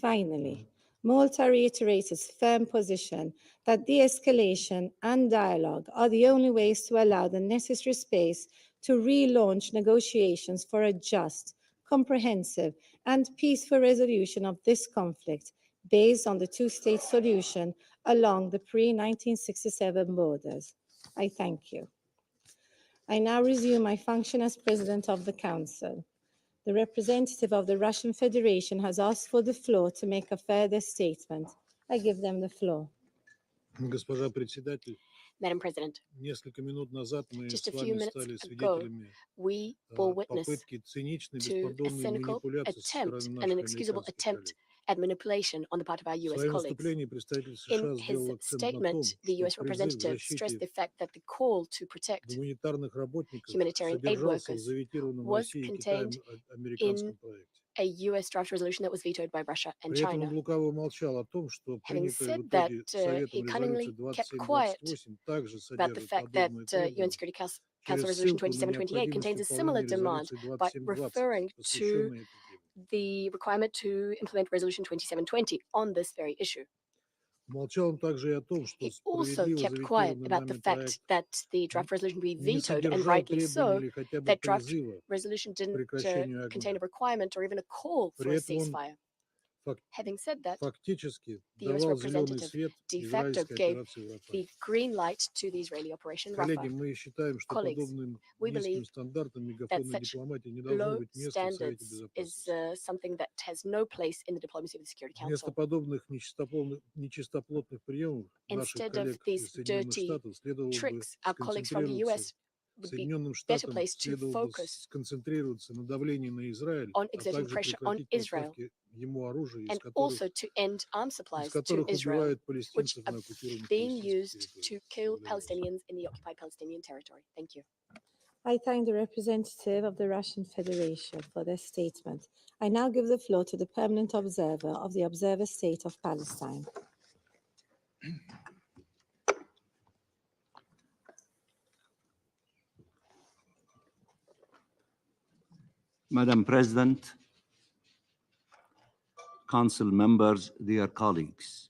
S16: Finally, Malta reiterates its firm position that de-escalation and dialogue are the only ways to allow the necessary space to relaunch negotiations for a just, comprehensive, and peaceful resolution of this conflict based on the two-state solution along the pre-1967 borders. I thank you. I now resume my function as President of the Council. The representative of the Russian Federation has asked for the floor to make a further statement. I give them the floor.
S9: Госпожа председатель,
S10: Madam President,
S9: несколько минут назад мы
S10: just
S9: с
S10: a few
S9: вами
S10: minutes
S9: стали
S10: ago,
S9: свидетелями
S10: we bore witness
S9: попытки циничной,
S10: to a
S9: беспардонной
S10: cynical
S9: манипуляции со
S10: attempt
S9: стороны
S10: and
S9: наших
S10: an inexcusable
S9: американских
S10: attempt
S9: коллег.
S10: at manipulation on the part of our
S9: В
S10: US
S9: своем
S10: colleagues.
S9: выступлении представитель
S10: In
S9: США
S10: his
S9: сделал акцент на том,
S10: statement, the
S9: что
S10: US
S9: призыв к
S10: representative stressed
S9: защите
S10: the fact that the call to protect
S9: гуманитарных работников
S10: humanitarian aid
S9: содержался в
S10: workers
S9: заветированном
S10: was
S9: Россией и
S10: contained
S9: Китаем американском проекте.
S10: a US draft resolution that was vetoed by Russia and
S9: При этом он
S10: China.
S9: лукаво умолчал о том, что
S10: Having
S9: принятая в
S10: said that,
S9: итоге
S10: he
S9: Советом резолюция
S10: cunningly kept quiet
S9: 2728 также
S10: about the
S9: содержит
S10: fact that
S9: подобные
S10: UN
S9: требования
S10: Security Council
S9: через
S10: Resolution
S9: ссылку на
S10: 2728
S9: необходимость
S10: contains a similar
S9: выполнения
S10: demand
S9: резолюции
S10: by
S9: 2720,
S10: referring to
S9: посвященной этой теме.
S10: the requirement to implement Resolution 2720 on this very issue.
S9: Умолчал он также и о том, что
S10: He also
S9: справедливо
S10: kept quiet
S9: заветированный
S10: about the
S9: нами
S10: fact
S9: проект
S10: that the draft resolution be
S9: не
S10: vetoed, and
S9: содержал
S10: rightly
S9: требований
S10: so.
S9: или хотя бы
S10: That draft
S9: призыва
S10: resolution
S9: к
S10: didn't
S9: прекращению
S10: contain
S9: огня.
S10: a requirement or even a call for
S9: При
S10: a
S9: этом он
S10: ceasefire. Having said that,
S9: фактически
S10: the US
S9: давал зеленый
S10: representative
S9: свет
S10: de facto
S9: израильской
S10: gave
S9: операции в Рафахе.
S10: the green light to the Israeli operation
S9: Коллеги,
S10: Rafah.
S9: мы считаем, что
S10: Colleagues,
S9: подобным
S10: we
S9: низким
S10: believe
S9: стандартам
S10: that
S9: мегафонной
S10: such
S9: дипломатии не должно
S10: low
S9: быть места в Совете
S10: standards is
S9: Безопасности.
S10: something that has no place in the diplomacy of the Security
S9: Вместо
S10: Council.
S9: подобных нечистоплотных приемов наших
S10: Instead of
S9: коллег из
S10: these
S9: Соединенных
S10: dirty
S9: Штатов следовало бы
S10: tricks, our colleagues from the
S9: сконцентрироваться,
S10: US would be
S9: Соединенным
S10: better
S9: Штатам
S10: placed to
S9: следовало бы
S10: focus
S9: сконцентрироваться на давлении на Израиль,
S10: on
S9: а
S10: exerting
S9: также
S10: pressure on
S9: прекратить
S10: Israel
S9: поставки ему оружия,
S10: and also to end arms supplies to
S9: которых
S10: Israel,
S9: убивают
S10: which
S9: палестинцев
S10: are
S9: на оккупированных
S10: being
S9: палестинских
S10: used to
S9: территориях.
S10: kill
S9: Благодарю вас.
S10: Palestinians in the occupied Palestinian territory. Thank you.
S16: I thank the representative of the Russian Federation for their statement. I now give the floor to the permanent observer of the Observer State of Palestine.
S2: Madam President, Council members, dear colleagues,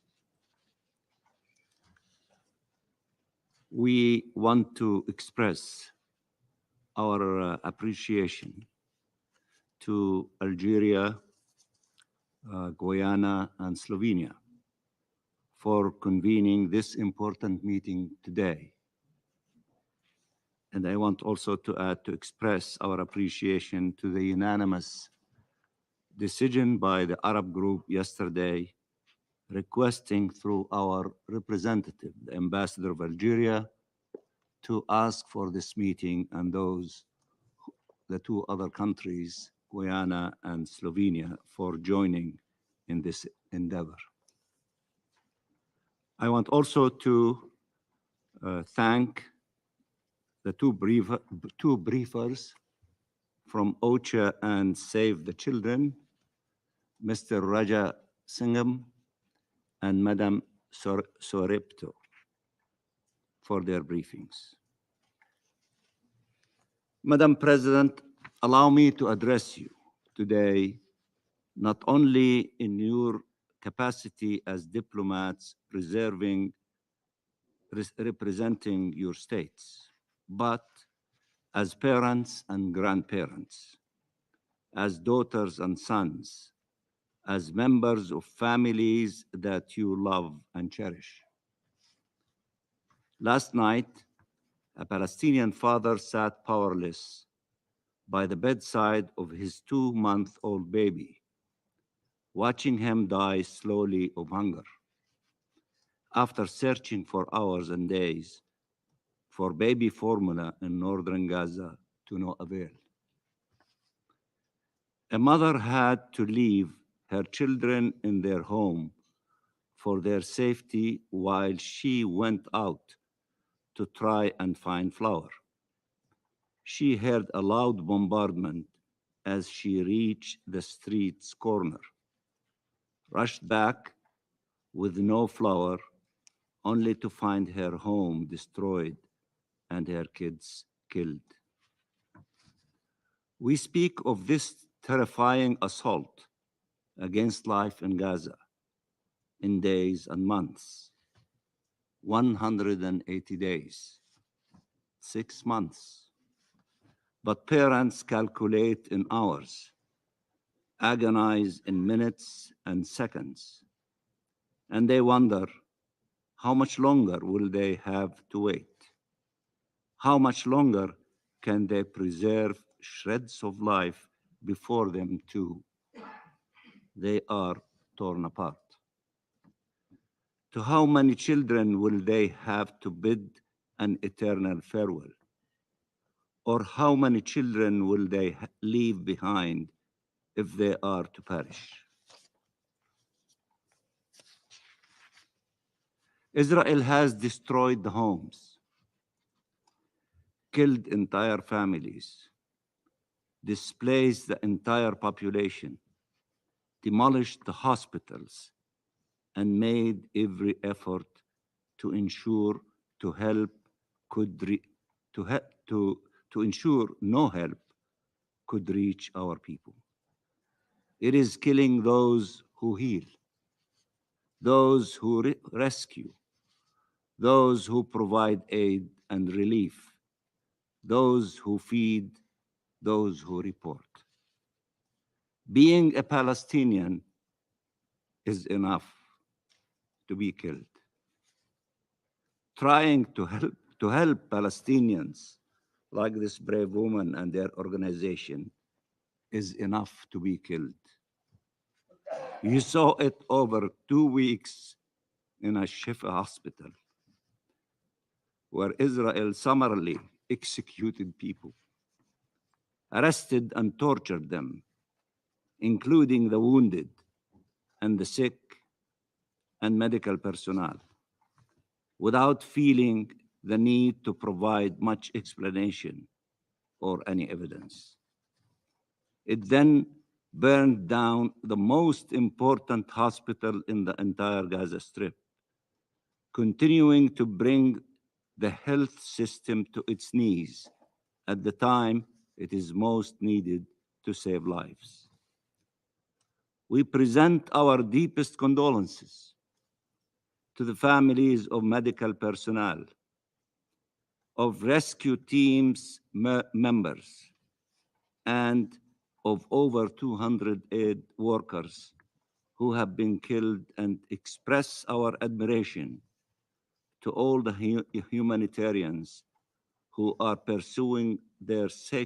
S2: we want to express our appreciation to Algeria, Guyana, and Slovenia for convening this important meeting today. And I want also to add to express our appreciation to the unanimous decision by the Arab group yesterday requesting through our representative, the ambassador of Algeria, to ask for this meeting and the two other countries, Guyana, and Slovenia for joining in this endeavor. I want also to thank the two briefers from OCHA and Save the Children, Mr. Raja Singham and Madam Sorepto, for their briefings. Madam President, allow me to address you today not only in your capacity as diplomats representing your states, but as parents and grandparents, as daughters and sons, as members of families that you love and cherish. Last night, a Palestinian father sat powerless by the bedside of his 2-month-old baby, watching him die slowly of hunger. After searching for hours and days for baby formula in northern Gaza to no avail. A mother had to leave her children in their home for their safety while she went out to try and find flour. She heard a loud bombardment as she reached the street's corner, rushed back with no flour, only to find her home destroyed and her kids killed. We speak of this terrifying assault against life in Gaza in days and months, 180 days, 6 months. But parents calculate in hours, agonize in minutes and seconds, and they wonder, how much longer will they have to wait? How much longer can they preserve shreds of life before them too? They are torn apart. To how many children will they have to bid an eternal farewell? Or how many children will they leave behind if they are to perish? Israel has destroyed the homes, killed entire families, displaced the entire population, demolished the hospitals, and made every effort to ensure no help could reach our people. It is killing those who heal, those who rescue, those who provide aid and relief, those who feed, those who report. Being a Palestinian is enough to be killed. Trying to help Palestinians like this brave woman and their organization is enough to be killed. You saw it over 2 weeks in a Shifa hospital, where Israel summarily executed people, arrested and tortured them, including the wounded and the sick and medical personnel, without feeling the need to provide much explanation or any evidence. It then burned down the most important hospital in the entire Gaza Strip, continuing to bring the health system to its knees at the time it is most needed to save lives. We present our deepest condolences to the families of medical personnel, of rescue teams members, and of over 200 aid workers who have been killed, and express our admiration to all the humanitarians who are pursuing their sacred